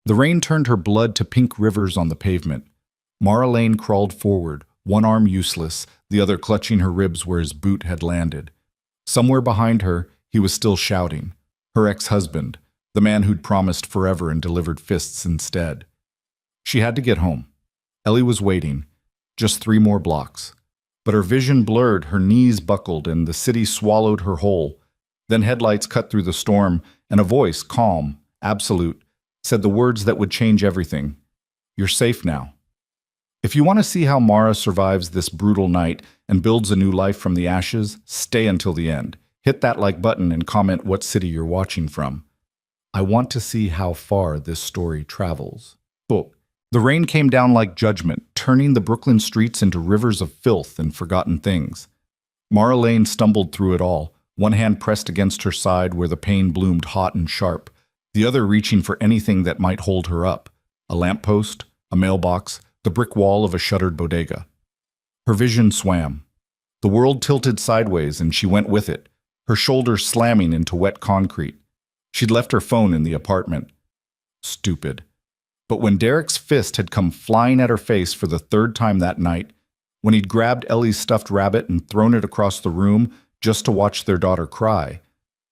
The rain turned her blood to pink rivers on the pavement. Mara Lane crawled forward, one arm useless, the other clutching her ribs where his boot had landed. Somewhere behind her, he was still shouting. Her ex-husband, the man who'd promised forever and delivered fists instead. She had to get home. Ellie was waiting. Just 3 more blocks. But her vision blurred, her knees buckled, and the city swallowed her whole. Then headlights cut through the storm, and a voice, calm, absolute, said the words that would change everything. You're safe now. If you want to see how Mara survives this brutal night and builds a new life from the ashes, stay until the end. Hit that like button and comment what city you're watching from. I want to see how far this story travels. Oh. The rain came down like judgment, turning the Brooklyn streets into rivers of filth and forgotten things. Mara Lane stumbled through it all, one hand pressed against her side where the pain bloomed hot and sharp, the other reaching for anything that might hold her up. A lamppost, a mailbox, the brick wall of a shuttered bodega. Her vision swam. The world tilted sideways and she went with it, her shoulders slamming into wet concrete. She'd left her phone in the apartment. Stupid. But when Derek's fist had come flying at her face for the 3rd time that night, when he'd grabbed Ellie's stuffed rabbit and thrown it across the room just to watch their daughter cry,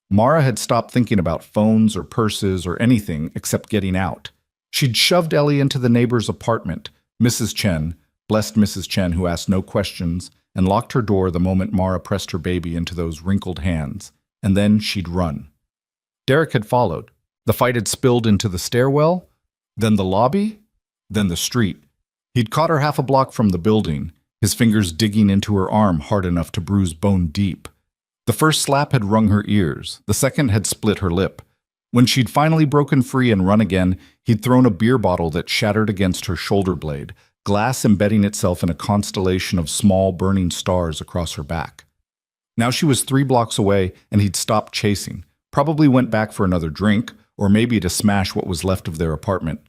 Mara had stopped thinking about phones or purses or anything except getting out. She'd shoved Ellie into the neighbor's apartment, Mrs. Chen, blessed Mrs. Chen who asked no questions, and locked her door the moment Mara pressed her baby into those wrinkled hands, and then she'd run. Derek had followed. The fight had spilled into the stairwell, then the lobby, then the street. He'd caught her half a block from the building, his fingers digging into her arm hard enough to bruise bone deep. The first slap had wrung her ears, the second had split her lip. When she'd finally broken free and run again, he'd thrown a beer bottle that shattered against her shoulder blade, glass embedding itself in a constellation of small burning stars across her back. Now she was 3 blocks away and he'd stopped chasing, probably went back for another drink, or maybe to smash what was left of their apartment.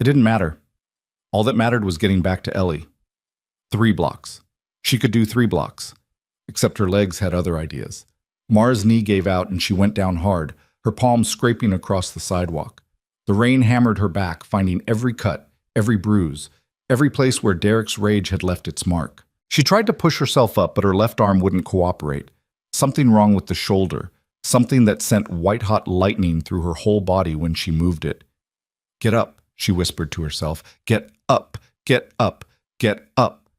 It didn't matter. All that mattered was getting back to Ellie. 3 blocks. She could do 3 blocks. Except her legs had other ideas. Mara's knee gave out and she went down hard, her palms scraping across the sidewalk. The rain hammered her back, finding every cut, every bruise, every place where Derek's rage had left its mark. She tried to push herself up, but her left arm wouldn't cooperate. Something wrong with the shoulder. Something that sent white-hot lightning through her whole body when she moved it. Get up, she whispered to herself. Get up, get up, get up.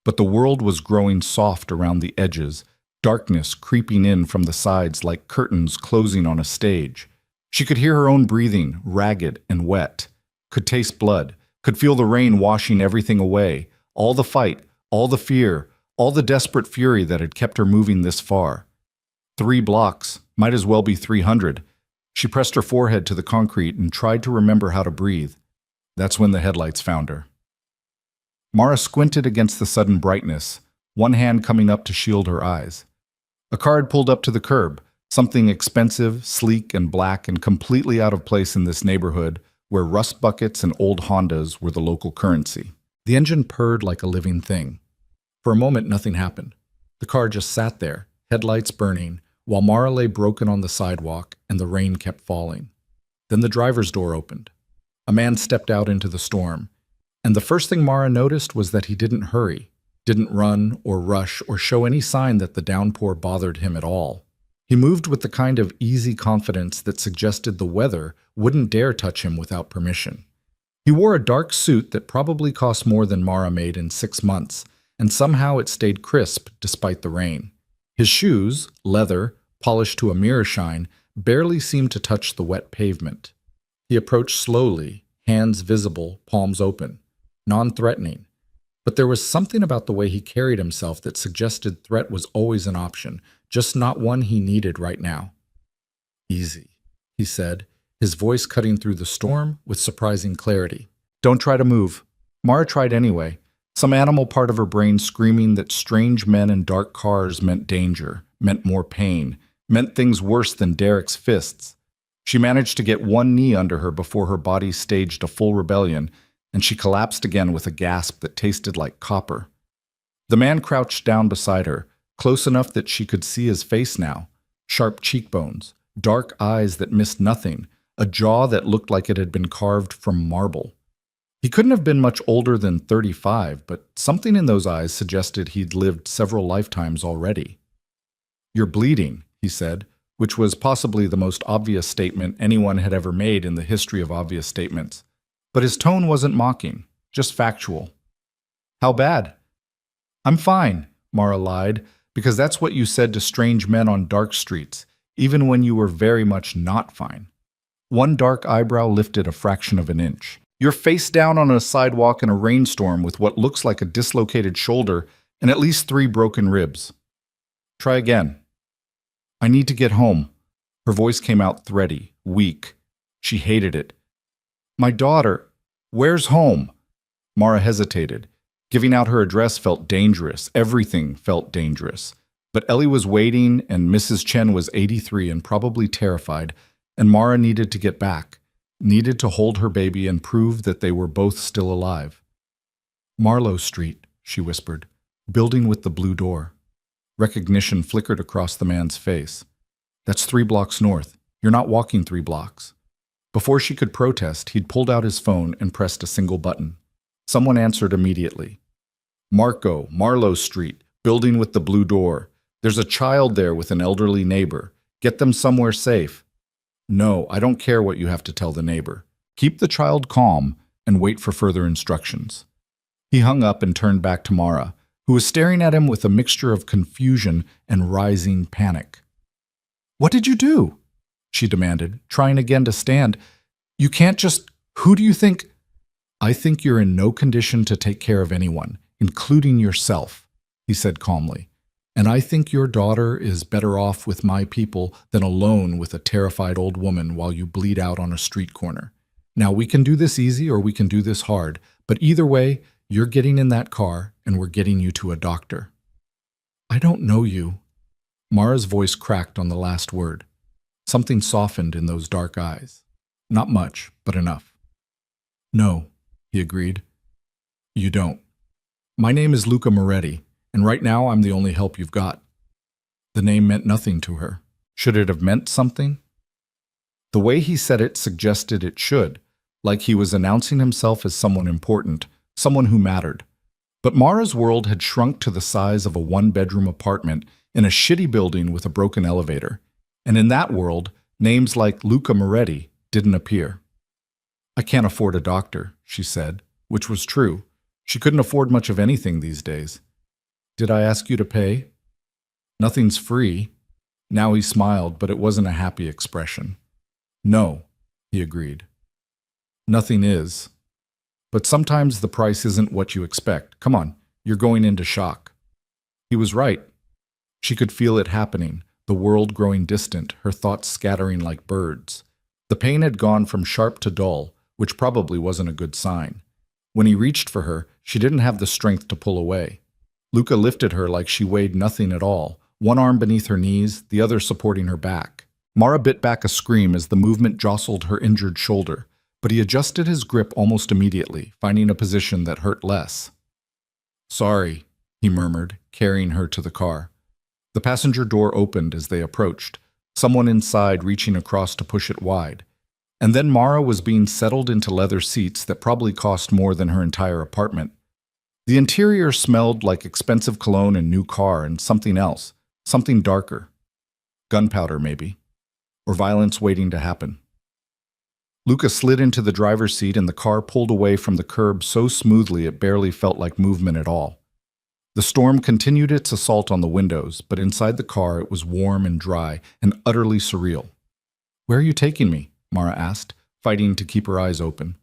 But the world was growing soft around the edges, darkness creeping in from the sides like curtains closing on a stage. She could hear her own breathing, ragged and wet. Could taste blood, could feel the rain washing everything away, all the fight, all the fear, all the desperate fury that had kept her moving this far. 3 blocks, might as well be 300. She pressed her forehead to the concrete and tried to remember how to breathe. That's when the headlights found her. Mara squinted against the sudden brightness, one hand coming up to shield her eyes. A car had pulled up to the curb, something expensive, sleek, and black, and completely out of place in this neighborhood where rust buckets and old Hondas were the local currency. The engine purred like a living thing. For a moment, nothing happened. The car just sat there, headlights burning, while Mara lay broken on the sidewalk and the rain kept falling. Then the driver's door opened. A man stepped out into the storm, and the first thing Mara noticed was that he didn't hurry, didn't run or rush or show any sign that the downpour bothered him at all. He moved with the kind of easy confidence that suggested the weather wouldn't dare touch him without permission. He wore a dark suit that probably cost more than Mara made in 6 months, and somehow it stayed crisp despite the rain. His shoes, leather, polished to a mirror shine, barely seemed to touch the wet pavement. He approached slowly, hands visible, palms open, non-threatening. But there was something about the way he carried himself that suggested threat was always an option, just not one he needed right now. Easy, he said, his voice cutting through the storm with surprising clarity. Don't try to move. Mara tried anyway, some animal part of her brain screaming that strange men and dark cars meant danger, meant more pain, meant things worse than Derek's fists. She managed to get one knee under her before her body staged a full rebellion, and she collapsed again with a gasp that tasted like copper. The man crouched down beside her, close enough that she could see his face now, sharp cheekbones, dark eyes that missed nothing, a jaw that looked like it had been carved from marble. He couldn't have been much older than 35, but something in those eyes suggested he'd lived several lifetimes already. "You're bleeding," he said, which was possibly the most obvious statement anyone had ever made in the history of obvious statements. But his tone wasn't mocking, just factual. "How bad?" "I'm fine," Mara lied, because that's what you said to strange men on dark streets, even when you were very much not fine. One dark eyebrow lifted a fraction of an inch. "You're face down on a sidewalk in a rainstorm with what looks like a dislocated shoulder and at least 3 broken ribs. Try again." "I need to get home." Her voice came out thready, weak. She hated it. "My daughter. Where's home?" Mara hesitated. Giving out her address felt dangerous. Everything felt dangerous. But Ellie was waiting, and Mrs. Chen was 83 and probably terrified, and Mara needed to get back, needed to hold her baby and prove that they were both still alive. "Marlowe Street," she whispered, "building with the blue door." Recognition flickered across the man's face. "That's 3 blocks north. You're not walking 3 blocks. Before she could protest, he'd pulled out his phone and pressed a single button. Someone answered immediately. "Marco, Marlowe Street, building with the blue door. There's a child there with an elderly neighbor. Get them somewhere safe." "No, I don't care what you have to tell the neighbor. Keep the child calm and wait for further instructions." He hung up and turned back to Mara, who was staring at him with a mixture of confusion and rising panic. "What did you do?" she demanded, trying again to stand. "You can't just... Who do you think—" "I think you're in no condition to take care of anyone, including yourself," he said calmly. "And I think your daughter is better off with my people than alone with a terrified old woman while you bleed out on a street corner. Now, we can do this easy or we can do this hard, but either way, you're getting in that car and we're getting you to a doctor." "I don't know you." Mara's voice cracked on the last word. Something softened in those dark eyes. Not much, but enough. "No," he agreed. "You don't. My name is Luca Moretti, and right now I'm the only help you've got." The name meant nothing to her. Should it have meant something? The way he said it suggested it should, like he was announcing himself as someone important, someone who mattered. But Mara's world had shrunk to the size of a 1-bedroom apartment in a shitty building with a broken elevator. And in that world, names like Luca Moretti didn't appear. "I can't afford a doctor," she said, which was true. She couldn't afford much of anything these days. "Did I ask you to pay?" "Nothing's free." Now he smiled, but it wasn't a happy expression. "No," he agreed. "Nothing is. But sometimes the price isn't what you expect. Come on, you're going into shock." He was right. She could feel it happening, the world growing distant, her thoughts scattering like birds. The pain had gone from sharp to dull, which probably wasn't a good sign. When he reached for her, she didn't have the strength to pull away. Luca lifted her like she weighed nothing at all, one arm beneath her knees, the other supporting her back. Mara bit back a scream as the movement jostled her injured shoulder, but he adjusted his grip almost immediately, finding a position that hurt less. "Sorry," he murmured, carrying her to the car. The passenger door opened as they approached, someone inside reaching across to push it wide. And then Mara was being settled into leather seats that probably cost more than her entire apartment. The interior smelled like expensive cologne and new car and something else, something darker. Gunpowder, maybe. Or violence waiting to happen. Luca slid into the driver's seat and the car pulled away from the curb so smoothly it barely felt like movement at all. The storm continued its assault on the windows, but inside the car it was warm and dry and utterly surreal. "Where are you taking me?" Mara asked, fighting to keep her eyes open.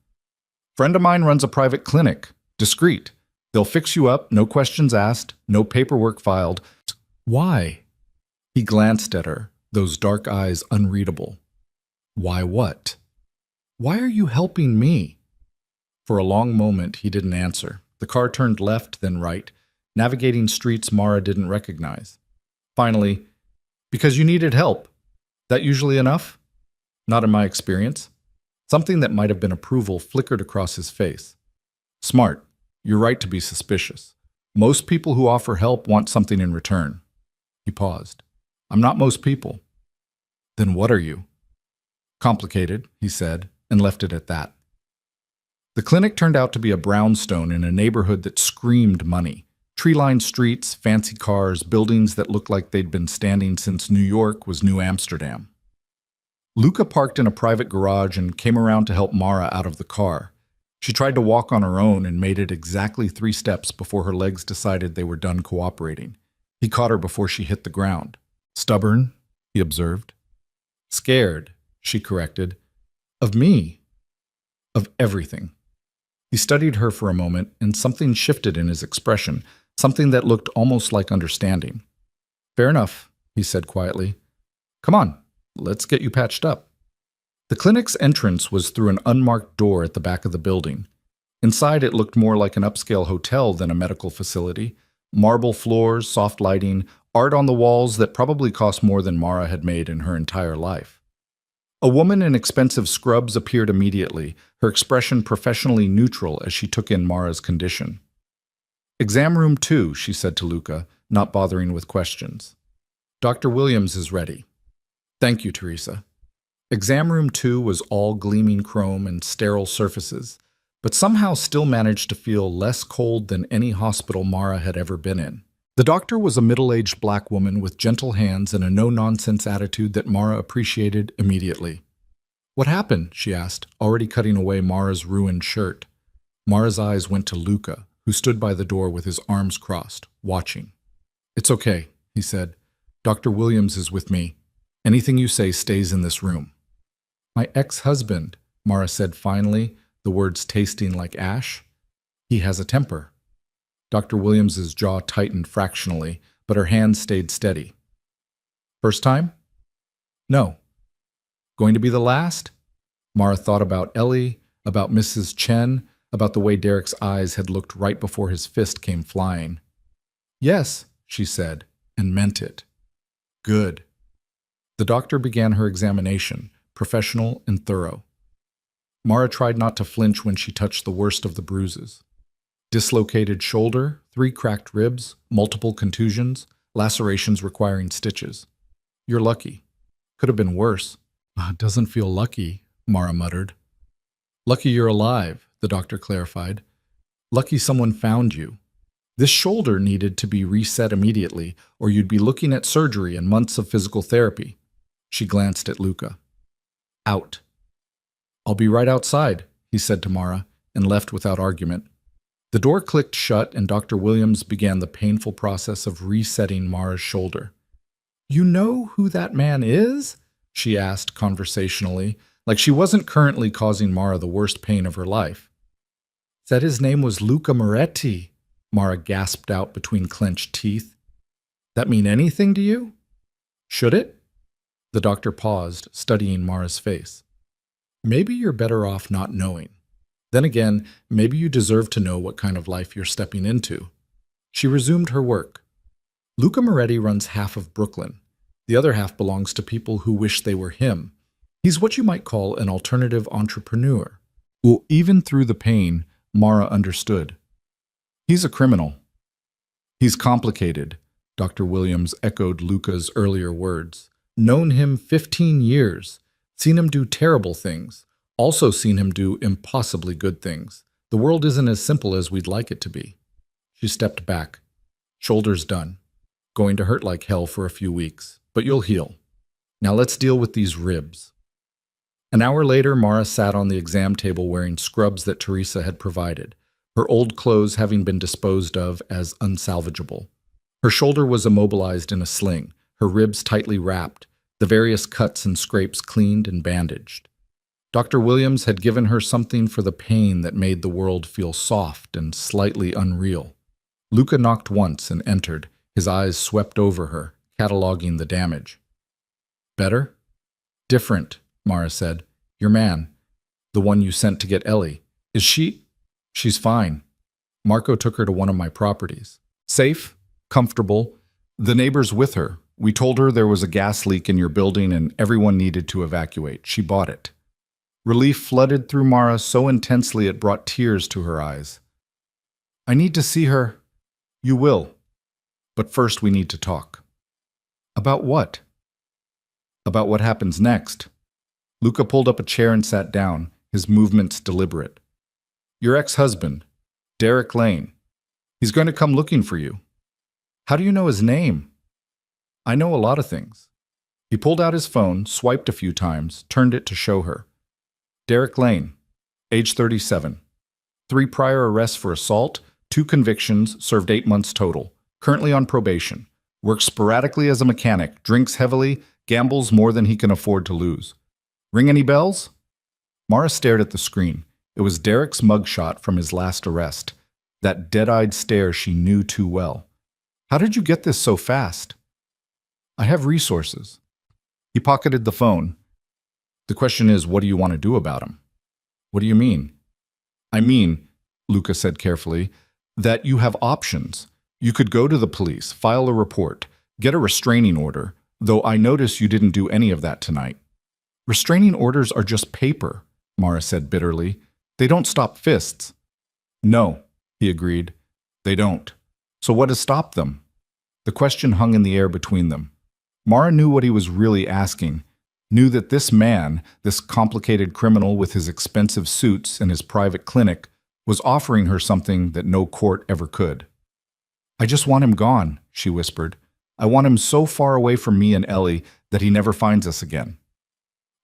"Friend of mine runs a private clinic. Discreet. They'll fix you up, no questions asked, no paperwork filed." "Why?" He glanced at her, those dark eyes unreadable. "Why what?" "Why are you helping me?" For a long moment he didn't answer. The car turned left, then right, navigating streets Mara didn't recognize. Finally, "Because you needed help. That usually enough?" "Not in my experience." Something that might have been approval flickered across his face. "Smart. You're right to be suspicious. Most people who offer help want something in return." He paused. "I'm not most people." "Then what are you?" Complicated, he said, and left it at that. The clinic turned out to be a brownstone in a neighborhood that screamed money. Tree-lined streets, fancy cars, buildings that looked like they'd been standing since New York was New Amsterdam. Luca parked in a private garage and came around to help Mara out of the car. She tried to walk on her own and made it exactly 3 steps before her legs decided they were done cooperating. He caught her before she hit the ground. Stubborn, he observed. Scared, she corrected. Of me. Of everything. He studied her for a moment, and something shifted in his expression, something that looked almost like understanding. Fair enough, he said quietly. Come on, let's get you patched up. The clinic's entrance was through an unmarked door at the back of the building. Inside, it looked more like an upscale hotel than a medical facility. Marble floors, soft lighting, art on the walls that probably cost more than Mara had made in her entire life. A woman in expensive scrubs appeared immediately, her expression professionally neutral as she took in Mara's condition. Exam room 2, she said to Luca, not bothering with questions. Dr. Williams is ready. Thank you, Teresa. Exam room 2 was all gleaming chrome and sterile surfaces, but somehow still managed to feel less cold than any hospital Mara had ever been in. The doctor was a middle-aged black woman with gentle hands and a no-nonsense attitude that Mara appreciated immediately. What happened? She asked, already cutting away Mara's ruined shirt. Mara's eyes went to Luca, who stood by the door with his arms crossed, watching. It's okay, he said. Dr. Williams is with me. Anything you say stays in this room. My ex-husband, Mara said finally, the words tasting like ash. He has a temper. Dr. Williams's jaw tightened fractionally, but her hands stayed steady. First time? No. Going to be the last? Mara thought about Ellie, about Mrs. Chen, about the way Derek's eyes had looked right before his fist came flying. Yes, she said, and meant it. Good. The doctor began her examination, professional and thorough. Mara tried not to flinch when she touched the worst of the bruises. Dislocated shoulder, 3 cracked ribs, multiple contusions, lacerations requiring stitches. You're lucky. Could have been worse. Doesn't feel lucky, Mara muttered. Lucky you're alive, the doctor clarified. Lucky someone found you. This shoulder needed to be reset immediately, or you'd be looking at surgery and months of physical therapy. She glanced at Luca. Out. I'll be right outside, he said to Mara, and left without argument. The door clicked shut, and Dr. Williams began the painful process of resetting Mara's shoulder. You know who that man is? She asked conversationally, like she wasn't currently causing Mara the worst pain of her life. Said his name was Luca Moretti, Mara gasped out between clenched teeth. That mean anything to you? Should it? The doctor paused, studying Mara's face. Maybe you're better off not knowing. Then again, maybe you deserve to know what kind of life you're stepping into. She resumed her work. Luca Moretti runs half of Brooklyn. The other half belongs to people who wish they were him. He's what you might call an alternative entrepreneur. Well, even through the pain, Mara understood. He's a criminal. He's complicated, Dr. Williams echoed Luca's earlier words. Known him 15 years. Seen him do terrible things. Also seen him do impossibly good things. The world isn't as simple as we'd like it to be. She stepped back. Shoulders done. Going to hurt like hell for a few weeks, but you'll heal. Now let's deal with these ribs. An hour later, Mara sat on the exam table wearing scrubs that Teresa had provided, her old clothes having been disposed of as unsalvageable. Her shoulder was immobilized in a sling, her ribs tightly wrapped, the various cuts and scrapes cleaned and bandaged. Dr. Williams had given her something for the pain that made the world feel soft and slightly unreal. Luca knocked once and entered, his eyes swept over her, cataloging the damage. Better? Different, Mara said. Your man, the one you sent to get Ellie. Is she? She's fine. Marco took her to one of my properties. Safe, comfortable. The neighbor's with her. We told her there was a gas leak in your building and everyone needed to evacuate. She bought it. Relief flooded through Mara so intensely it brought tears to her eyes. I need to see her. You will. But first we need to talk. About what? About what happens next. Luca pulled up a chair and sat down, his movements deliberate. Your ex-husband, Derek Lane. He's going to come looking for you. How do you know his name? I know a lot of things. He pulled out his phone, swiped a few times, turned it to show her. Derek Lane, age 37. 3 prior arrests for assault, 2 convictions, served 8 months total. Currently on probation. Works sporadically as a mechanic, drinks heavily, gambles more than he can afford to lose. Ring any bells? Mara stared at the screen. It was Derek's mugshot from his last arrest. That dead-eyed stare she knew too well. How did you get this so fast? I have resources. He pocketed the phone. The question is, what do you want to do about him? What do you mean? I mean, Luca said carefully, that you have options. You could go to the police, file a report, get a restraining order, though I notice you didn't do any of that tonight. Restraining orders are just paper, Mara said bitterly. They don't stop fists. No, he agreed. They don't. So what has stopped them? The question hung in the air between them. Mara knew what he was really asking, knew that this man, this complicated criminal with his expensive suits and his private clinic, was offering her something that no court ever could. I just want him gone, she whispered. I want him so far away from me and Ellie that he never finds us again.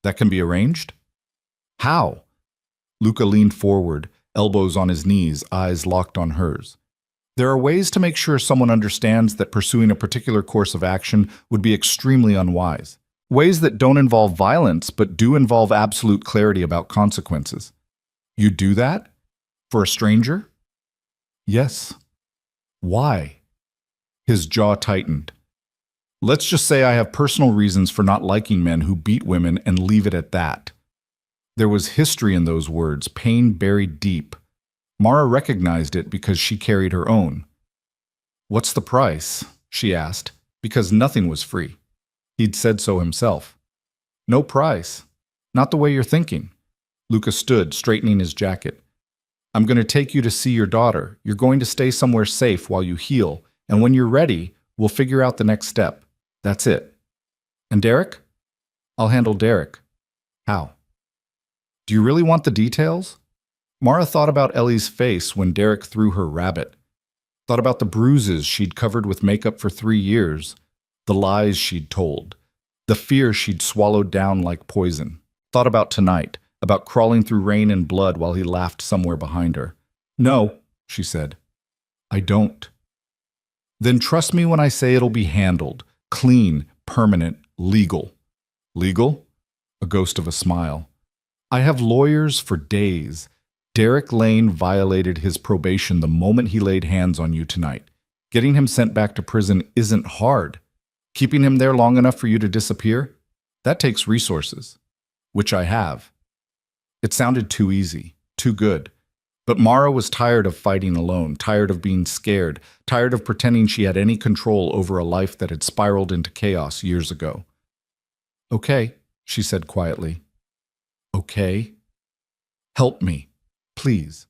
That can be arranged? How? Luca leaned forward, elbows on his knees, eyes locked on hers. There are ways to make sure someone understands that pursuing a particular course of action would be extremely unwise. Ways that don't involve violence, but do involve absolute clarity about consequences. You do that? For a stranger? Yes. Why? His jaw tightened. Let's just say I have personal reasons for not liking men who beat women and leave it at that. There was history in those words, pain buried deep. Mara recognized it because she carried her own. What's the price? She asked, because nothing was free. He'd said so himself. No price. Not the way you're thinking. Luca stood, straightening his jacket. I'm going to take you to see your daughter. You're going to stay somewhere safe while you heal, and when you're ready, we'll figure out the next step. That's it. And Derek? I'll handle Derek. How? Do you really want the details? Mara thought about Ellie's face when Derek threw her rabbit. Thought about the bruises she'd covered with makeup for 3 years, the lies she'd told, the fear she'd swallowed down like poison. Thought about tonight, about crawling through rain and blood while he laughed somewhere behind her. No, she said. I don't. Then trust me when I say it'll be handled. Clean, permanent, legal. Legal? A ghost of a smile. I have lawyers for days. Derek Lane violated his probation the moment he laid hands on you tonight. Getting him sent back to prison isn't hard. Keeping him there long enough for you to disappear? That takes resources. Which I have. It sounded too easy, too good. But Mara was tired of fighting alone, tired of being scared, tired of pretending she had any control over a life that had spiraled into chaos years ago. Okay, she said quietly. Okay? Help me, please.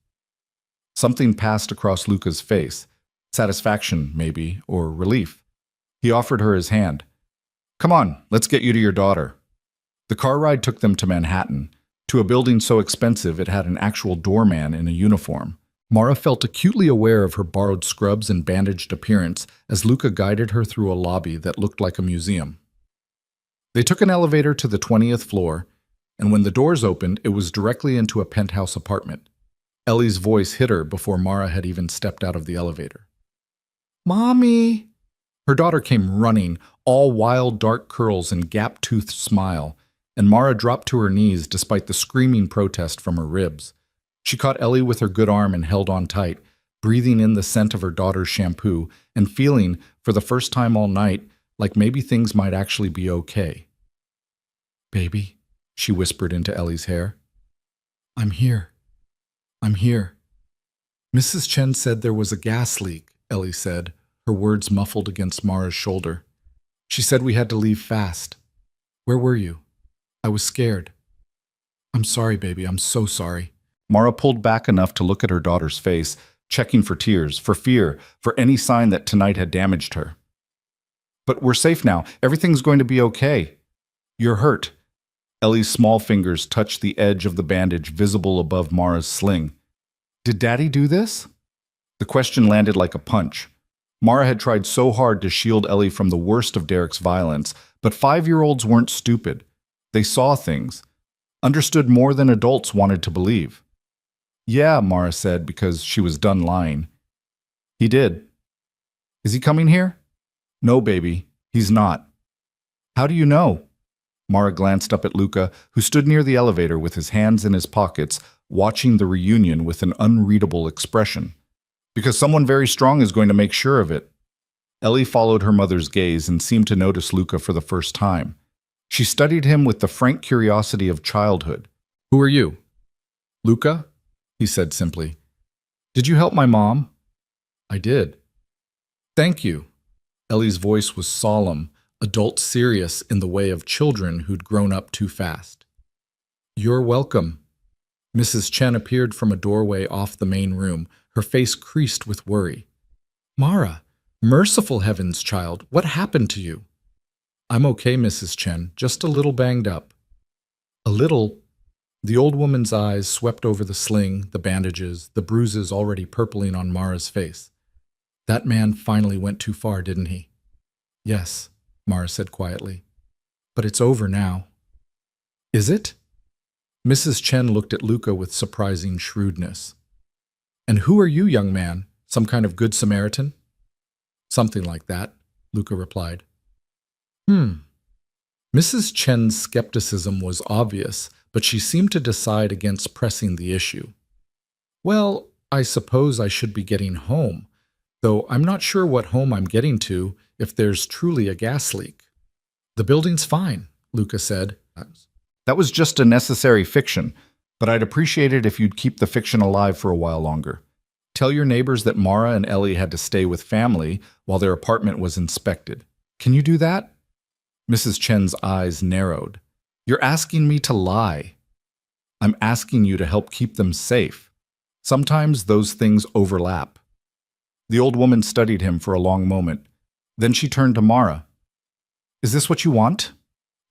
Something passed across Luca's face. Satisfaction, maybe, or relief. He offered her his hand. Come on, let's get you to your daughter. The car ride took them to Manhattan, to a building so expensive it had an actual doorman in a uniform. Mara felt acutely aware of her borrowed scrubs and bandaged appearance as Luca guided her through a lobby that looked like a museum. They took an elevator to the 20th floor, and when the doors opened, it was directly into a penthouse apartment. Ellie's voice hit her before Mara had even stepped out of the elevator. Mommy! Her daughter came running, all wild dark curls and gap-toothed smile, and Mara dropped to her knees despite the screaming protest from her ribs. She caught Ellie with her good arm and held on tight, breathing in the scent of her daughter's shampoo and feeling, for the first time all night, like maybe things might actually be okay. Baby, she whispered into Ellie's hair. I'm here. I'm here. Mrs. Chen said there was a gas leak, Ellie said, her words muffled against Mara's shoulder. She said we had to leave fast. Where were you? I was scared. I'm sorry, baby. I'm so sorry. Mara pulled back enough to look at her daughter's face, checking for tears, for fear, for any sign that tonight had damaged her. But we're safe now. Everything's going to be okay. You're hurt. Ellie's small fingers touched the edge of the bandage visible above Mara's sling. Did Daddy do this? The question landed like a punch. Mara had tried so hard to shield Ellie from the worst of Derek's violence, but 5-year-olds weren't stupid. They saw things, understood more than adults wanted to believe. Yeah, Mara said, because she was done lying. He did. Is he coming here? No, baby, he's not. How do you know? Mara glanced up at Luca, who stood near the elevator with his hands in his pockets, watching the reunion with an unreadable expression. Because someone very strong is going to make sure of it. Ellie followed her mother's gaze and seemed to notice Luca for the first time. She studied him with the frank curiosity of childhood. Who are you? Luca? He said simply. Did you help my mom? I did. Thank you. Ellie's voice was solemn, adult serious in the way of children who'd grown up too fast. You're welcome. Mrs. Chen appeared from a doorway off the main room, her face creased with worry. Mara, merciful heavens, child, what happened to you? I'm okay, Mrs. Chen, just a little banged up. A little? The old woman's eyes swept over the sling, the bandages, the bruises already purpling on Mara's face. That man finally went too far, didn't he? Yes, Mara said quietly. But it's over now. Is it? Mrs. Chen looked at Luca with surprising shrewdness. And who are you, young man? Some kind of good Samaritan? Something like that, Luca replied. Mrs. Chen's skepticism was obvious, but she seemed to decide against pressing the issue. Well, I suppose I should be getting home, though I'm not sure what home I'm getting to if there's truly a gas leak. The building's fine, Luca said. That was just a necessary fiction, but I'd appreciate it if you'd keep the fiction alive for a while longer. Tell your neighbors that Mara and Ellie had to stay with family while their apartment was inspected. Can you do that? Mrs. Chen's eyes narrowed. You're asking me to lie. I'm asking you to help keep them safe. Sometimes those things overlap. The old woman studied him for a long moment. Then she turned to Mara. Is this what you want?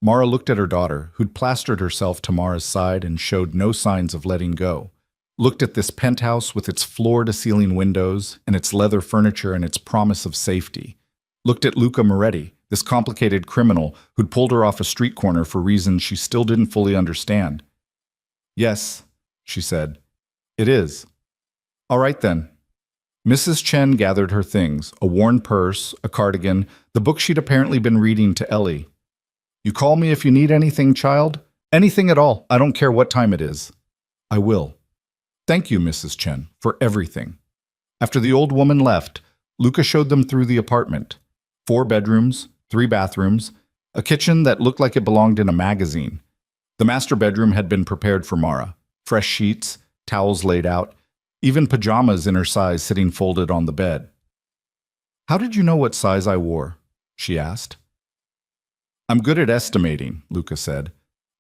Mara looked at her daughter, who'd plastered herself to Mara's side and showed no signs of letting go. Looked at this penthouse with its floor-to-ceiling windows and its leather furniture and its promise of safety. Looked at Luca Moretti, this complicated criminal who'd pulled her off a street corner for reasons she still didn't fully understand. Yes, she said. It is. All right then. Mrs. Chen gathered her things, a worn purse, a cardigan, the book she'd apparently been reading to Ellie. You call me if you need anything, child? Anything at all. I don't care what time it is. I will. Thank you, Mrs. Chen, for everything. After the old woman left, Luca showed them through the apartment. 4 bedrooms, 3 bathrooms, a kitchen that looked like it belonged in a magazine. The master bedroom had been prepared for Mara. Fresh sheets, towels laid out, even pajamas in her size sitting folded on the bed. How did you know what size I wore? She asked. I'm good at estimating, Luca said.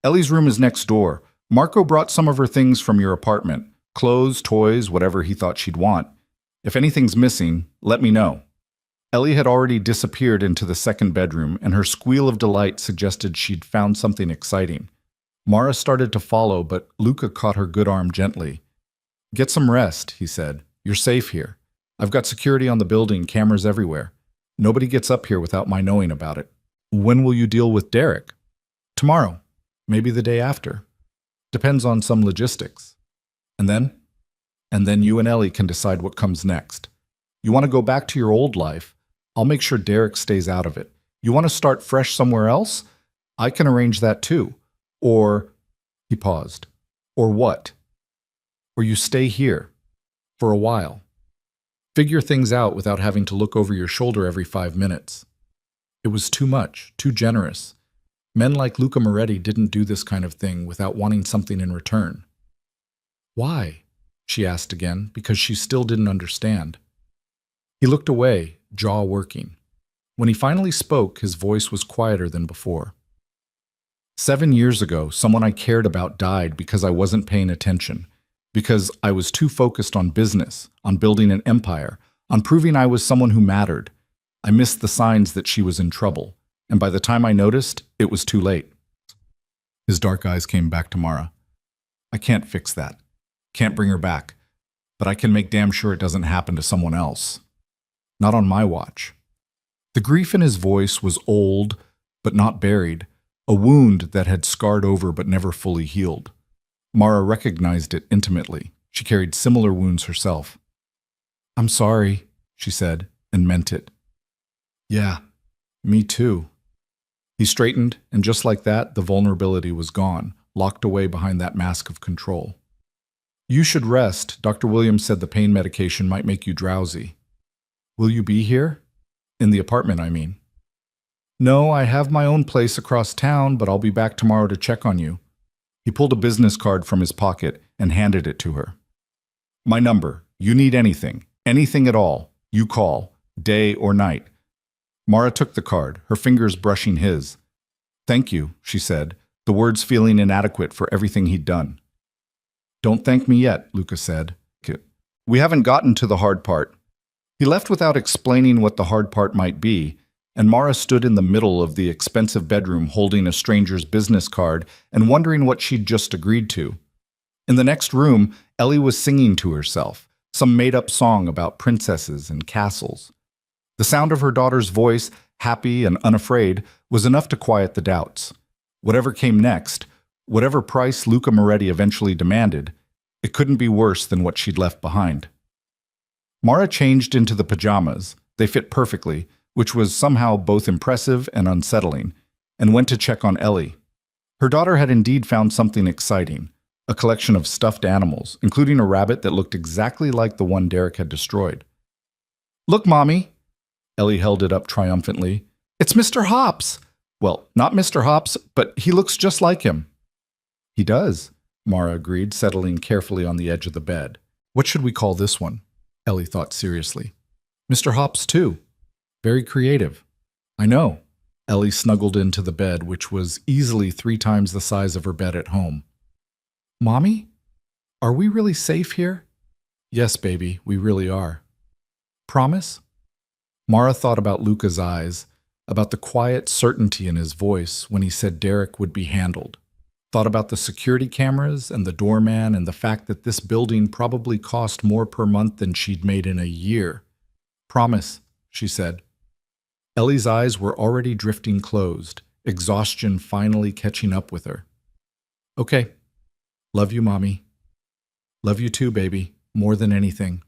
Ellie's room is next door. Marco brought some of her things from your apartment. Clothes, toys, whatever he thought she'd want. If anything's missing, let me know. Ellie had already disappeared into the second bedroom, and her squeal of delight suggested she'd found something exciting. Mara started to follow, but Luca caught her good arm gently. Get some rest, he said. You're safe here. I've got security on the building, cameras everywhere. Nobody gets up here without my knowing about it. When will you deal with Derek? Tomorrow. Maybe the day after. Depends on some logistics. And then? And then you and Ellie can decide what comes next. You want to go back to your old life? I'll make sure Derek stays out of it. You want to start fresh somewhere else? I can arrange that too. Or, he paused, or what? Or you stay here, for a while. Figure things out without having to look over your shoulder every 5 minutes. It was too much, too generous. Men like Luca Moretti didn't do this kind of thing without wanting something in return. Why? She asked again, because she still didn't understand. He looked away, jaw working. When he finally spoke, his voice was quieter than before. 7 years ago, someone I cared about died because I wasn't paying attention, because I was too focused on business, on building an empire, on proving I was someone who mattered. I missed the signs that she was in trouble, and by the time I noticed, it was too late. His dark eyes came back to Mara. I can't fix that. Can't bring her back. But I can make damn sure it doesn't happen to someone else. Not on my watch. The grief in his voice was old, but not buried, a wound that had scarred over but never fully healed. Mara recognized it intimately. She carried similar wounds herself. I'm sorry, she said, and meant it. Yeah, me too. He straightened, and just like that, the vulnerability was gone, locked away behind that mask of control. You should rest. Dr. Williams said the pain medication might make you drowsy. Will you be here? In the apartment, I mean. No, I have my own place across town, but I'll be back tomorrow to check on you. He pulled a business card from his pocket and handed it to her. My number. You need anything at all. You call, day or night. Mara took the card, her fingers brushing his. Thank you, she said, the words feeling inadequate for everything he'd done. Don't thank me yet, Luca said. We haven't gotten to the hard part. He left without explaining what the hard part might be, and Mara stood in the middle of the expensive bedroom holding a stranger's business card and wondering what she'd just agreed to. In the next room, Ellie was singing to herself, some made-up song about princesses and castles. The sound of her daughter's voice, happy and unafraid, was enough to quiet the doubts. Whatever came next, whatever price Luca Moretti eventually demanded, it couldn't be worse than what she'd left behind. Mara changed into the pajamas. They fit perfectly, which was somehow both impressive and unsettling, and went to check on Ellie. Her daughter had indeed found something exciting, a collection of stuffed animals, including a rabbit that looked exactly like the one Derek had destroyed. Look, Mommy! Ellie held it up triumphantly. It's Mr. Hops! Well, not Mr. Hops, but he looks just like him. He does, Mara agreed, settling carefully on the edge of the bed. What should we call this one? Ellie thought seriously. Mr. Hops, too. Very creative. I know. Ellie snuggled into the bed, which was easily 3 times the size of her bed at home. Mommy? Are we really safe here? Yes, baby, we really are. Promise? Mara thought about Luca's eyes, about the quiet certainty in his voice when he said Derek would be handled. Thought about the security cameras and the doorman and the fact that this building probably cost more per month than she'd made in a year. Promise, she said. Ellie's eyes were already drifting closed, exhaustion finally catching up with her. Okay. Love you, Mommy. Love you too, baby, more than anything.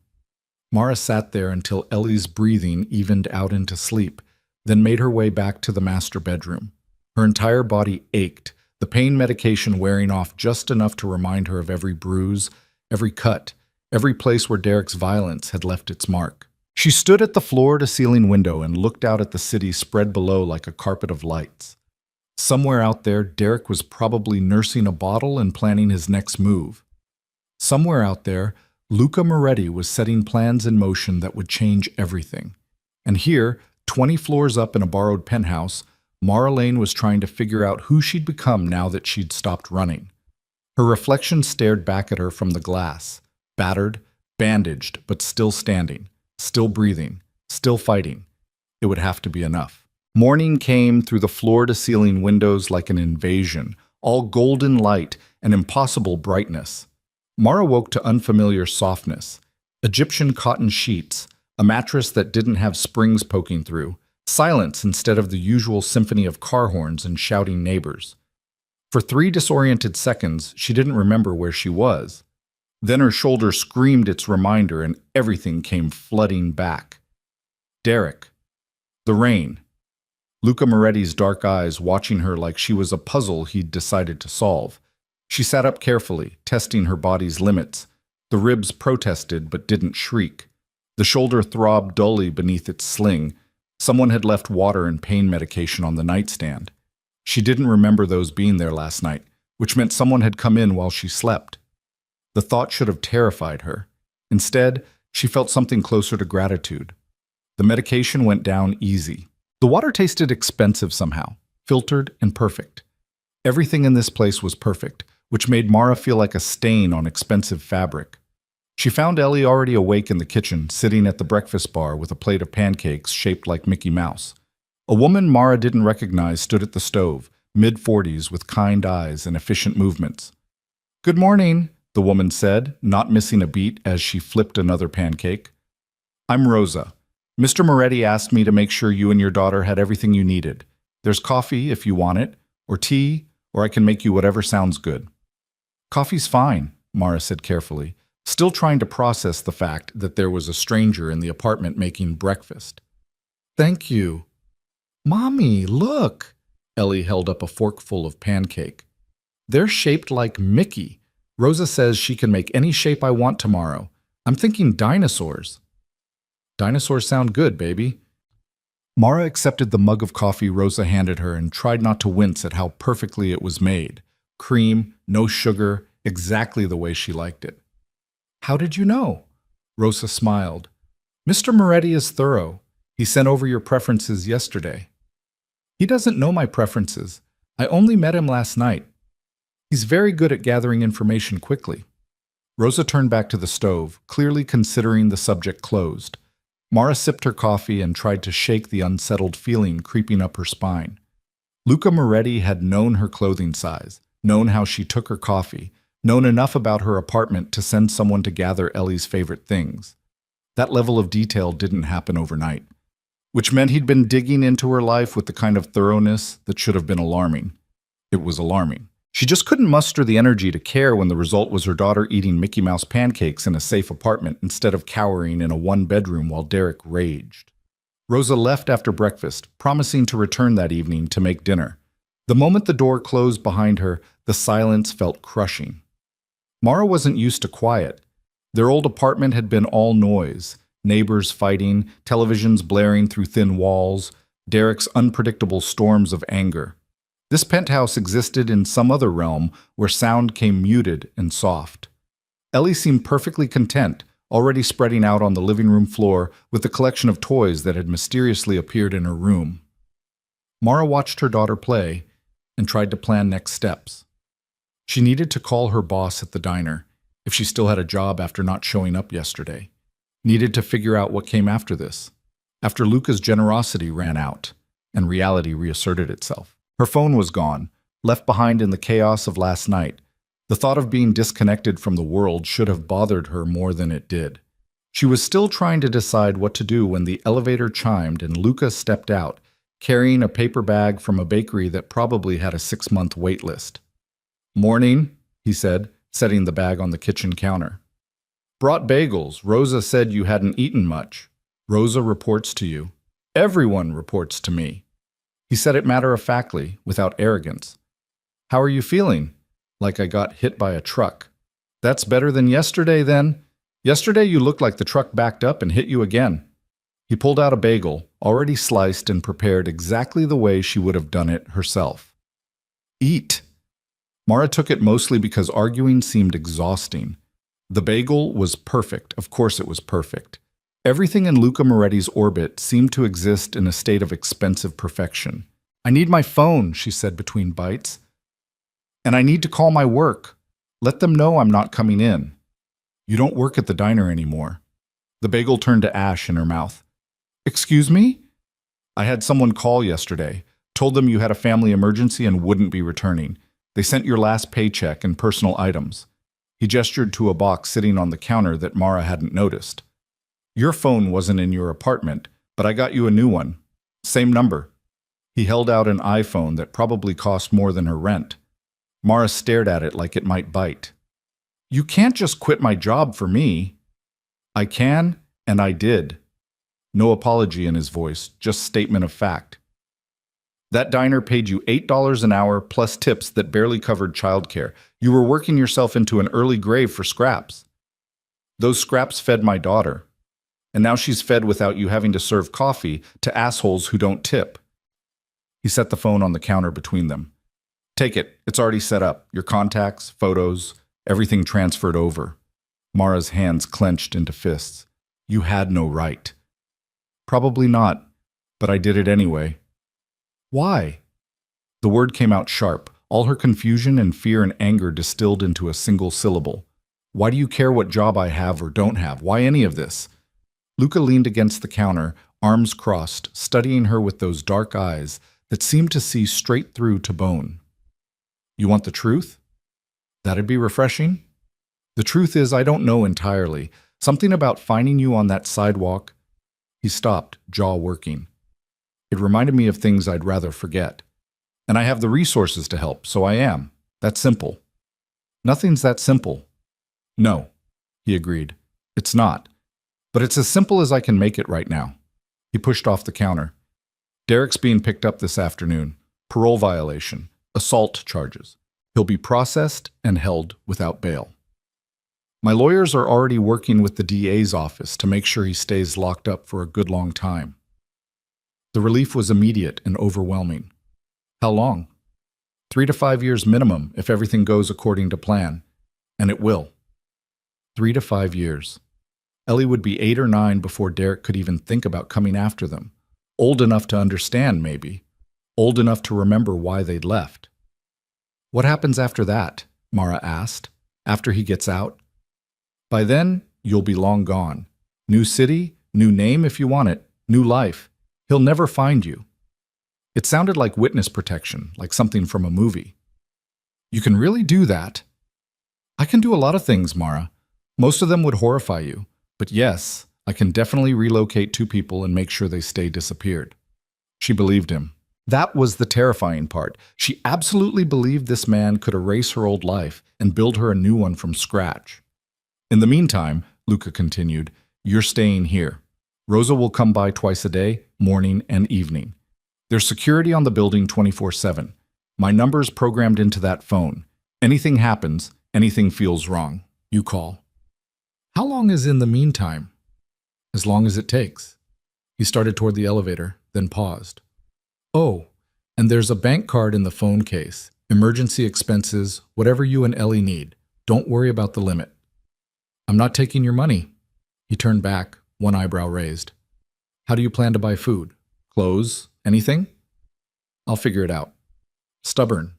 Mara sat there until Ellie's breathing evened out into sleep, then made her way back to the master bedroom. Her entire body ached, the pain medication wearing off just enough to remind her of every bruise, every cut, every place where Derek's violence had left its mark. She stood at the floor-to-ceiling window and looked out at the city spread below like a carpet of lights. Somewhere out there, Derek was probably nursing a bottle and planning his next move. Somewhere out there, Luca Moretti was setting plans in motion that would change everything. And here, 20 floors up in a borrowed penthouse, Mara Lane was trying to figure out who she'd become now that she'd stopped running. Her reflection stared back at her from the glass, battered, bandaged, but still standing, still breathing, still fighting. It would have to be enough. Morning came through the floor-to-ceiling windows like an invasion, all golden light and impossible brightness. Mara woke to unfamiliar softness, Egyptian cotton sheets, a mattress that didn't have springs poking through, silence instead of the usual symphony of car horns and shouting neighbors. For 3 disoriented seconds, she didn't remember where she was. Then her shoulder screamed its reminder and everything came flooding back. Derek. The rain. Luca Moretti's dark eyes watching her like she was a puzzle he'd decided to solve. She sat up carefully, testing her body's limits. The ribs protested but didn't shriek. The shoulder throbbed dully beneath its sling. Someone had left water and pain medication on the nightstand. She didn't remember those being there last night, which meant someone had come in while she slept. The thought should have terrified her. Instead, she felt something closer to gratitude. The medication went down easy. The water tasted expensive somehow, filtered and perfect. Everything in this place was perfect, which made Mara feel like a stain on expensive fabric. She found Ellie already awake in the kitchen, sitting at the breakfast bar with a plate of pancakes shaped like Mickey Mouse. A woman Mara didn't recognize stood at the stove, mid-40s with kind eyes and efficient movements. "Good morning," the woman said, not missing a beat as she flipped another pancake. "I'm Rosa. Mr. Moretti asked me to make sure you and your daughter had everything you needed. There's coffee if you want it, or tea, or I can make you whatever sounds good." "Coffee's fine," Mara said carefully, still trying to process the fact that there was a stranger in the apartment making breakfast. "Thank you." "Mommy, look!" Ellie held up a forkful of pancake. "They're shaped like Mickey. Rosa says she can make any shape I want tomorrow. I'm thinking dinosaurs." "Dinosaurs sound good, baby." Mara accepted the mug of coffee Rosa handed her and tried not to wince at how perfectly it was made. Cream, no sugar, exactly the way she liked it. "How did you know?" Rosa smiled. "Mr. Moretti is thorough. He sent over your preferences yesterday." "He doesn't know my preferences. I only met him last night. He's very good at gathering information quickly." Rosa turned back to the stove, clearly considering the subject closed. Mara sipped her coffee and tried to shake the unsettled feeling creeping up her spine. Luca Moretti had known her clothing size, known how she took her coffee, known enough about her apartment to send someone to gather Ellie's favorite things. That level of detail didn't happen overnight, which meant he'd been digging into her life with the kind of thoroughness that should have been alarming. It was alarming. She just couldn't muster the energy to care when the result was her daughter eating Mickey Mouse pancakes in a safe apartment instead of cowering in a one-bedroom while Derek raged. Rosa left after breakfast, promising to return that evening to make dinner. The moment the door closed behind her, the silence felt crushing. Mara wasn't used to quiet. Their old apartment had been all noise, neighbors fighting, televisions blaring through thin walls, Derek's unpredictable storms of anger. This penthouse existed in some other realm where sound came muted and soft. Ellie seemed perfectly content, already spreading out on the living room floor with the collection of toys that had mysteriously appeared in her room. Mara watched her daughter play and tried to plan next steps. She needed to call her boss at the diner, if she still had a job after not showing up yesterday. Needed to figure out what came after this, after Luca's generosity ran out and reality reasserted itself. Her phone was gone, left behind in the chaos of last night. The thought of being disconnected from the world should have bothered her more than it did. She was still trying to decide what to do when the elevator chimed and Luca stepped out, carrying a paper bag from a bakery that probably had a 6-month wait list. "Morning," he said, setting the bag on the kitchen counter. "Brought bagels. Rosa said you hadn't eaten much." "Rosa reports to you." "Everyone reports to me." He said it matter-of-factly, without arrogance. "How are you feeling?" "Like I got hit by a truck." "That's better than yesterday, then." "Yesterday you looked like the truck backed up and hit you again." He pulled out a bagel, already sliced and prepared exactly the way she would have done it herself. "Eat." Mara took it mostly because arguing seemed exhausting. The bagel was perfect. Of course it was perfect. Everything in Luca Moretti's orbit seemed to exist in a state of expensive perfection. "I need my phone," she said between bites. "And I need to call my work. Let them know I'm not coming in." "You don't work at the diner anymore." The bagel turned to ash in her mouth. "Excuse me?" "I had someone call yesterday. Told them you had a family emergency and wouldn't be returning. They sent your last paycheck and personal items." He gestured to a box sitting on the counter that Mara hadn't noticed. "Your phone wasn't in your apartment, but I got you a new one. Same number." He held out an iPhone that probably cost more than her rent. Mara stared at it like it might bite. "You can't just quit my job for me." "I can, and I did." No apology in his voice, just statement of fact. "That diner paid you $8 an hour plus tips that barely covered childcare. You were working yourself into an early grave for scraps. Those scraps fed my daughter. And now she's fed without you having to serve coffee to assholes who don't tip." He set the phone on the counter between them. "Take it. It's already set up. Your contacts, photos, everything transferred over." Mara's hands clenched into fists. "You had no right." "Probably not, but I did it anyway." "Why?" The word came out sharp, all her confusion and fear and anger distilled into a single syllable. "Why do you care what job I have or don't have? Why any of this?" Luca leaned against the counter, arms crossed, studying her with those dark eyes that seemed to see straight through to bone. You want the truth? That'd be refreshing. The truth is, I don't know entirely. Something about finding you on that sidewalk. He stopped, jaw working. It reminded me of things I'd rather forget. And I have the resources to help, so I am. That's simple. Nothing's that simple. No, he agreed. It's not. But it's as simple as I can make it right now. He pushed off the counter. Derek's being picked up this afternoon. Parole violation. Assault charges. He'll be processed and held without bail. My lawyers are already working with the DA's office to make sure he stays locked up for a good long time. The relief was immediate and overwhelming. How long? 3 to 5 years minimum if everything goes according to plan. And it will. 3 to 5 years. Ellie would be 8 or 9 before Derek could even think about coming after them. Old enough to understand, maybe. Old enough to remember why they'd left. What happens after that? Mara asked. After he gets out? By then, you'll be long gone. New city, new name if you want it, new life. He'll never find you. It sounded like witness protection, like something from a movie. You can really do that? I can do a lot of things, Mara. Most of them would horrify you. But yes, I can definitely relocate 2 people and make sure they stay disappeared. She believed him. That was the terrifying part. She absolutely believed this man could erase her old life and build her a new one from scratch. In the meantime, Luca continued, you're staying here. Rosa will come by twice a day, morning and evening. There's security on the building 24/7. My number's programmed into that phone. Anything happens, anything feels wrong, you call. How long is in the meantime? As long as it takes. He started toward the elevator, then paused. Oh, and there's a bank card in the phone case. Emergency expenses, whatever you and Ellie need. Don't worry about the limit. I'm not taking your money. He turned back, one eyebrow raised. How do you plan to buy food? Clothes? Anything? I'll figure it out. Stubborn,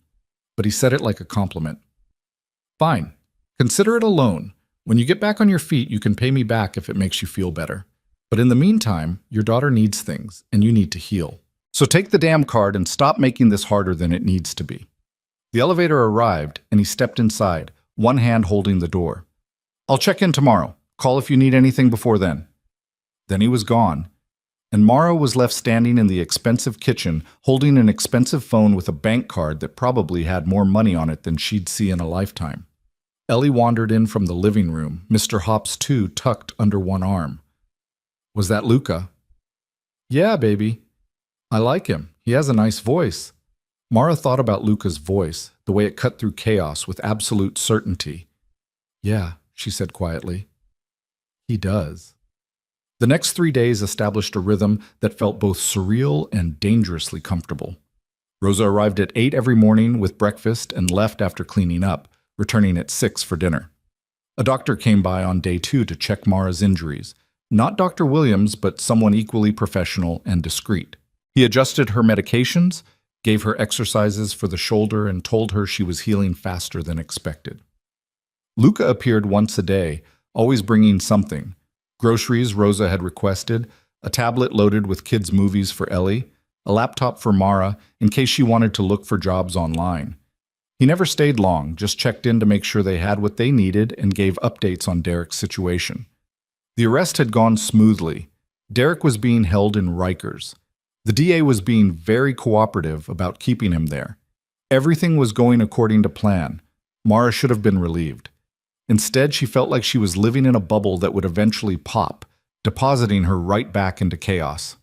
but he said it like a compliment. Fine. Consider it a loan. When you get back on your feet, you can pay me back if it makes you feel better. But in the meantime, your daughter needs things, and you need to heal. So take the damn card and stop making this harder than it needs to be. The elevator arrived, and he stepped inside, one hand holding the door. I'll check in tomorrow. Call if you need anything before then. Then he was gone, and Mara was left standing in the expensive kitchen, holding an expensive phone with a bank card that probably had more money on it than she'd see in a lifetime. Ellie wandered in from the living room, Mr. Hops too tucked under one arm. Was that Luca? Yeah, baby. I like him. He has a nice voice. Mara thought about Luca's voice, the way it cut through chaos with absolute certainty. Yeah, she said quietly. He does. The next 3 days established a rhythm that felt both surreal and dangerously comfortable. Rosa arrived at 8 every morning with breakfast and left after cleaning up, returning at 6 for dinner. A doctor came by on day 2 to check Mara's injuries. Not Dr. Williams, but someone equally professional and discreet. He adjusted her medications, gave her exercises for the shoulder, and told her she was healing faster than expected. Luca appeared once a day, always bringing something. Groceries Rosa had requested, a tablet loaded with kids' movies for Ellie, a laptop for Mara in case she wanted to look for jobs online. He never stayed long, just checked in to make sure they had what they needed and gave updates on Derek's situation. The arrest had gone smoothly. Derek was being held in Rikers. The DA was being very cooperative about keeping him there. Everything was going according to plan. Mara should have been relieved. Instead, she felt like she was living in a bubble that would eventually pop, depositing her right back into chaos.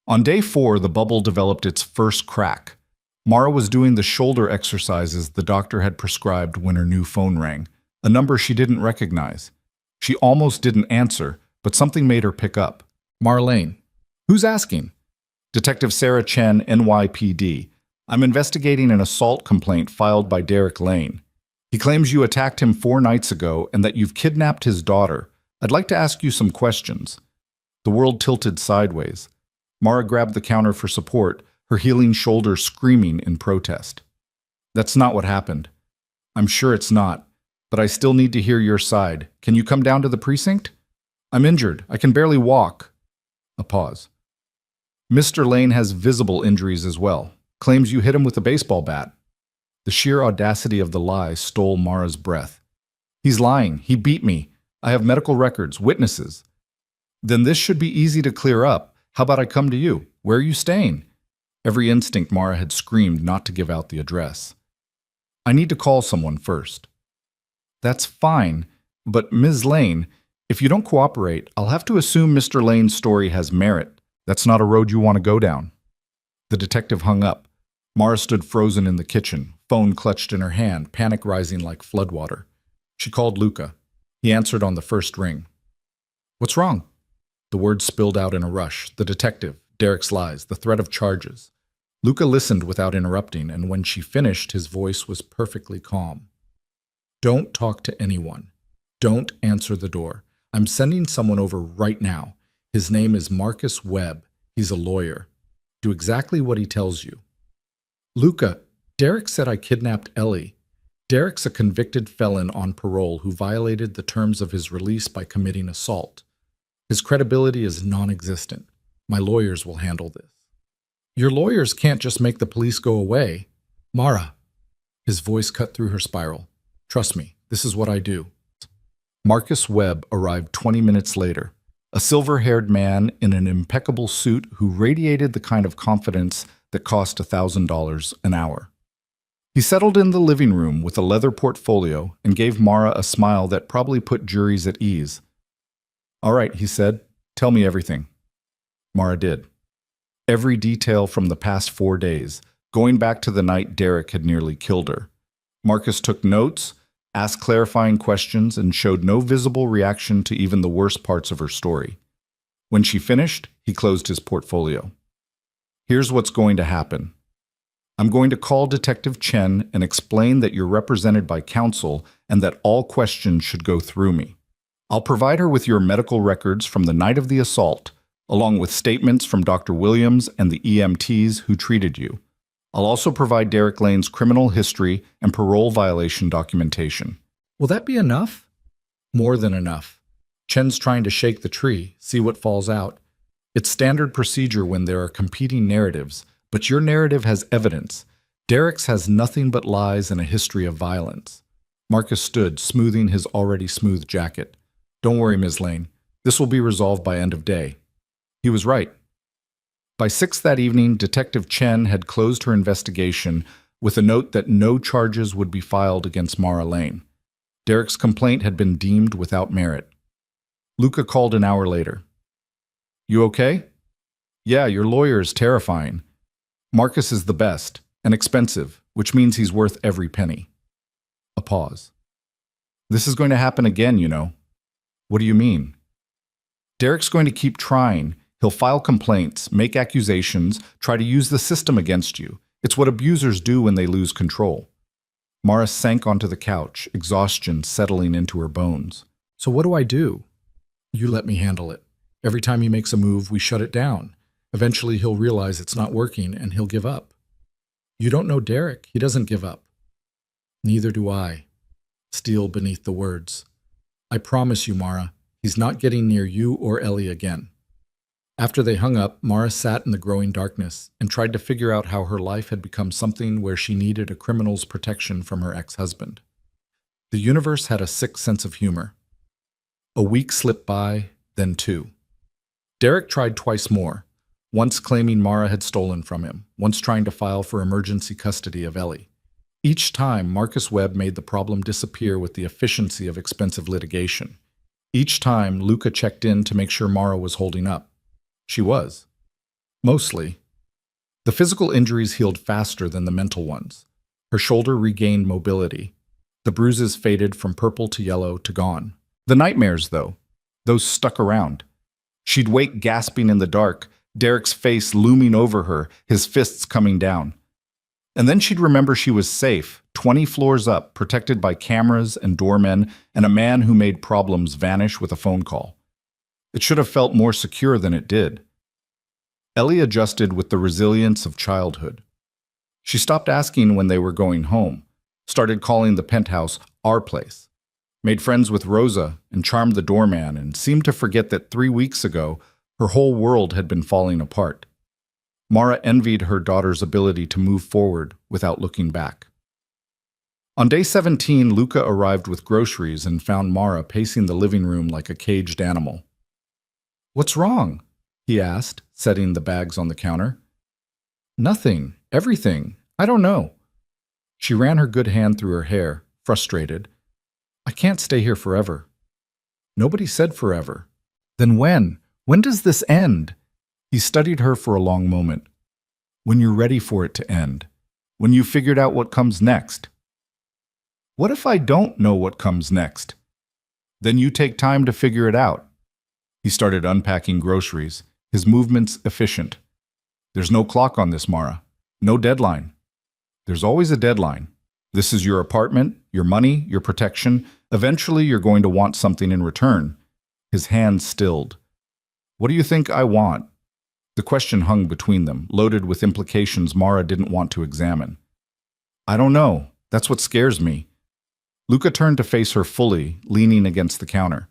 On day 4, the bubble developed its first crack. Mara was doing the shoulder exercises the doctor had prescribed when her new phone rang, a number she didn't recognize. She almost didn't answer, but something made her pick up. Marlene. Who's asking? Detective Sarah Chen, NYPD. I'm investigating an assault complaint filed by Derek Lane. He claims you attacked him 4 nights ago and that you've kidnapped his daughter. I'd like to ask you some questions. The world tilted sideways. Mara grabbed the counter for support, her healing shoulder screaming in protest. That's not what happened. I'm sure it's not, but I still need to hear your side. Can you come down to the precinct? I'm injured. I can barely walk. A pause. Mr. Lane has visible injuries as well. Claims you hit him with a baseball bat. The sheer audacity of the lie stole Mara's breath. He's lying. He beat me. I have medical records, witnesses. Then this should be easy to clear up. How about I come to you? Where are you staying? Every instinct Mara had screamed not to give out the address. I need to call someone first. That's fine, but Ms. Lane, if you don't cooperate, I'll have to assume Mr. Lane's story has merit. That's not a road you want to go down. The detective hung up. Mara stood frozen in the kitchen, phone clutched in her hand, panic rising like floodwater. She called Luca. He answered on the first ring. What's wrong? The words spilled out in a rush. The detective, Derek's lies, the threat of charges. Luca listened without interrupting, and when she finished, his voice was perfectly calm. Don't talk to anyone. Don't answer the door. I'm sending someone over right now. His name is Marcus Webb. He's a lawyer. Do exactly what he tells you. Luca, Derek said I kidnapped Ellie. Derek's a convicted felon on parole who violated the terms of his release by committing assault. His credibility is non-existent. My lawyers will handle this. Your lawyers can't just make the police go away. Mara. His voice cut through her spiral. Trust me, this is what I do. Marcus Webb arrived 20 minutes later, a silver-haired man in an impeccable suit who radiated the kind of confidence that cost $1,000 an hour. He settled in the living room with a leather portfolio and gave Mara a smile that probably put juries at ease. All right, he said, tell me everything. Mara did. Every detail from the past 4 days, going back to the night Derek had nearly killed her. Marcus took notes, asked clarifying questions, and showed no visible reaction to even the worst parts of her story. When she finished, he closed his portfolio. Here's what's going to happen. I'm going to call Detective Chen and explain that you're represented by counsel and that all questions should go through me. I'll provide her with your medical records from the night of the assault, along with statements from Dr. Williams and the EMTs who treated you. I'll also provide Derek Lane's criminal history and parole violation documentation. Will that be enough? More than enough. Chen's trying to shake the tree, see what falls out. It's standard procedure when there are competing narratives, but your narrative has evidence. Derek's has nothing but lies and a history of violence. Marcus stood, smoothing his already smooth jacket. Don't worry, Ms. Lane. This will be resolved by end of day. He was right. By 6 that evening, Detective Chen had closed her investigation with a note that no charges would be filed against Mara Lane. Derek's complaint had been deemed without merit. Luca called an hour later. You okay? Yeah, your lawyer is terrifying. Marcus is the best, and expensive, which means he's worth every penny. A pause. This is going to happen again, you know. What do you mean? Derek's going to keep trying. He'll file complaints, make accusations, try to use the system against you. It's what abusers do when they lose control. Mara sank onto the couch, exhaustion settling into her bones. So what do I do? You let me handle it. Every time he makes a move, we shut it down. Eventually he'll realize it's not working and he'll give up. You don't know Derek. He doesn't give up. Neither do I. Steel beneath the words. I promise you, Mara, he's not getting near you or Ellie again. After they hung up, Mara sat in the growing darkness and tried to figure out how her life had become something where she needed a criminal's protection from her ex-husband. The universe had a sick sense of humor. A week slipped by, then 2. Derek tried twice more, once claiming Mara had stolen from him, once trying to file for emergency custody of Ellie. Each time, Marcus Webb made the problem disappear with the efficiency of expensive litigation. Each time, Luca checked in to make sure Mara was holding up. She was. Mostly. The physical injuries healed faster than the mental ones. Her shoulder regained mobility. The bruises faded from purple to yellow to gone. The nightmares, though, those stuck around. She'd wake gasping in the dark, Derek's face looming over her, his fists coming down. And then she'd remember she was safe, 20 floors up, protected by cameras and doormen, and a man who made problems vanish with a phone call. It should have felt more secure than it did. Ellie adjusted with the resilience of childhood. She stopped asking when they were going home, started calling the penthouse our place, made friends with Rosa and charmed the doorman, and seemed to forget that 3 weeks ago her whole world had been falling apart. Mara envied her daughter's ability to move forward without looking back. On day 17, Luca arrived with groceries and found Mara pacing the living room like a caged animal. "What's wrong?" he asked, setting the bags on the counter. "Nothing. Everything. I don't know." She ran her good hand through her hair, frustrated. "I can't stay here forever." "Nobody said forever." "Then when? When does this end?" He studied her for a long moment. "When you're ready for it to end. When you've figured out what comes next." "What if I don't know what comes next?" "Then you take time to figure it out." He started unpacking groceries, his movements efficient. "There's no clock on this, Mara. No deadline." "There's always a deadline. This is your apartment, your money, your protection. Eventually you're going to want something in return." His hand stilled. "What do you think I want?" The question hung between them, loaded with implications Mara didn't want to examine. "I don't know. That's what scares me." Luca turned to face her fully, leaning against the counter.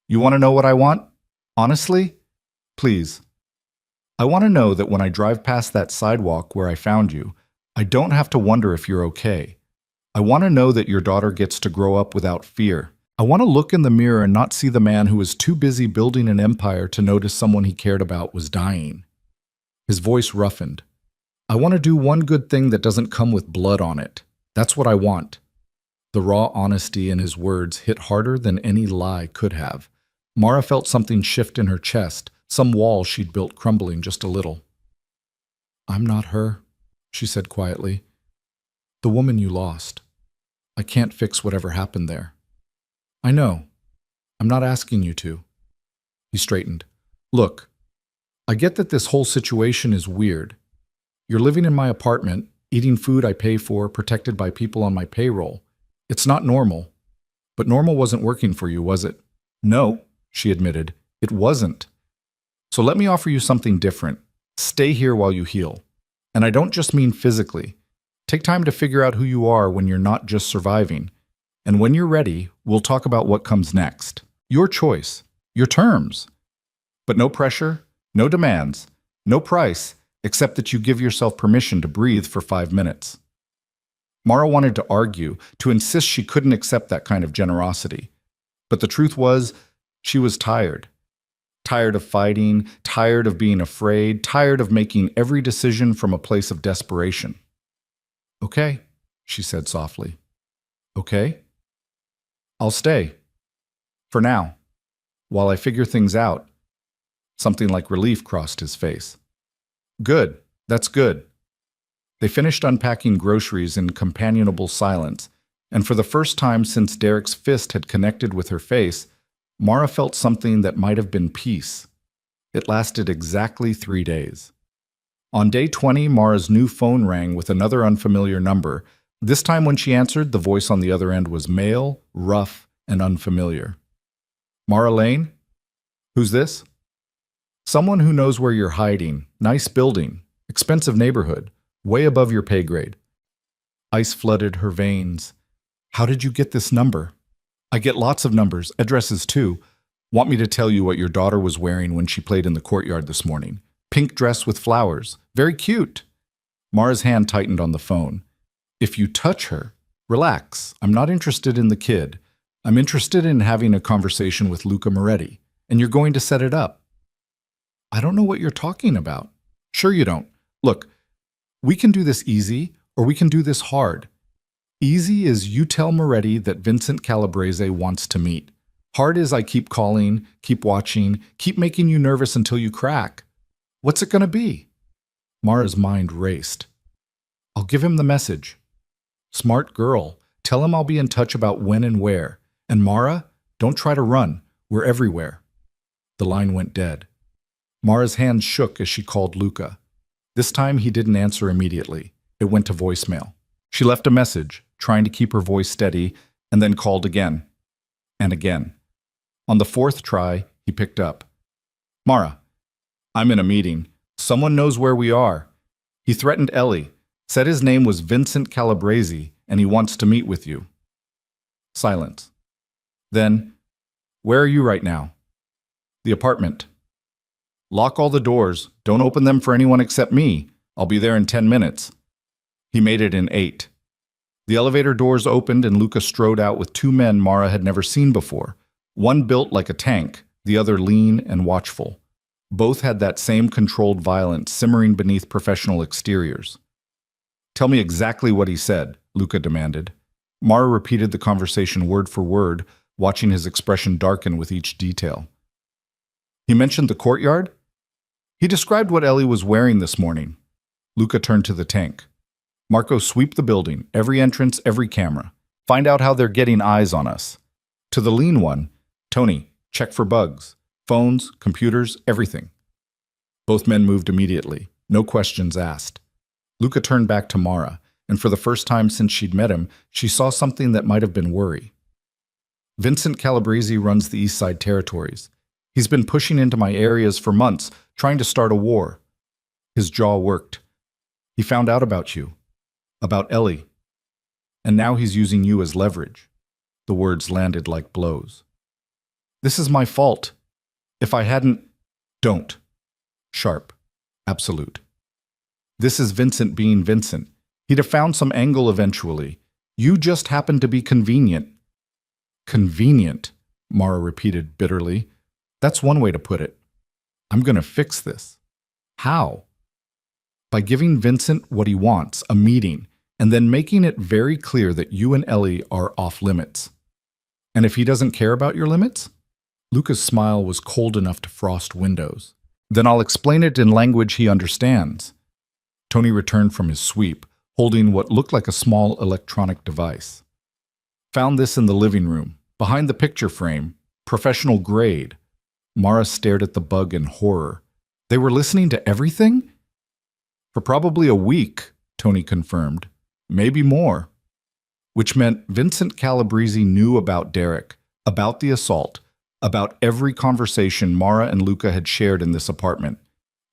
"You want to know what I want? Honestly? Please. I want to know that when I drive past that sidewalk where I found you, I don't have to wonder if you're okay. I want to know that your daughter gets to grow up without fear. I want to look in the mirror and not see the man who was too busy building an empire to notice someone he cared about was dying." His voice roughened. "I want to do one good thing that doesn't come with blood on it. That's what I want." The raw honesty in his words hit harder than any lie could have. Mara felt something shift in her chest, some wall she'd built crumbling just a little. "I'm not her," she said quietly. "The woman you lost. I can't fix whatever happened there." "I know. I'm not asking you to." He straightened. "Look, I get that this whole situation is weird. You're living in my apartment, eating food I pay for, protected by people on my payroll. It's not normal. But normal wasn't working for you, was it?" "No," she admitted. "It wasn't. So let me offer you something different. Stay here while you heal. And I don't just mean physically. Take time to figure out who you are when you're not just surviving. And when you're ready, we'll talk about what comes next. Your choice. Your terms. But no pressure, no demands, no price, except that you give yourself permission to breathe for 5 minutes." Mara wanted to argue, to insist she couldn't accept that kind of generosity. But the truth was, she was tired. Tired of fighting, tired of being afraid, tired of making every decision from a place of desperation. "Okay," she said softly. "Okay? I'll stay. For now. While I figure things out." Something like relief crossed his face. "Good. That's good." They finished unpacking groceries in companionable silence, and for the first time since Derek's fist had connected with her face, Mara felt something that might have been peace. It lasted exactly 3 days. On day 20, Mara's new phone rang with another unfamiliar number. This time when she answered, the voice on the other end was male, rough, and unfamiliar. "Mara Lane? Who's this?" "Someone who knows where you're hiding. Nice building. Expensive neighborhood. Way above your pay grade." Ice flooded her veins. "How did you get this number?" "I get lots of numbers, addresses too. Want me to tell you what your daughter was wearing when she played in the courtyard this morning? Pink dress with flowers. Very cute." Mara's hand tightened on the phone. "If you touch her, relax. I'm not interested in the kid. I'm interested in having a conversation with Luca Moretti, and you're going to set it up." "I don't know what you're talking about." "Sure you don't. Look, we can do this easy, or we can do this hard. Easy is you tell Moretti that Vincent Calabrese wants to meet. Hard is I keep calling, keep watching, keep making you nervous until you crack. What's it going to be?" Mara's mind raced. "I'll give him the message." "Smart girl. Tell him I'll be in touch about when and where. And Mara, don't try to run. We're everywhere." The line went dead. Mara's hands shook as she called Luca. This time he didn't answer immediately. It went to voicemail. She left a message, trying to keep her voice steady, and then called again. And again. On the 4th try, he picked up. "Mara, I'm in a meeting. Someone knows where we are. He threatened Ellie, said his name was Vincent Calabrese, and he wants to meet with you." Silence. Then, "Where are you right now?" "The apartment." Lock all the doors. Don't open them for anyone except me. I'll be there in 10 minutes. He made it in 8. The elevator doors opened and Luca strode out with 2 men Mara had never seen before. One built like a tank, the other lean and watchful. Both had that same controlled violence simmering beneath professional exteriors. Tell me exactly what he said, Luca demanded. Mara repeated the conversation word for word, watching his expression darken with each detail. He mentioned the courtyard? He described what Ellie was wearing this morning. Luca turned to the tank. Marco, sweep the building, every entrance, every camera. Find out how they're getting eyes on us. To the lean one, Tony, check for bugs. Phones, computers, everything. Both men moved immediately, no questions asked. Luca turned back to Mara, and for the first time since she'd met him, she saw something that might have been worry. Vincent Calabrese runs the East Side territories. He's been pushing into my areas for months, trying to start a war. His jaw worked. He found out about you. About Ellie. And now he's using you as leverage. The words landed like blows. This is my fault. If I hadn't... Don't. Sharp. Absolute. This is Vincent being Vincent. He'd have found some angle eventually. You just happened to be convenient. Convenient, Mara repeated bitterly. That's one way to put it. I'm going to fix this. How? By giving Vincent what he wants, a meeting, and then making it very clear that you and Ellie are off limits. And if he doesn't care about your limits? Luca's smile was cold enough to frost windows. Then I'll explain it in language he understands. Tony returned from his sweep, holding what looked like a small electronic device. Found this in the living room, behind the picture frame, professional grade. Mara stared at the bug in horror. They were listening to everything? For probably a week, Tony confirmed. Maybe more. Which meant Vincent Calabrese knew about Derek, about the assault, about every conversation Mara and Luca had shared in this apartment.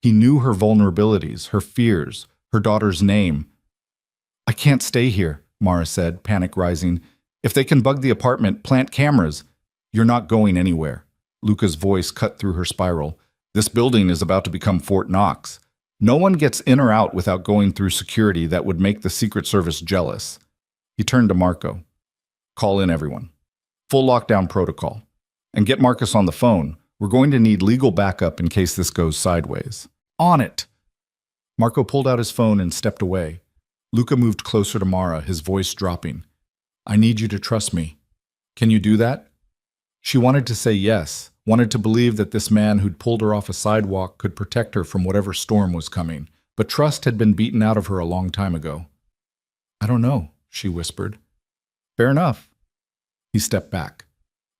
He knew her vulnerabilities, her fears, her daughter's name. I can't stay here, Mara said, panic rising. If they can bug the apartment, plant cameras. You're not going anywhere. Luca's voice cut through her spiral. This building is about to become Fort Knox. No one gets in or out without going through security that would make the Secret Service jealous. He turned to Marco. Call in everyone. Full lockdown protocol. And get Marcus on the phone. We're going to need legal backup in case this goes sideways. On it! Marco pulled out his phone and stepped away. Luca moved closer to Mara, his voice dropping. I need you to trust me. Can you do that? She wanted to say yes, wanted to believe that this man who'd pulled her off a sidewalk could protect her from whatever storm was coming, but trust had been beaten out of her a long time ago. I don't know, she whispered. Fair enough. He stepped back.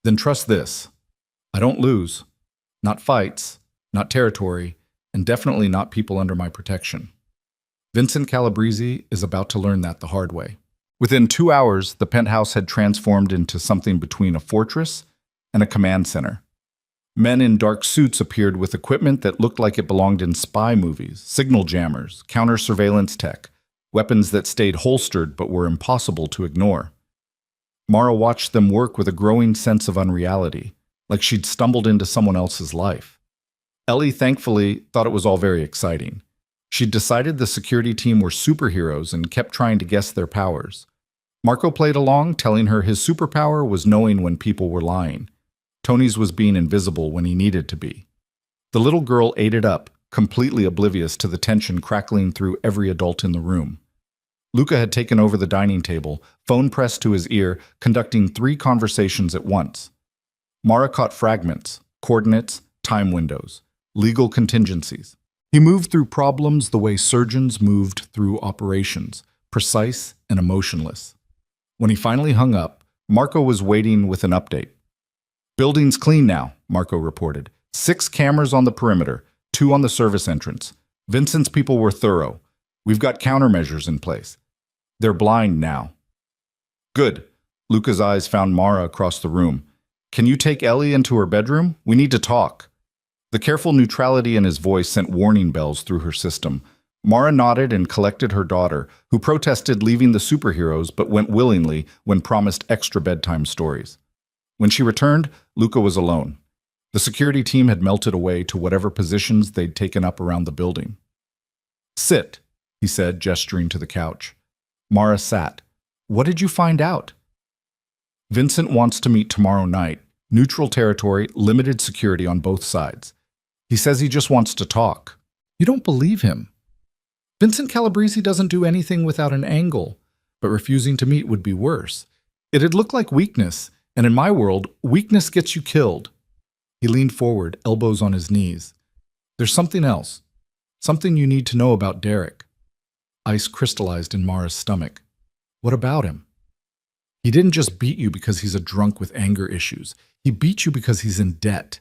Then trust this. I don't lose. Not fights, not territory, and definitely not people under my protection. Vincent Calabrese is about to learn that the hard way. Within 2 hours, the penthouse had transformed into something between a fortress and a command center. Men in dark suits appeared with equipment that looked like it belonged in spy movies, signal jammers, counter-surveillance tech, weapons that stayed holstered but were impossible to ignore. Mara watched them work with a growing sense of unreality, like she'd stumbled into someone else's life. Ellie, thankfully, thought it was all very exciting. She'd decided the security team were superheroes and kept trying to guess their powers. Marco played along, telling her his superpower was knowing when people were lying. Tony's was being invisible when he needed to be. The little girl ate it up, completely oblivious to the tension crackling through every adult in the room. Luca had taken over the dining table, phone pressed to his ear, conducting 3 conversations at once. Mara caught fragments, coordinates, time windows, legal contingencies. He moved through problems the way surgeons moved through operations, precise and emotionless. When he finally hung up, Marco was waiting with an update. Building's clean now, Marco reported. 6 cameras on the perimeter, 2 on the service entrance. Vincent's people were thorough. We've got countermeasures in place. They're blind now. Good. Luca's eyes found Mara across the room. Can you take Ellie into her bedroom? We need to talk. The careful neutrality in his voice sent warning bells through her system. Mara nodded and collected her daughter, who protested leaving the superheroes but went willingly when promised extra bedtime stories. When she returned, Luca was alone. The security team had melted away to whatever positions they'd taken up around the building. Sit, he said, gesturing to the couch. Mara sat. What did you find out? Vincent wants to meet tomorrow night. Neutral territory, limited security on both sides. He says he just wants to talk. You don't believe him. Vincent Calabrese doesn't do anything without an angle, but refusing to meet would be worse. It'd look like weakness, and in my world, weakness gets you killed. He leaned forward, elbows on his knees. There's something else. Something you need to know about Derek. Ice crystallized in Mara's stomach. What about him? He didn't just beat you because he's a drunk with anger issues. He beat you because he's in debt.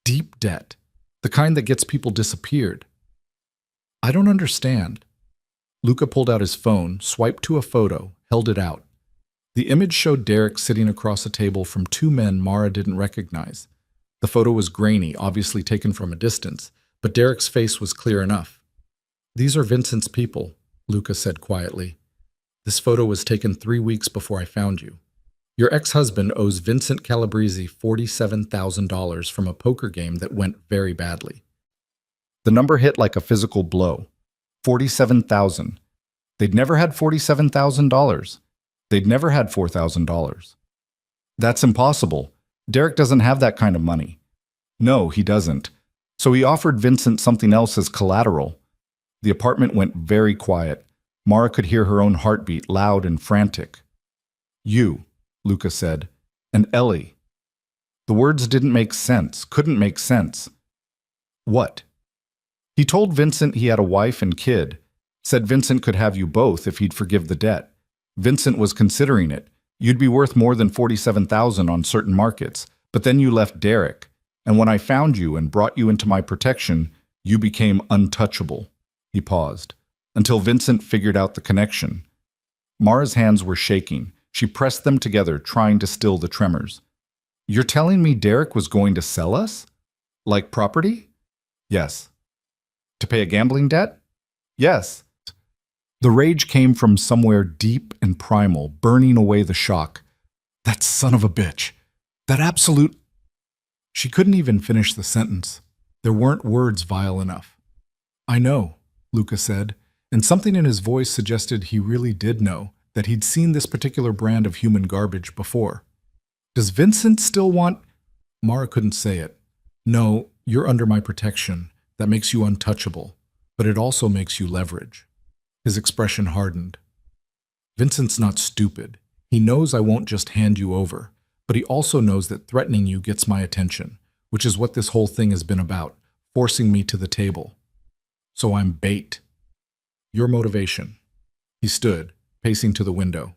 Deep debt. The kind that gets people disappeared. I don't understand. Luca pulled out his phone, swiped to a photo, held it out. The image showed Derek sitting across a table from two men Mara didn't recognize. The photo was grainy, obviously taken from a distance, but Derek's face was clear enough. These are Vincent's people, Luca said quietly. This photo was taken 3 weeks before I found you. Your ex-husband owes Vincent Calabrese $47,000 from a poker game that went very badly. The number hit like a physical blow. 47,000. They'd never had $47,000. They'd never had $4,000. That's impossible. Derek doesn't have that kind of money. No, he doesn't. So he offered Vincent something else as collateral. The apartment went very quiet. Mara could hear her own heartbeat, loud and frantic. You, Luca said, and Ellie. The words didn't make sense, couldn't make sense. What? He told Vincent he had a wife and kid, said Vincent could have you both if he'd forgive the debt. Vincent was considering it. You'd be worth more than $47,000 on certain markets, but then you left Derek, and when I found you and brought you into my protection, you became untouchable. He paused, until Vincent figured out the connection. Mara's hands were shaking. She pressed them together, trying to still the tremors. You're telling me Derek was going to sell us? Like property? Yes. To pay a gambling debt? Yes. The rage came from somewhere deep and primal, burning away the shock. That son of a bitch. That absolute... She couldn't even finish the sentence. There weren't words vile enough. I know, Luca said, and something in his voice suggested he really did know, that he'd seen this particular brand of human garbage before. Does Vincent still want... Mara couldn't say it. No, you're under my protection. That makes you untouchable, but it also makes you leverage. His expression hardened. Vincent's not stupid. He knows I won't just hand you over, but he also knows that threatening you gets my attention, which is what this whole thing has been about, forcing me to the table. So I'm bait. Your motivation. He stood, pacing to the window.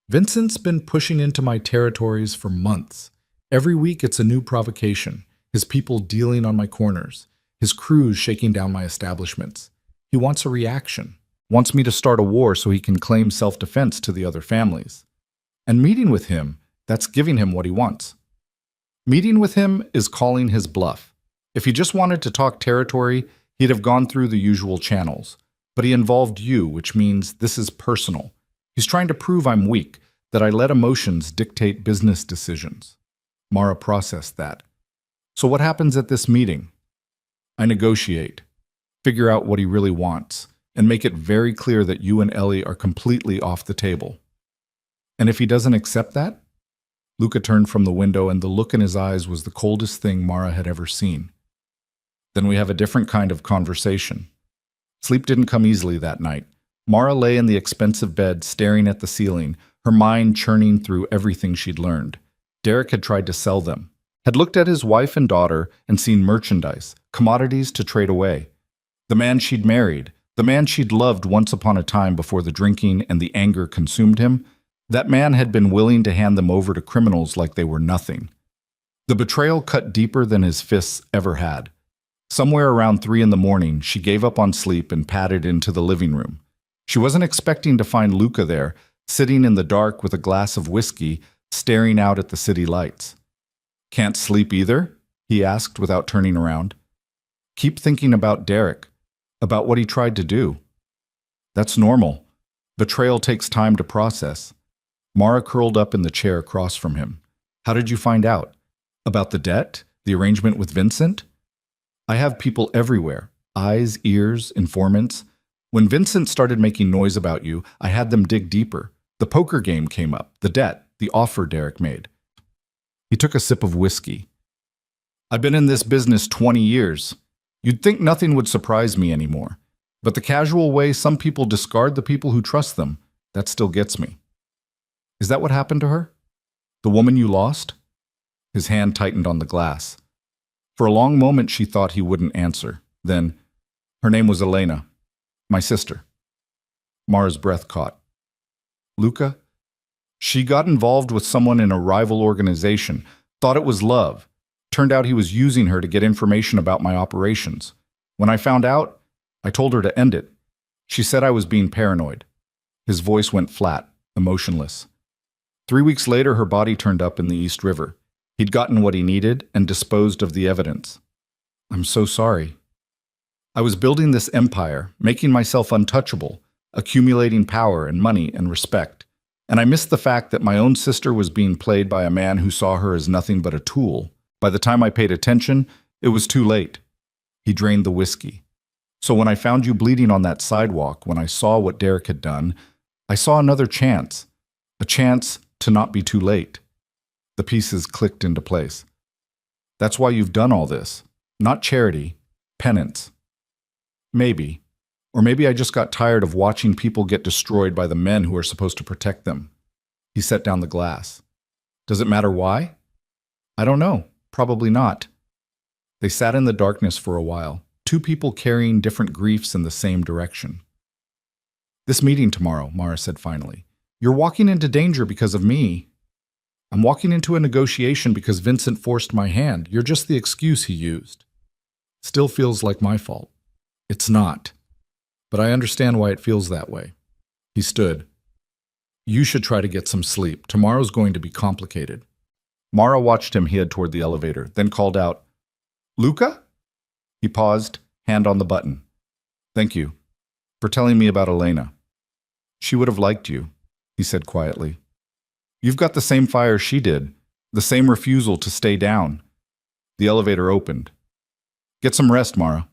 Vincent's been pushing into my territories for months. Every week it's a new provocation, his people dealing on my corners, his crews shaking down my establishments. He wants a reaction, wants me to start a war so he can claim self-defense to the other families. And meeting with him, that's giving him what he wants. Meeting with him is calling his bluff. If he just wanted to talk territory, he'd have gone through the usual channels. But he involved you, which means this is personal. He's trying to prove I'm weak, that I let emotions dictate business decisions. Mara processed that. So what happens at this meeting? I negotiate, figure out what he really wants, and make it very clear that you and Ellie are completely off the table. And if he doesn't accept that? Luca turned from the window, and the look in his eyes was the coldest thing Mara had ever seen. Then we have a different kind of conversation. Sleep didn't come easily that night. Mara lay in the expensive bed, staring at the ceiling, her mind churning through everything she'd learned. Derek had tried to sell them, had looked at his wife and daughter and seen merchandise, commodities to trade away. The man she'd married, the man she'd loved once upon a time before the drinking and the anger consumed him, that man had been willing to hand them over to criminals like they were nothing. The betrayal cut deeper than his fists ever had. Somewhere around 3 a.m, she gave up on sleep and padded into the living room. She wasn't expecting to find Luca there, sitting in the dark with a glass of whiskey, staring out at the city lights. Can't sleep either? He asked without turning around. Keep thinking about Derek, about what he tried to do. That's normal. Betrayal takes time to process. Mara curled up in the chair across from him. How did you find out? About the debt? The arrangement with Vincent? I have people everywhere. Eyes, ears, informants. When Vincent started making noise about you, I had them dig deeper. The poker game came up, the debt, the offer Derek made. He took a sip of whiskey. I've been in this business 20 years. You'd think nothing would surprise me anymore. But the casual way some people discard the people who trust them, that still gets me. Is that what happened to her? The woman you lost? His hand tightened on the glass. For a long moment she thought he wouldn't answer. Then, her name was Elena, my sister. Mara's breath caught. Luca? She got involved with someone in a rival organization, thought it was love. Turned out he was using her to get information about my operations. When I found out, I told her to end it. She said I was being paranoid. His voice went flat, emotionless. 3 weeks later, her body turned up in the East River. He'd gotten what he needed and disposed of the evidence. I'm so sorry. I was building this empire, making myself untouchable, accumulating power and money and respect. And I missed the fact that my own sister was being played by a man who saw her as nothing but a tool. By the time I paid attention, it was too late. He drained the whiskey. So when I found you bleeding on that sidewalk, when I saw what Derek had done, I saw another chance. A chance to not be too late. The pieces clicked into place. That's why you've done all this. Not charity, penance. Maybe. Or maybe I just got tired of watching people get destroyed by the men who are supposed to protect them. He set down the glass. Does it matter why? I don't know. Probably not. They sat in the darkness for a while, two people carrying different griefs in the same direction. This meeting tomorrow, Mara said finally. You're walking into danger because of me. I'm walking into a negotiation because Vincent forced my hand. You're just the excuse he used. Still feels like my fault. It's not. But I understand why it feels that way. He stood. You should try to get some sleep. Tomorrow's going to be complicated. Mara watched him head toward the elevator, then called out, Luca? He paused, hand on the button. Thank you for telling me about Elena. She would have liked you, he said quietly. You've got the same fire she did, the same refusal to stay down. The elevator opened. Get some rest, Mara.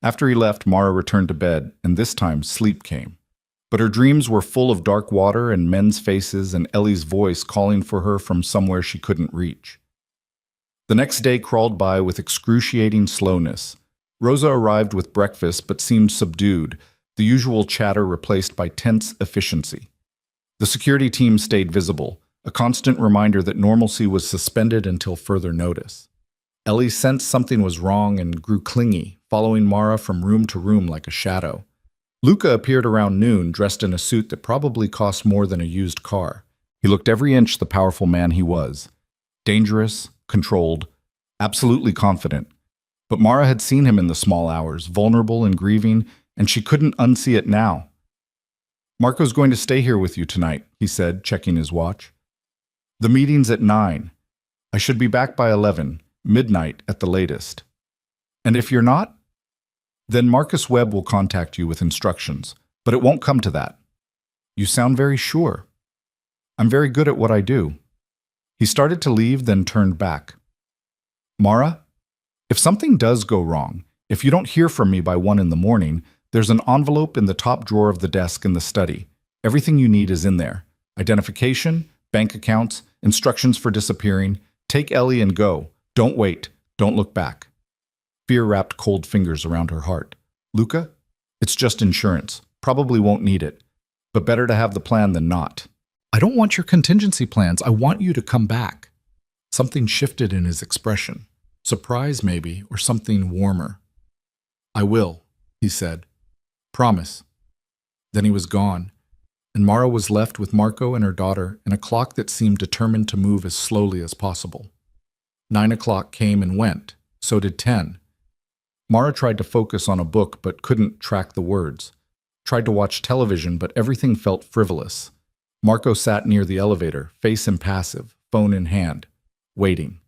After he left, Mara returned to bed, and this time sleep came. But her dreams were full of dark water and men's faces and Ellie's voice calling for her from somewhere she couldn't reach. The next day crawled by with excruciating slowness. Rosa arrived with breakfast but seemed subdued, the usual chatter replaced by tense efficiency. The security team stayed visible, a constant reminder that normalcy was suspended until further notice. Ellie sensed something was wrong and grew clingy, following Mara from room to room like a shadow. Luca appeared around noon, dressed in a suit that probably cost more than a used car. He looked every inch the powerful man he was. Dangerous, controlled, absolutely confident. But Mara had seen him in the small hours, vulnerable and grieving, and she couldn't unsee it now. Marco's going to stay here with you tonight, he said, checking his watch. The meeting's at 9. I should be back by 11, midnight at the latest. And if you're not? Then Marcus Webb will contact you with instructions, but it won't come to that. You sound very sure. I'm very good at what I do. He started to leave, then turned back. Mara, if something does go wrong, if you don't hear from me by 1 in the morning, there's an envelope in the top drawer of the desk in the study. Everything you need is in there. Identification, bank accounts, instructions for disappearing. Take Ellie and go. Don't wait. Don't look back. Fear wrapped cold fingers around her heart. Luca, it's just insurance. Probably won't need it. But better to have the plan than not. I don't want your contingency plans. I want you to come back. Something shifted in his expression. Surprise, maybe, or something warmer. I will, he said. Promise. Then he was gone, and Mara was left with Marco and her daughter and a clock that seemed determined to move as slowly as possible. 9 o'clock came and went. So did 10. Mara tried to focus on a book but couldn't track the words. Tried to watch television, but everything felt frivolous. Marco sat near the elevator, face impassive, phone in hand, waiting.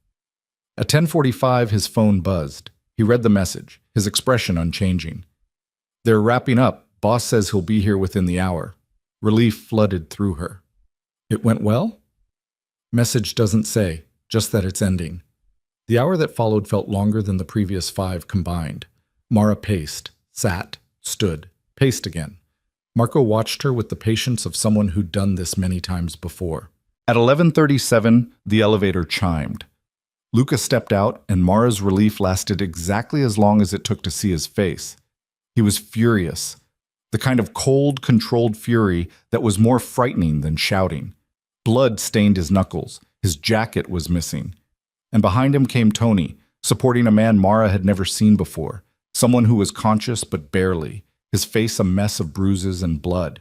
At 10:45, his phone buzzed. He read the message, his expression unchanging. They're wrapping up. Boss says he'll be here within the hour. Relief flooded through her. It went well? Message doesn't say, just that it's ending. The hour that followed felt longer than the previous 5 combined. Mara paced, sat, stood, paced again. Marco watched her with the patience of someone who'd done this many times before. At 11:37, the elevator chimed. Luca stepped out, and Mara's relief lasted exactly as long as it took to see his face. He was furious, the kind of cold, controlled fury that was more frightening than shouting. Blood stained his knuckles, his jacket was missing. And behind him came Tony, supporting a man Mara had never seen before, someone who was conscious but barely, his face a mess of bruises and blood.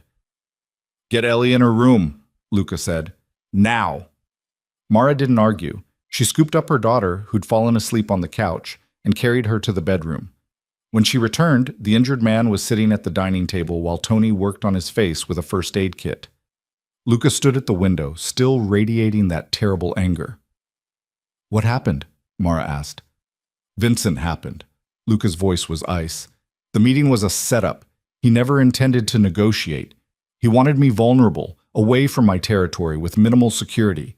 "Get Ellie in her room," Luca said. "Now!" Mara didn't argue. She scooped up her daughter, who'd fallen asleep on the couch, and carried her to the bedroom. When she returned, the injured man was sitting at the dining table while Tony worked on his face with a first aid kit. Luca stood at the window, still radiating that terrible anger. "What happened?" Mara asked. "Vincent happened." Luca's voice was ice. "The meeting was a setup. He never intended to negotiate. He wanted me vulnerable, away from my territory with minimal security.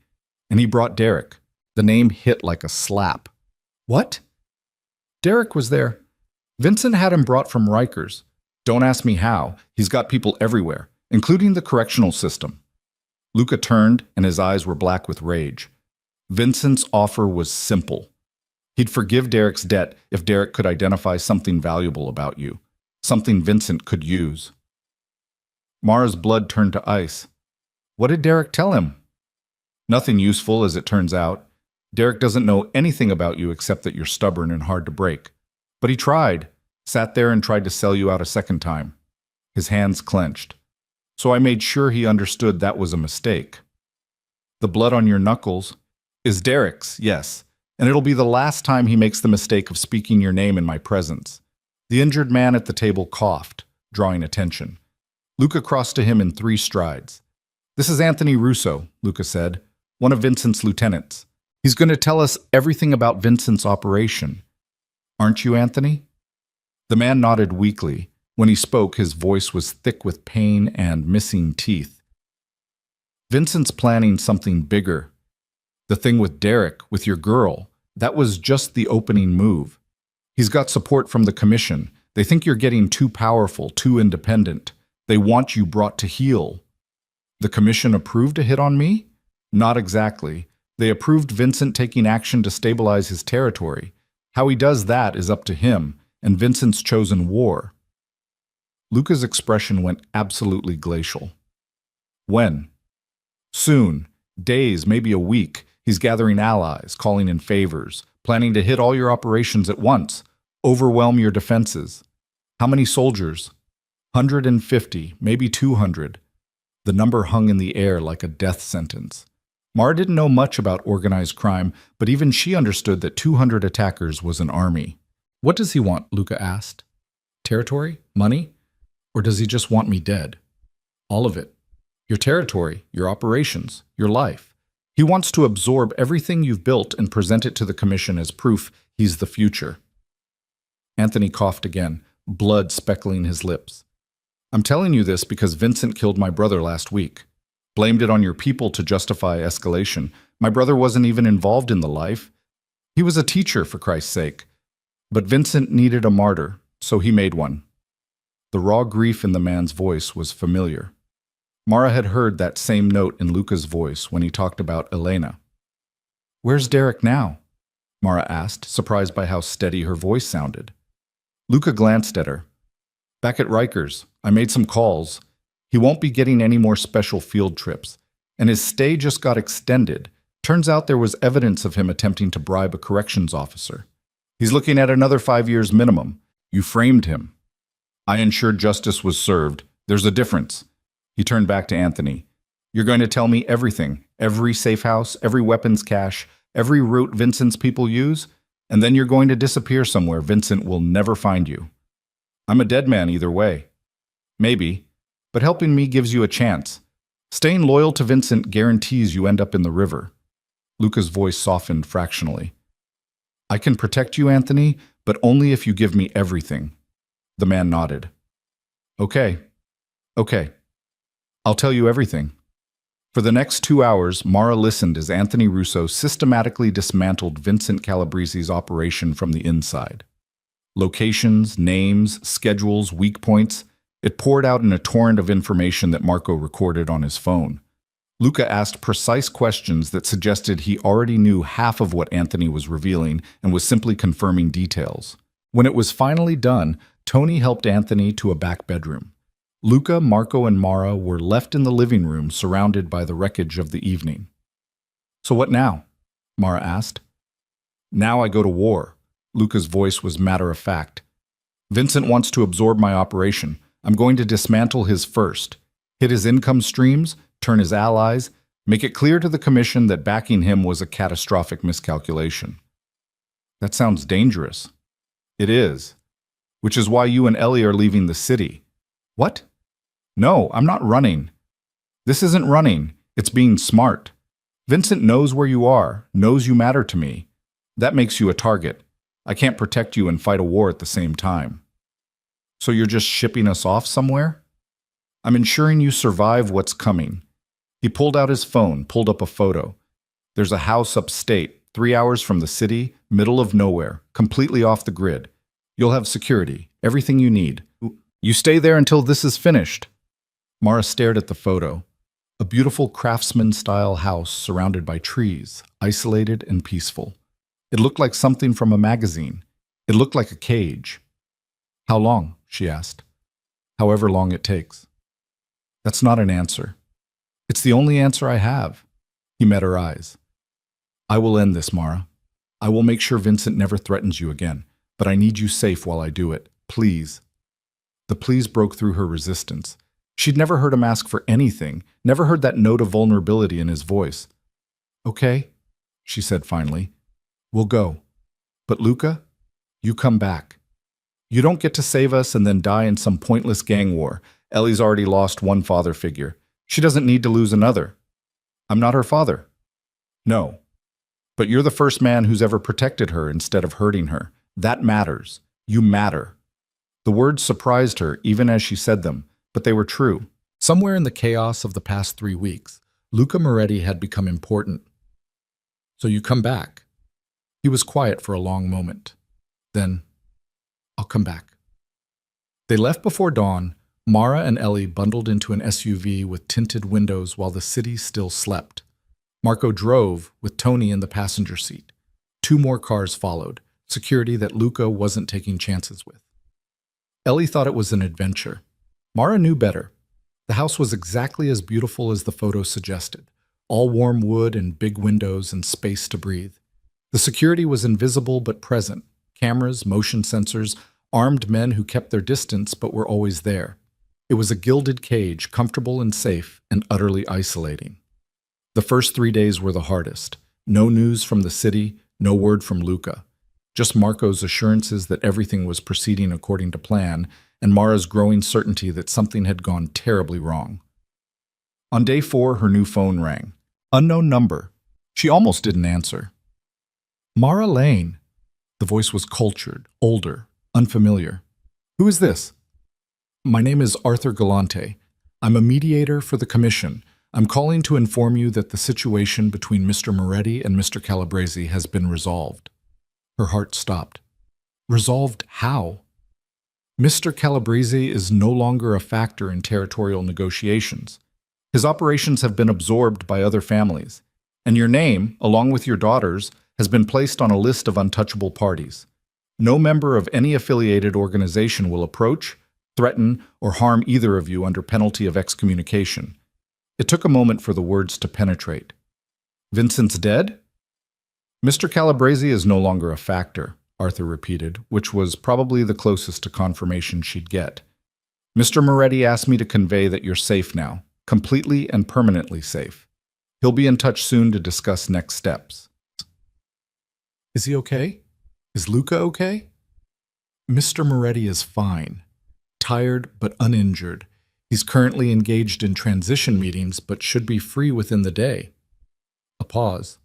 And he brought Derek." The name hit like a slap. "What?" "Derek was there. Vincent had him brought from Rikers. Don't ask me how. He's got people everywhere, including the correctional system." Luca turned, and his eyes were black with rage. Vincent's offer was simple. He'd forgive Derek's debt if Derek could identify something valuable about you, something Vincent could use. Mara's blood turned to ice. "What did Derek tell him?" "Nothing useful, as it turns out. Derek doesn't know anything about you except that you're stubborn and hard to break. But he tried, sat there and tried to sell you out a second time." His hands clenched. "So I made sure he understood that was a mistake." "The blood on your knuckles is Derek's, yes, and it'll be the last time he makes the mistake of speaking your name in my presence." The injured man at the table coughed, drawing attention. Luca crossed to him in 3 strides. "This is Anthony Russo," Luca said, "one of Vincent's lieutenants. He's going to tell us everything about Vincent's operation. Aren't you, Anthony?" The man nodded weakly. When he spoke, his voice was thick with pain and missing teeth. "Vincent's planning something bigger. The thing with Derek, with your girl, that was just the opening move. He's got support from the commission. They think you're getting too powerful, too independent. They want you brought to heel." "The commission approved a hit on me?" "Not exactly. They approved Vincent taking action to stabilize his territory. How he does that is up to him, and Vincent's chosen war." Luca's expression went absolutely glacial. "When?" "Soon. Days, maybe a week. He's gathering allies, calling in favors, planning to hit all your operations at once, overwhelm your defenses." "How many soldiers?" 150, maybe 200. The number hung in the air like a death sentence. Mara didn't know much about organized crime, but even she understood that 200 attackers was an army. "What does he want?" Luca asked. "Territory? Money? Or does he just want me dead?" "All of it. Your territory, your operations, your life. He wants to absorb everything you've built and present it to the commission as proof he's the future." Anthony coughed again, blood speckling his lips. "I'm telling you this because Vincent killed my brother last week. Blamed it on your people to justify escalation. My brother wasn't even involved in the life. He was a teacher, for Christ's sake. But Vincent needed a martyr, so he made one." The raw grief in the man's voice was familiar. Mara had heard that same note in Luca's voice when he talked about Elena. "Where's Derek now?" Mara asked, surprised by how steady her voice sounded. Luca glanced at her. "Back at Rikers. I made some calls. He won't be getting any more special field trips, and his stay just got extended. Turns out there was evidence of him attempting to bribe a corrections officer. He's looking at another 5 years minimum. You framed him. I ensured justice was served. There's a difference." He turned back to Anthony. "You're going to tell me everything, every safe house, every weapons cache, every route Vincent's people use, and then you're going to disappear somewhere Vincent will never find you. I'm a dead man either way. Maybe. But helping me gives you a chance. Staying loyal to Vincent guarantees you end up in the river." Luca's voice softened fractionally. "I can protect you, Anthony, but only if you give me everything." The man nodded. Okay. I'll tell you everything." For the next 2 hours, Mara listened as Anthony Russo systematically dismantled Vincent Calabrese's operation from the inside. Locations, names, schedules, weak points, it poured out in a torrent of information that Marco recorded on his phone. Luca asked precise questions that suggested he already knew half of what Anthony was revealing and was simply confirming details. When it was finally done, Tony helped Anthony to a back bedroom. Luca, Marco, and Mara were left in the living room surrounded by the wreckage of the evening. "So what now?" Mara asked. "Now I go to war." Luca's voice was matter-of-fact. "Vincent wants to absorb my operation. I'm going to dismantle his first. Hit his income streams, turn his allies, make it clear to the commission that backing him was a catastrophic miscalculation." "That sounds dangerous." "It is. Which is why you and Ellie are leaving the city." "What?" "No, I'm not running. This isn't running. It's being smart. Vincent knows where you are, knows you matter to me. That makes you a target. I can't protect you and fight a war at the same time." "So you're just shipping us off somewhere?" "I'm ensuring you survive what's coming." He pulled out his phone, pulled up a photo. "There's a house upstate, 3 hours from the city, middle of nowhere, completely off the grid. You'll have security, everything you need. You stay there until this is finished." Mara stared at the photo. A beautiful craftsman-style house surrounded by trees, isolated and peaceful. It looked like something from a magazine. It looked like a cage. "How long?" she asked. "However long it takes." "That's not an answer." "It's the only answer I have." He met her eyes. "I will end this, Mara. I will make sure Vincent never threatens you again, but I need you safe while I do it. Please." The please broke through her resistance. She'd never heard him ask for anything, never heard that note of vulnerability in his voice. "Okay," she said finally. "We'll go. But Luca, you come back. You don't get to save us and then die in some pointless gang war. Ellie's already lost one father figure. She doesn't need to lose another." "I'm not her father." "No. But you're the first man who's ever protected her instead of hurting her. That matters. You matter." The words surprised her even as she said them, but they were true. Somewhere in the chaos of the past 3 weeks, Luca Moretti had become important. "So you come back." He was quiet for a long moment. Then, "I'll come back." They left before dawn. Mara and Ellie bundled into an SUV with tinted windows while the city still slept. Marco drove, with Tony in the passenger seat. 2 more cars followed, security that Luca wasn't taking chances with. Ellie thought it was an adventure. Mara knew better. The house was exactly as beautiful as the photo suggested, all warm wood and big windows and space to breathe. The security was invisible but present, cameras, motion sensors, armed men who kept their distance but were always there. It was a gilded cage, comfortable and safe, and utterly isolating. The first 3 days were the hardest. No news from the city, no word from Luca. Just Marco's assurances that everything was proceeding according to plan, and Mara's growing certainty that something had gone terribly wrong. On day 4, her new phone rang. Unknown number. She almost didn't answer. "Mara Lane." The voice was cultured, older, unfamiliar. "Who is this?" "My name is Arthur Galante. I'm a mediator for the commission. I'm calling to inform you that the situation between Mr. Moretti and Mr. Calabrese has been resolved." Her heart stopped. Resolved how? Mr. Calabrese is no longer a factor in territorial negotiations. His operations have been absorbed by other families, and your name, along with your daughter's, has been placed on a list of untouchable parties. No member of any affiliated organization will approach, threaten, or harm either of you under penalty of excommunication. It took a moment for the words to penetrate. "Vincent's dead?" "Mr. Calabrese is no longer a factor," Arthur repeated, which was probably the closest to confirmation she'd get. "Mr. Moretti asked me to convey that you're safe now, completely and permanently safe. He'll be in touch soon to discuss next steps." "Is he okay? Is Luca okay?" "Mr. Moretti is fine. Tired but uninjured. He's currently engaged in transition meetings but should be free within the day." A pause.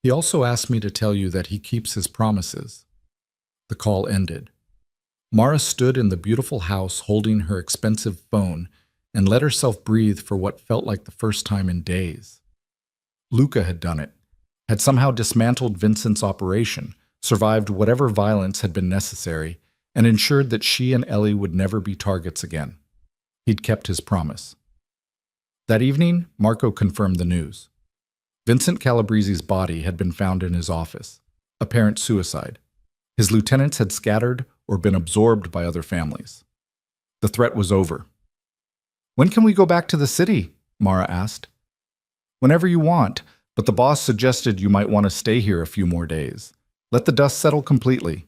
"He also asked me to tell you that he keeps his promises." The call ended. Mara stood in the beautiful house holding her expensive phone. and let herself breathe for what felt like the first time in days. Luca had done it, had somehow dismantled Vincent's operation, survived whatever violence had been necessary, and ensured that she and Ellie would never be targets again. He'd kept his promise. That evening, Marco confirmed the news. Vincent Calabrese's body had been found in his office, apparent suicide. His lieutenants had scattered or been absorbed by other families. The threat was over. "When can we go back to the city?" Mara asked. "Whenever you want, but the boss suggested you might want to stay here a few more days. Let the dust settle completely."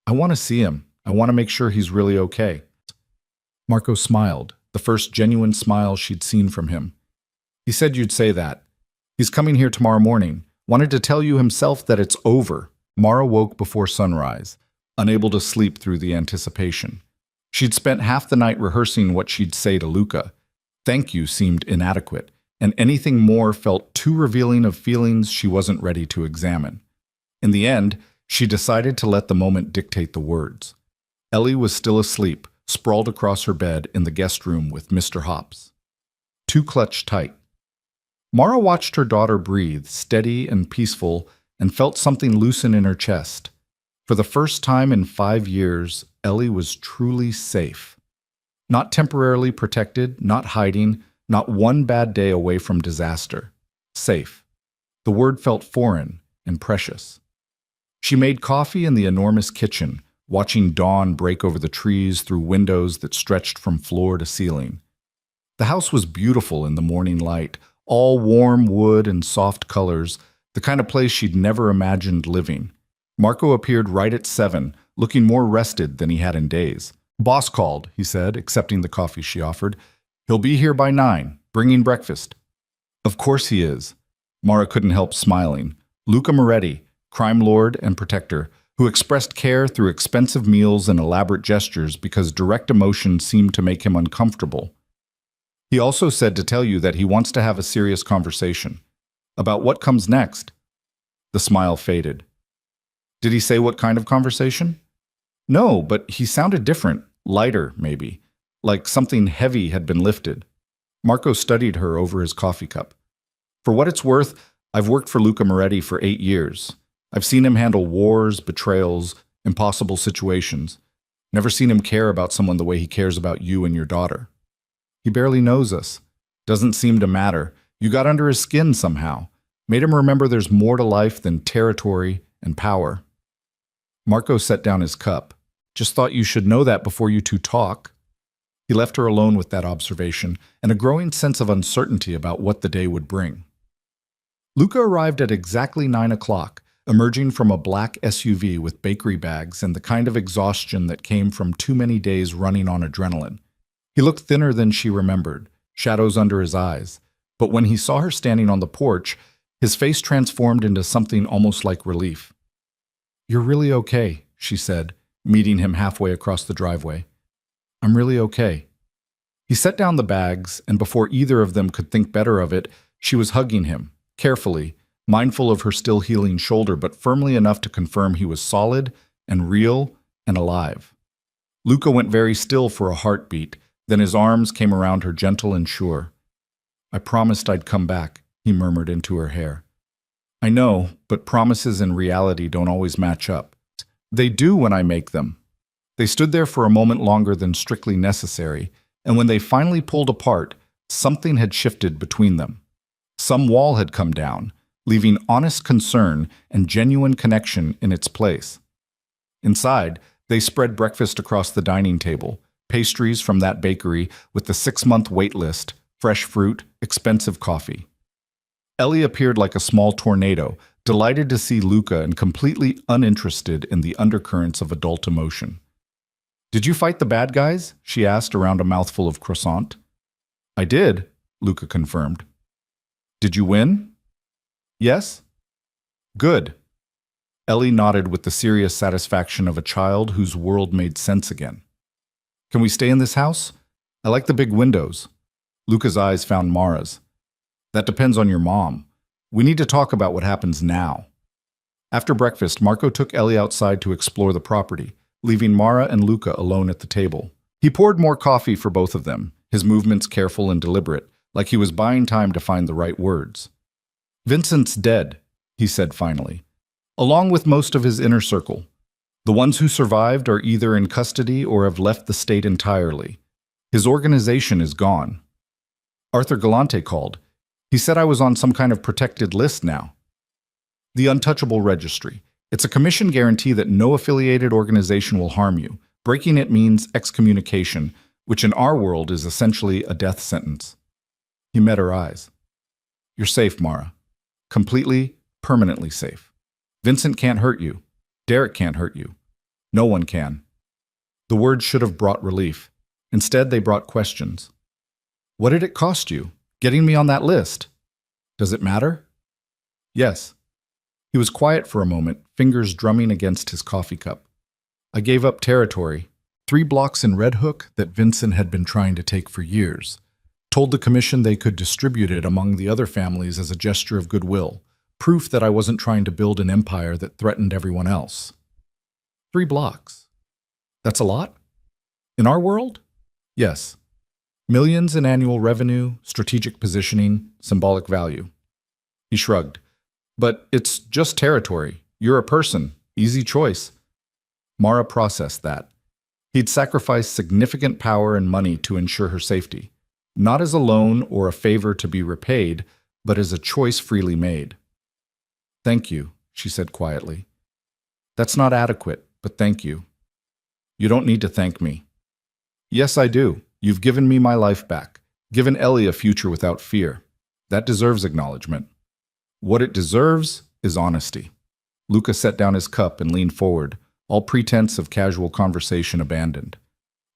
"I want to see him. I want to make sure he's really okay." Marco smiled, the first genuine smile she'd seen from him. "He said you'd say that. He's coming here tomorrow morning. Wanted to tell you himself that it's over." Mara woke before sunrise, unable to sleep through the anticipation. She'd spent half the night rehearsing what she'd say to Luca. Thank you seemed inadequate, and anything more felt too revealing of feelings she wasn't ready to examine. In the end, she decided to let the moment dictate the words. Ellie was still asleep, sprawled across her bed in the guest room with Mr. Hops. Two clutched tight. Mara watched her daughter breathe, steady and peaceful, and felt something loosen in her chest. For the first time in 5 years, Ellie was truly safe. Not temporarily protected, not hiding, not one bad day away from disaster. Safe. The word felt foreign and precious. She made coffee in the enormous kitchen, watching dawn break over the trees through windows that stretched from floor to ceiling. The house was beautiful in the morning light, all warm wood and soft colors, the kind of place she'd never imagined living. Marco appeared right at 7, looking more rested than he had in days. "Boss called," he said, accepting the coffee she offered. "He'll be here by 9, bringing breakfast." "Of course he is." Mara couldn't help smiling. Luca Moretti, crime lord and protector, who expressed care through expensive meals and elaborate gestures because direct emotion seemed to make him uncomfortable. "He also said to tell you that he wants to have a serious conversation. About what comes next." The smile faded. "Did he say what kind of conversation?" "No, but he sounded different, lighter, maybe, like something heavy had been lifted." Marco studied her over his coffee cup. "For what it's worth, I've worked for Luca Moretti for 8 years. I've seen him handle wars, betrayals, impossible situations. Never seen him care about someone the way he cares about you and your daughter. He barely knows us. Doesn't seem to matter. You got under his skin somehow. Made him remember there's more to life than territory and power." Marco set down his cup. "Just thought you should know that before you two talk." He left her alone with that observation and a growing sense of uncertainty about what the day would bring. Luca arrived at exactly 9 o'clock, emerging from a black SUV with bakery bags and the kind of exhaustion that came from too many days running on adrenaline. He looked thinner than she remembered, shadows under his eyes. But when he saw her standing on the porch, his face transformed into something almost like relief. "You're really okay," she said, meeting him halfway across the driveway. "I'm really okay." He set down the bags, and before either of them could think better of it, she was hugging him, carefully, mindful of her still healing shoulder, but firmly enough to confirm he was solid and real and alive. Luca went very still for a heartbeat, then his arms came around her gentle and sure. "I promised I'd come back," he murmured into her hair. "I know, but promises and reality don't always match up." "They do when I make them." They stood there for a moment longer than strictly necessary, and when they finally pulled apart, something had shifted between them. Some wall had come down, leaving honest concern and genuine connection in its place. Inside, they spread breakfast across the dining table, pastries from that bakery with the 6-month wait list, fresh fruit, expensive coffee. Ellie appeared like a small tornado, delighted to see Luca and completely uninterested in the undercurrents of adult emotion. "Did you fight the bad guys?" she asked around a mouthful of croissant. "I did," Luca confirmed. "Did you win?" "Yes." "Good." Ellie nodded with the serious satisfaction of a child whose world made sense again. "Can we stay in this house? I like the big windows." Luca's eyes found Mara's. "That depends on your mom. We need to talk about what happens now." After breakfast, Marco took Ellie outside to explore the property, leaving Mara and Luca alone at the table. He poured more coffee for both of them, his movements careful and deliberate, like he was buying time to find the right words. "Vincent's dead," he said finally, "along with most of his inner circle. The ones who survived are either in custody or have left the state entirely. His organization is gone. Arthur Galante called. He said I was on some kind of protected list now. The Untouchable Registry. It's a commission guarantee that no affiliated organization will harm you. Breaking it means excommunication, which in our world is essentially a death sentence." He met her eyes. "You're safe, Mara. Completely, permanently safe. Vincent can't hurt you. Derek can't hurt you. No one can." The words should have brought relief. Instead, they brought questions. "What did it cost you, getting me on that list? Does it matter?" "Yes." He was quiet for a moment, fingers drumming against his coffee cup. "I gave up territory, 3 blocks in Red Hook that Vincent had been trying to take for years. Told the commission they could distribute it among the other families as a gesture of goodwill, proof that I wasn't trying to build an empire that threatened everyone else. 3 blocks. That's a lot? In our world? Yes. Millions in annual revenue, strategic positioning, symbolic value." He shrugged. "But it's just territory. You're a person. Easy choice." Mara processed that. He'd sacrificed significant power and money to ensure her safety, not as a loan or a favor to be repaid, but as a choice freely made. "Thank you," she said quietly. "That's not adequate, but thank you." "You don't need to thank me." "Yes, I do. You've given me my life back, given Ellie a future without fear. That deserves acknowledgement. What it deserves is honesty." Luca set down his cup and leaned forward, all pretense of casual conversation abandoned.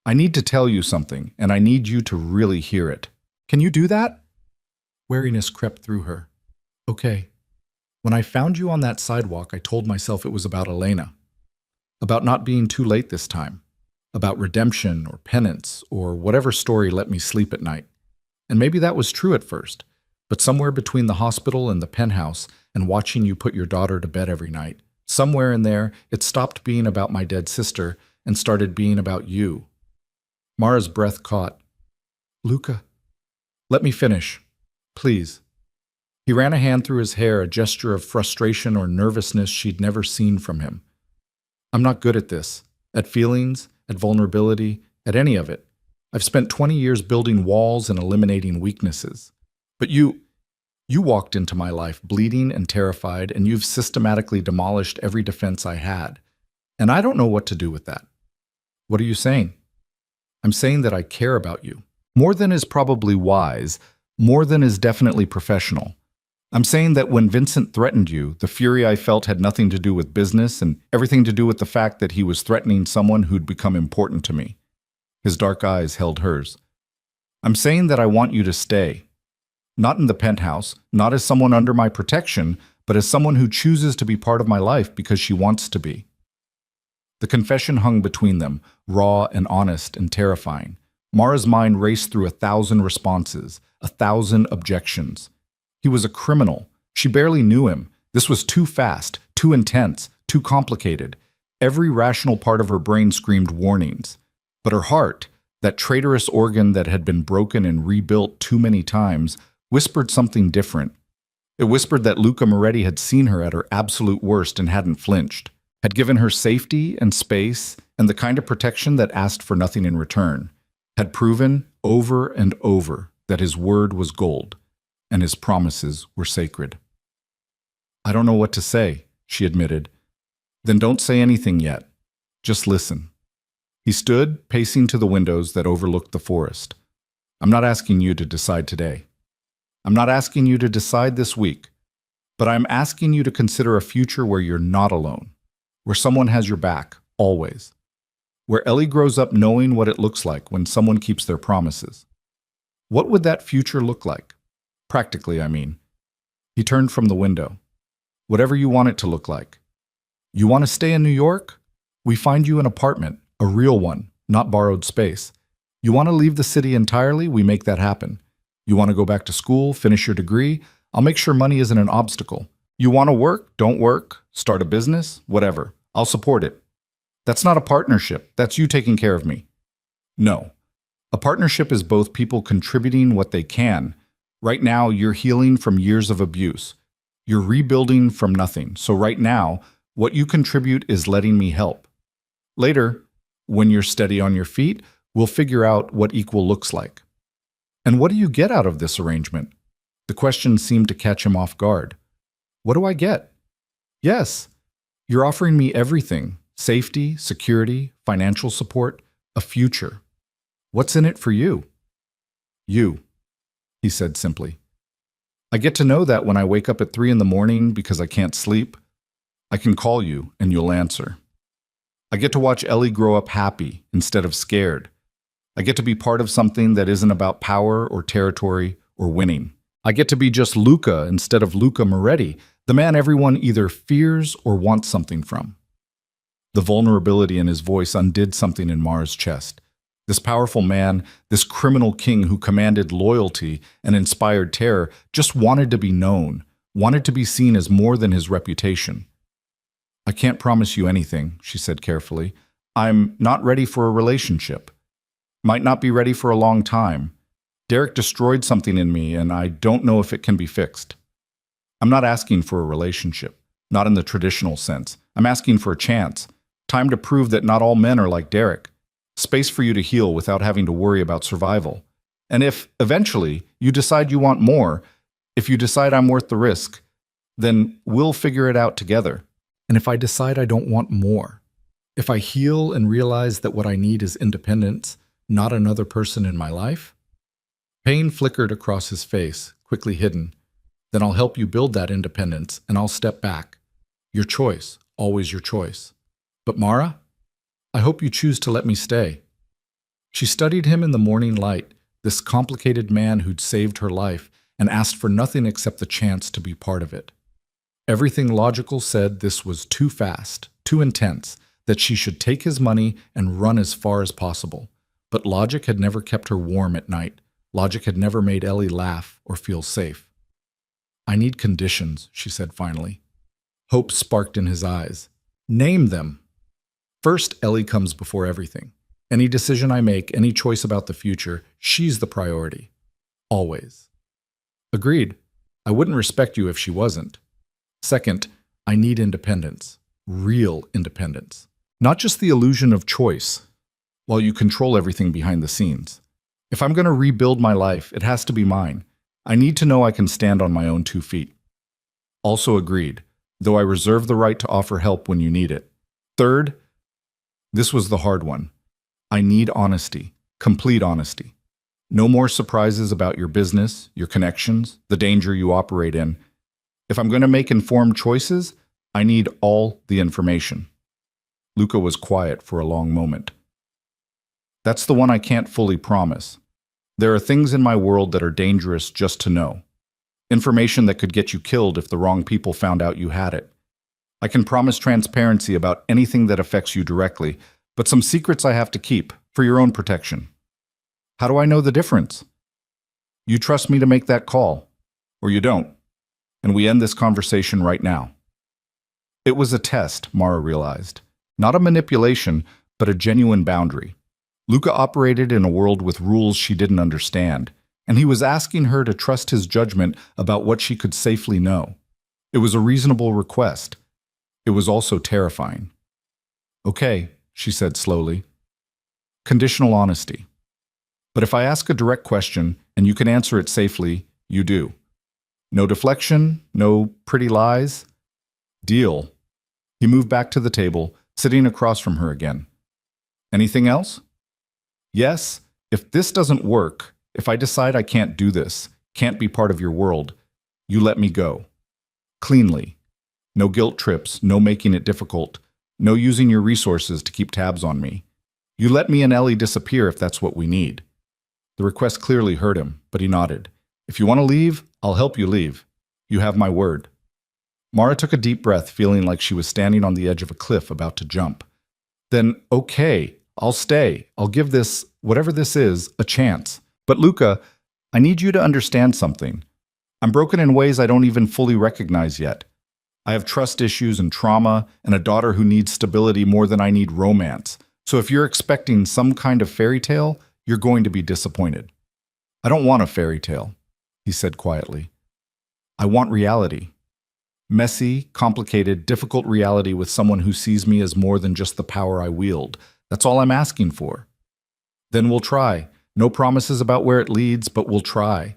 "I need to tell you something, and I need you to really hear it. Can you do that?" Wariness crept through her. "Okay. When I found you on that sidewalk, I told myself it was about Elena. About not being too late this time. About redemption or penance or whatever story let me sleep at night. And maybe that was true at first, but somewhere between the hospital and the penthouse and watching you put your daughter to bed every night, somewhere in there, it stopped being about my dead sister and started being about you." Mara's breath caught. "Luca, let me finish. Please." He ran a hand through his hair, a gesture of frustration or nervousness she'd never seen from him. "I'm not good at this, at feelings, at vulnerability, at any of it. I've spent 20 years building walls and eliminating weaknesses. But you walked into my life bleeding and terrified, and you've systematically demolished every defense I had. And I don't know what to do with that." "What are you saying?" "I'm saying that I care about you. More than is probably wise, more than is definitely professional. I'm saying that when Vincent threatened you, the fury I felt had nothing to do with business and everything to do with the fact that he was threatening someone who'd become important to me." His dark eyes held hers. "I'm saying that I want you to stay. Not in the penthouse, not as someone under my protection, but as someone who chooses to be part of my life because she wants to be." The confession hung between them, raw and honest and terrifying. Mara's mind raced through 1,000 responses, 1,000 objections. He was a criminal. She barely knew him. This was too fast, too intense, too complicated. Every rational part of her brain screamed warnings. But her heart, that traitorous organ that had been broken and rebuilt too many times, whispered something different. It whispered that Luca Moretti had seen her at her absolute worst and hadn't flinched, had given her safety and space and the kind of protection that asked for nothing in return, had proven over and over that his word was gold and his promises were sacred. "I don't know what to say," she admitted. "Then don't say anything yet. Just listen." He stood, pacing to the windows that overlooked the forest. "I'm not asking you to decide today. I'm not asking you to decide this week. But I'm asking you to consider a future where you're not alone, where someone has your back, always. Where Ellie grows up knowing what it looks like when someone keeps their promises. What would that future look like? Practically, I mean." He turned from the window. "Whatever you want it to look like. You want to stay in New York? We find you an apartment, a real one, not borrowed space. You want to leave the city entirely? We make that happen. You want to go back to school, finish your degree? I'll make sure money isn't an obstacle. You want to work? Don't work? Start a business? Whatever. I'll support it. That's not a partnership. That's you taking care of me." "No. A partnership is both people contributing what they can. Right now, you're healing from years of abuse. You're rebuilding from nothing. So right now, what you contribute is letting me help. Later, when you're steady on your feet, we'll figure out what equal looks like. And what do you get out of this arrangement? The question seemed to catch him off guard. What do I get? Yes, you're offering me everything: safety, security, financial support, a future. What's in it for you? You, he said simply. I get to know that when I wake up at 3 in the morning because I can't sleep, I can call you and you'll answer. I get to watch Ellie grow up happy instead of scared. I get to be part of something that isn't about power or territory or winning. I get to be just Luca instead of Luca Moretti, the man everyone either fears or wants something from. The vulnerability in his voice undid something in Mara's chest. This powerful man, this criminal king who commanded loyalty and inspired terror, just wanted to be known, wanted to be seen as more than his reputation. I can't promise you anything, she said carefully. I'm not ready for a relationship. Might not be ready for a long time. Derek destroyed something in me, and I don't know if it can be fixed. I'm not asking for a relationship, not in the traditional sense. I'm asking for a chance, time to prove that not all men are like Derek. Space for you to heal without having to worry about survival. And if, eventually, you decide you want more, if you decide I'm worth the risk, then we'll figure it out together. And if I decide I don't want more, if I heal and realize that what I need is independence, not another person in my life? Pain flickered across his face, quickly hidden. Then I'll help you build that independence, and I'll step back. Your choice, always your choice. But Mara? I hope you choose to let me stay. She studied him in the morning light, this complicated man who'd saved her life, and asked for nothing except the chance to be part of it. Everything logical said this was too fast, too intense, that she should take his money and run as far as possible. But logic had never kept her warm at night. Logic had never made Ellie laugh or feel safe. I need conditions, she said finally. Hope sparked in his eyes. Name them. First, Ellie comes before everything. Any decision I make, any choice about the future, she's the priority. Always. Agreed. I wouldn't respect you if she wasn't. Second, I need independence. Real independence. Not just the illusion of choice, while you control everything behind the scenes. If I'm going to rebuild my life, it has to be mine. I need to know I can stand on my own 2 feet. Also agreed, though I reserve the right to offer help when you need it. Third, this was the hard one. I need honesty, complete honesty. No more surprises about your business, your connections, the danger you operate in. If I'm going to make informed choices, I need all the information. Luca was quiet for a long moment. That's the one I can't fully promise. There are things in my world that are dangerous just to know. Information that could get you killed if the wrong people found out you had it. I can promise transparency about anything that affects you directly, but some secrets I have to keep for your own protection. How do I know the difference? You trust me to make that call, or you don't, and we end this conversation right now. It was a test, Mara realized. Not a manipulation, but a genuine boundary. Luca operated in a world with rules she didn't understand, and he was asking her to trust his judgment about what she could safely know. It was a reasonable request. It was also terrifying. Okay, she said slowly. Conditional honesty. But if I ask a direct question and you can answer it safely, you do. No deflection, no pretty lies. Deal. He moved back to the table, sitting across from her again. Anything else? Yes, if this doesn't work, if I decide I can't do this, can't be part of your world, you let me go. Cleanly. No guilt trips, no making it difficult, no using your resources to keep tabs on me. You let me and Ellie disappear if that's what we need. The request clearly hurt him, but he nodded. If you want to leave, I'll help you leave. You have my word. Mara took a deep breath, feeling like she was standing on the edge of a cliff about to jump. Then, okay, I'll stay. I'll give this, whatever this is, a chance. But Luca, I need you to understand something. I'm broken in ways I don't even fully recognize yet. I have trust issues and trauma, and a daughter who needs stability more than I need romance. So if you're expecting some kind of fairy tale, you're going to be disappointed. I don't want a fairy tale, he said quietly. I want reality. Messy, complicated, difficult reality with someone who sees me as more than just the power I wield. That's all I'm asking for. Then we'll try. No promises about where it leads, but we'll try.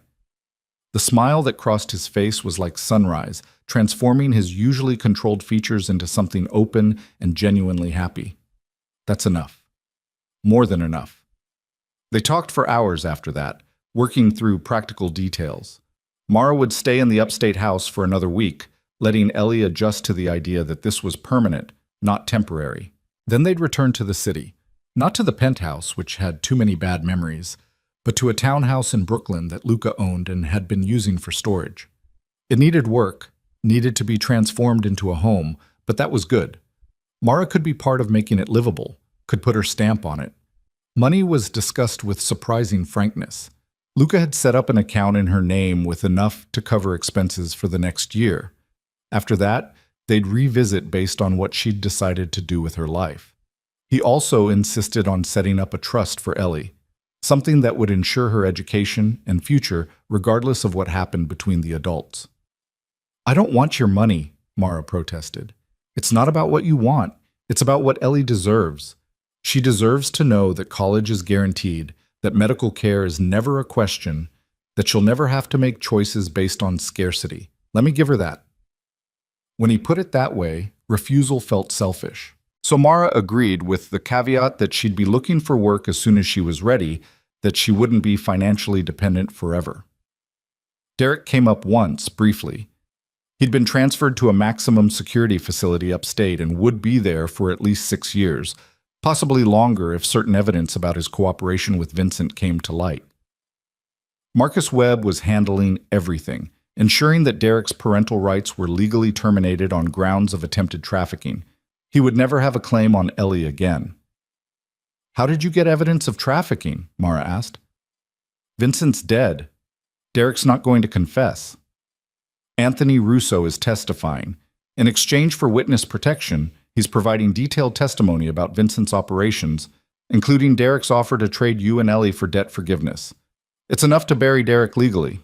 The smile that crossed his face was like sunrise, transforming his usually controlled features into something open and genuinely happy. That's enough. More than enough. They talked for hours after that, working through practical details. Mara would stay in the upstate house for another week, letting Ellie adjust to the idea that this was permanent, not temporary. Then they'd return to the city, not to the penthouse, which had too many bad memories, but to a townhouse in Brooklyn that Luca owned and had been using for storage. It needed work, needed to be transformed into a home, but that was good. Mara could be part of making it livable, could put her stamp on it. Money was discussed with surprising frankness. Luca had set up an account in her name with enough to cover expenses for the next year. After that, they'd revisit based on what she'd decided to do with her life. He also insisted on setting up a trust for Ellie, something that would ensure her education and future regardless of what happened between the adults. I don't want your money, Mara protested. It's not about what you want. It's about what Ellie deserves. She deserves to know that college is guaranteed, that medical care is never a question, that she'll never have to make choices based on scarcity. Let me give her that. When he put it that way, refusal felt selfish. So Mara agreed with the caveat that she'd be looking for work as soon as she was ready, that she wouldn't be financially dependent forever. Derek came up once, briefly. He'd been transferred to a maximum security facility upstate and would be there for at least 6 years, possibly longer if certain evidence about his cooperation with Vincent came to light. Marcus Webb was handling everything, ensuring that Derek's parental rights were legally terminated on grounds of attempted trafficking. He would never have a claim on Ellie again. How did you get evidence of trafficking? Mara asked. Vincent's dead. Derek's not going to confess. Anthony Russo is testifying. In exchange for witness protection, he's providing detailed testimony about Vincent's operations, including Derek's offer to trade you and Ellie for debt forgiveness. It's enough to bury Derek legally.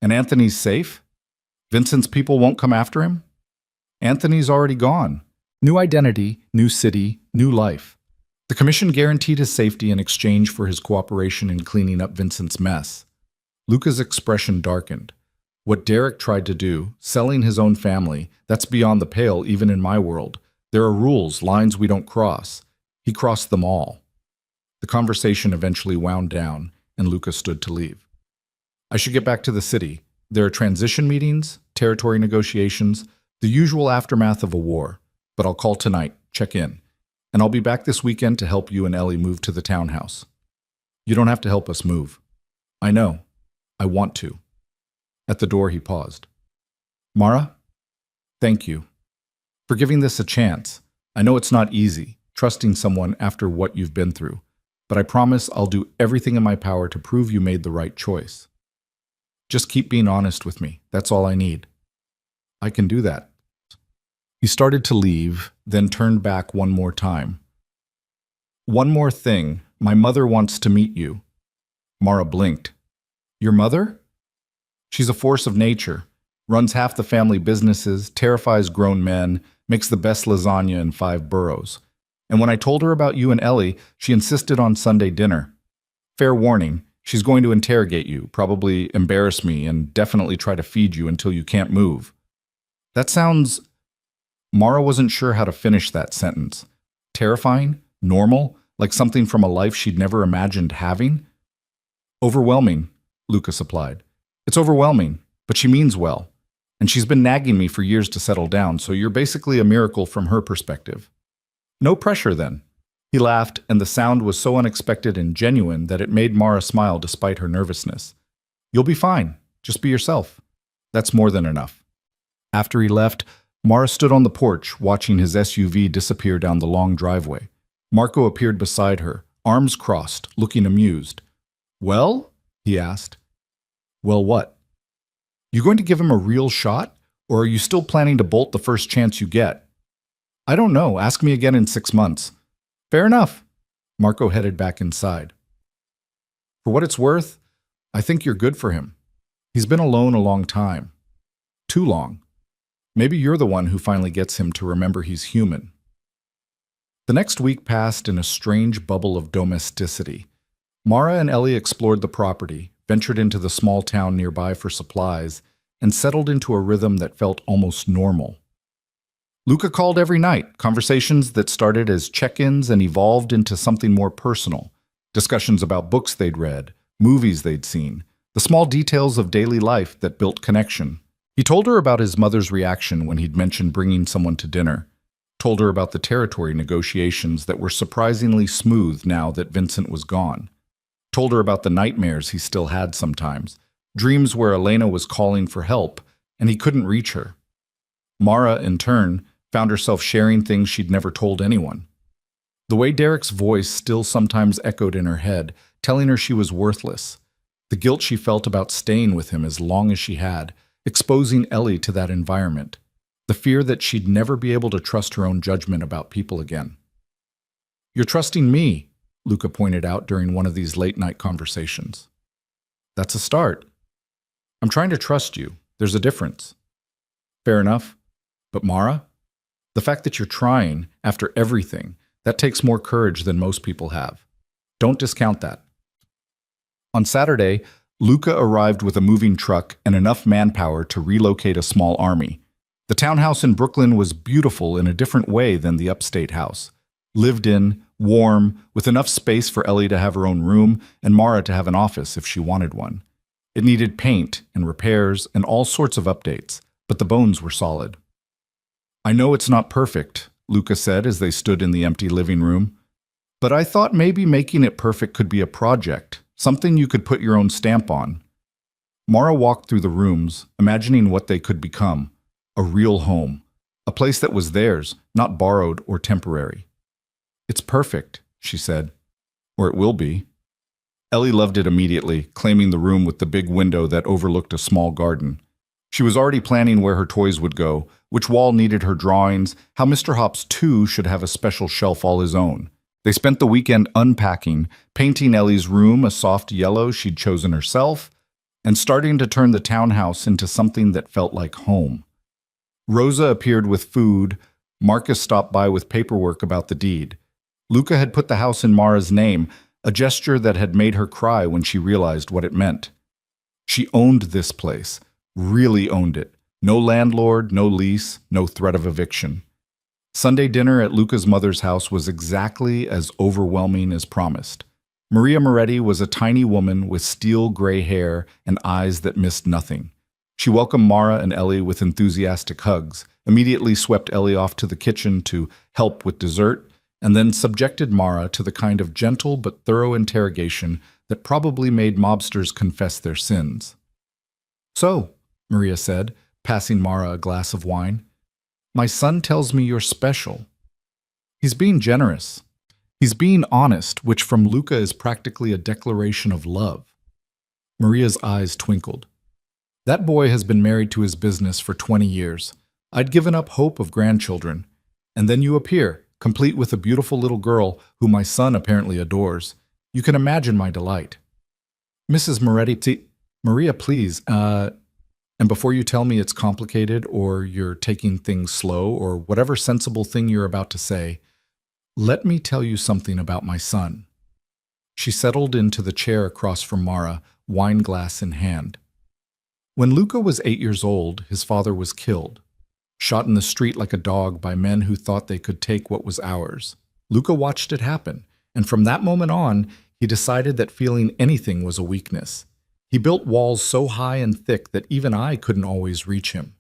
And Anthony's safe? Vincent's people won't come after him? Anthony's already gone. New identity, new city, new life. The commission guaranteed his safety in exchange for his cooperation in cleaning up Vincent's mess. Luca's expression darkened. What Derek tried to do, selling his own family, that's beyond the pale even in my world. There are rules, lines we don't cross. He crossed them all. The conversation eventually wound down, and Luca stood to leave. I should get back to the city. There are transition meetings, territory negotiations, the usual aftermath of a war. But I'll call tonight, check in. And I'll be back this weekend to help you and Ellie move to the townhouse. You don't have to help us move. I know. I want to. At the door, he paused. Mara, thank you for giving this a chance. I know it's not easy, trusting someone after what you've been through, but I promise I'll do everything in my power to prove you made the right choice. Just keep being honest with me. That's all I need. I can do that. He started to leave, then turned back one more time. One more thing. My mother wants to meet you. Mara blinked. Your mother? She's a force of nature, runs half the family businesses, terrifies grown men, makes the best lasagna in 5 boroughs. And when I told her about you and Ellie, she insisted on Sunday dinner. Fair warning, she's going to interrogate you, probably embarrass me, and definitely try to feed you until you can't move. That sounds... Mara wasn't sure how to finish that sentence. Terrifying? Normal? Like something from a life she'd never imagined having? Overwhelming, Luca supplied. It's overwhelming, but she means well. And she's been nagging me for years to settle down, so you're basically a miracle from her perspective. No pressure, then. He laughed, and the sound was so unexpected and genuine that it made Mara smile despite her nervousness. You'll be fine. Just be yourself. That's more than enough. After he left, Mara stood on the porch, watching his SUV disappear down the long driveway. Marco appeared beside her, arms crossed, looking amused. Well? He asked. Well, what? You going to give him a real shot, or are you still planning to bolt the first chance you get? I don't know. Ask me again in 6 months. Fair enough. Marco headed back inside. For what it's worth, I think you're good for him. He's been alone a long time. Too long. Maybe you're the one who finally gets him to remember he's human. The next week passed in a strange bubble of domesticity. Mara and Ellie explored the property, ventured into the small town nearby for supplies, and settled into a rhythm that felt almost normal. Luca called every night, conversations that started as check-ins and evolved into something more personal. Discussions about books they'd read, movies they'd seen, the small details of daily life that built connection. He told her about his mother's reaction when he'd mentioned bringing someone to dinner, told her about the territory negotiations that were surprisingly smooth now that Vincent was gone, told her about the nightmares he still had sometimes, dreams where Elena was calling for help and he couldn't reach her. Mara, in turn, found herself sharing things she'd never told anyone. The way Derek's voice still sometimes echoed in her head, telling her she was worthless, the guilt she felt about staying with him as long as she had, exposing Ellie to that environment, the fear that she'd never be able to trust her own judgment about people again. "You're trusting me," Luca pointed out during one of these late-night conversations. "That's a start. I'm trying to trust you. There's a difference." "Fair enough. But Mara, the fact that you're trying, after everything, that takes more courage than most people have. Don't discount that." On Saturday, Luca arrived with a moving truck and enough manpower to relocate a small army. The townhouse in Brooklyn was beautiful in a different way than the upstate house. Lived in, warm, with enough space for Ellie to have her own room and Mara to have an office if she wanted one. It needed paint and repairs and all sorts of updates, but the bones were solid. "I know it's not perfect," Luca said as they stood in the empty living room, "but I thought maybe making it perfect could be a project, something you could put your own stamp on." Mara walked through the rooms, imagining what they could become, a real home, a place that was theirs, not borrowed or temporary. "It's perfect," she said, "or it will be." Ellie loved it immediately, claiming the room with the big window that overlooked a small garden. She was already planning where her toys would go, which wall needed her drawings, how Mr. Hops 2 should have a special shelf all his own. They spent the weekend unpacking, painting Ellie's room a soft yellow she'd chosen herself, and starting to turn the townhouse into something that felt like home. Rosa appeared with food. Marcus stopped by with paperwork about the deed. Luca had put the house in Mara's name, a gesture that had made her cry when she realized what it meant. She owned this place, really owned it. No landlord, no lease, no threat of eviction. Sunday dinner at Luca's mother's house was exactly as overwhelming as promised. Maria Moretti was a tiny woman with steel gray hair and eyes that missed nothing. She welcomed Mara and Ellie with enthusiastic hugs, immediately swept Ellie off to the kitchen to help with dessert, and then subjected Mara to the kind of gentle but thorough interrogation that probably made mobsters confess their sins. "So," Maria said, passing Mara a glass of wine, "my son tells me you're special." "He's being generous. He's being honest, which from Luca is practically a declaration of love." Maria's eyes twinkled. "That boy has been married to his business for 20 years. I'd given up hope of grandchildren. And then you appear, complete with a beautiful little girl who my son apparently adores. You can imagine my delight." "Mrs. Moretti, Maria, please, and before you tell me it's complicated or you're taking things slow or whatever sensible thing you're about to say, let me tell you something about my son." She settled into the chair across from Mara, wine glass in hand. When Luca was 8 years old, his father was killed, shot in the street like a dog by men who thought they could take what was ours. Luca watched it happen, and from that moment on, he decided that feeling anything was a weakness. He built walls so high and thick that even I couldn't always reach him.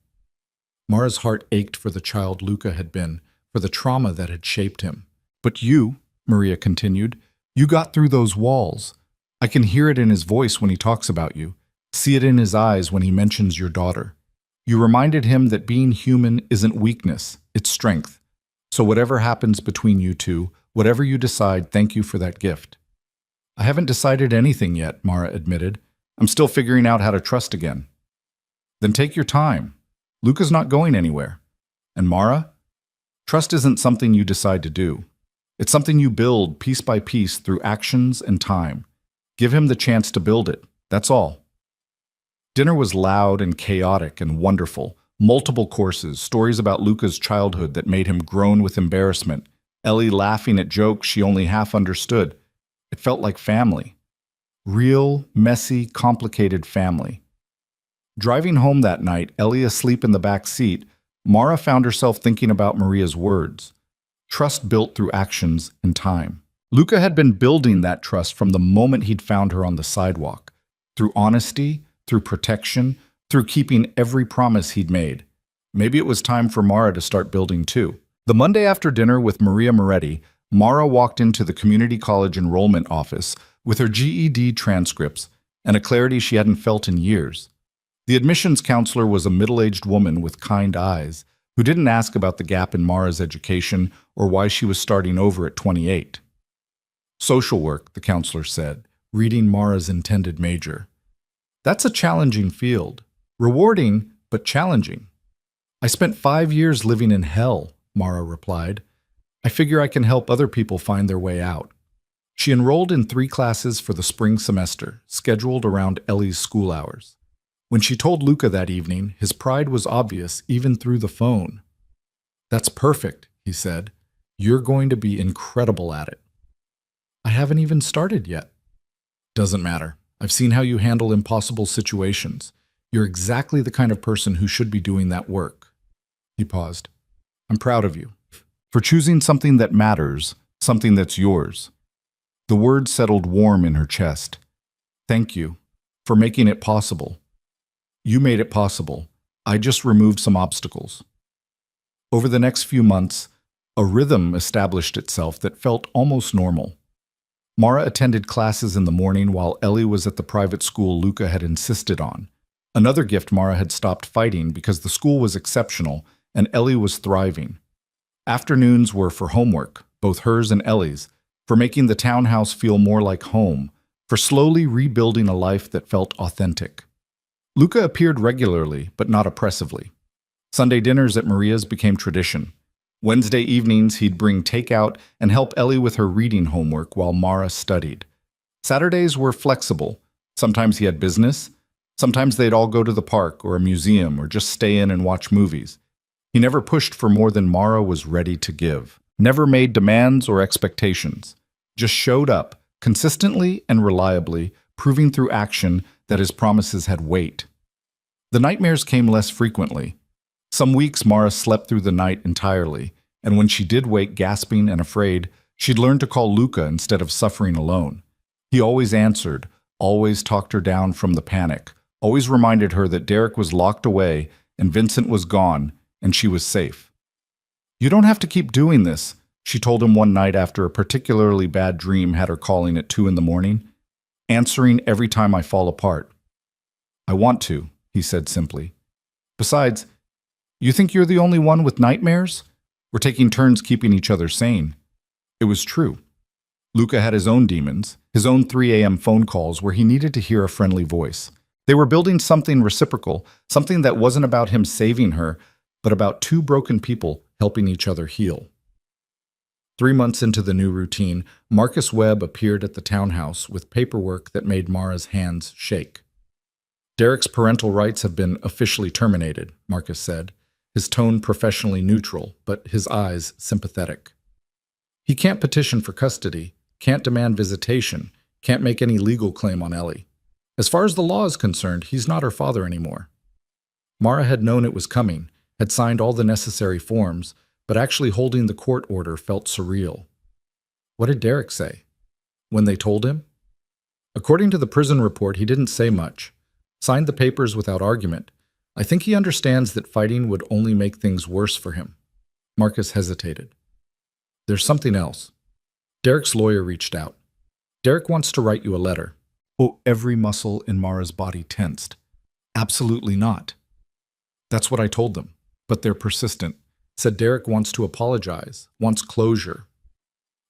Mara's heart ached for the child Luca had been, for the trauma that had shaped him. "But you," Maria continued, "you got through those walls. I can hear it in his voice when he talks about you, see it in his eyes when he mentions your daughter. You reminded him that being human isn't weakness, it's strength. So whatever happens between you two, whatever you decide, thank you for that gift." "I haven't decided anything yet," Mara admitted. "I'm still figuring out how to trust again." "Then take your time. Luca's not going anywhere. And Mara, trust isn't something you decide to do. It's something you build piece by piece through actions and time. Give him the chance to build it. That's all. Dinner was loud and chaotic and wonderful. Multiple courses, stories about Luca's childhood that made him groan with embarrassment, Ellie laughing at jokes she only half understood. It felt like family. Real, messy, complicated family. Driving home that night, Ellie asleep in the back seat, Mara found herself thinking about Maria's words. Trust built through actions and time. Luca had been building that trust from the moment he'd found her on the sidewalk. Through honesty, through protection, through keeping every promise he'd made. Maybe it was time for Mara to start building too. The Monday after dinner with Maria Moretti, Mara walked into the community college enrollment office with her GED transcripts and a clarity she hadn't felt in years. The admissions counselor was a middle-aged woman with kind eyes who didn't ask about the gap in Mara's education or why she was starting over at 28. Social work, the counselor said, reading Mara's intended major. That's a challenging field. Rewarding, but challenging. I spent 5 years living in hell, Mara replied. I figure I can help other people find their way out. She enrolled in 3 classes for the spring semester, scheduled around Ellie's school hours. When she told Luca that evening, his pride was obvious even through the phone. That's perfect, he said. You're going to be incredible at it. I haven't even started yet. Doesn't matter. I've seen how you handle impossible situations. You're exactly the kind of person who should be doing that work. He paused. I'm proud of you. For choosing something that matters, something that's yours. The words settled warm in her chest. Thank you for making it possible. You made it possible. I just removed some obstacles. Over the next few months, a rhythm established itself that felt almost normal. Mara attended classes in the morning while Ellie was at the private school Luca had insisted on. Another gift Mara had stopped fighting because the school was exceptional and Ellie was thriving. Afternoons were for homework, both hers and Ellie's, for making the townhouse feel more like home, for slowly rebuilding a life that felt authentic. Luca appeared regularly, but not oppressively. Sunday dinners at Maria's became tradition. Wednesday evenings, he'd bring takeout and help Ellie with her reading homework while Mara studied. Saturdays were flexible. Sometimes he had business. Sometimes they'd all go to the park or a museum or just stay in and watch movies. He never pushed for more than Mara was ready to give. Never made demands or expectations. Just showed up, consistently and reliably, proving through action that his promises had weight. The nightmares came less frequently. Some weeks Mara slept through the night entirely, and when she did wake gasping and afraid, she'd learned to call Luca instead of suffering alone. He always answered, always talked her down from the panic, always reminded her that Derek was locked away and Vincent was gone and she was safe. You don't have to keep doing this, she told him one night after a particularly bad dream had her calling at 2 a.m, answering every time I fall apart. I want to, he said simply. Besides, you think you're the only one with nightmares? We're taking turns keeping each other sane. It was true. Luca had his own demons, his own 3 a.m. phone calls where he needed to hear a friendly voice. They were building something reciprocal, something that wasn't about him saving her, but about 2 broken people helping each other heal. 3 months into the new routine, Marcus Webb appeared at the townhouse with paperwork that made Mara's hands shake. Derek's parental rights have been officially terminated, Marcus said, his tone professionally neutral, but his eyes sympathetic. He can't petition for custody, can't demand visitation, can't make any legal claim on Ellie. As far as the law is concerned, he's not her father anymore. Mara had known it was coming, had signed all the necessary forms, but actually holding the court order felt surreal. What did Derek say? When they told him? According to the prison report, he didn't say much. Signed the papers without argument. I think he understands that fighting would only make things worse for him. Marcus hesitated. There's something else. Derek's lawyer reached out. Derek wants to write you a letter. Oh, every muscle in Mara's body tensed. Absolutely not. That's what I told them, but they're persistent. Said Derek wants to apologize, wants closure.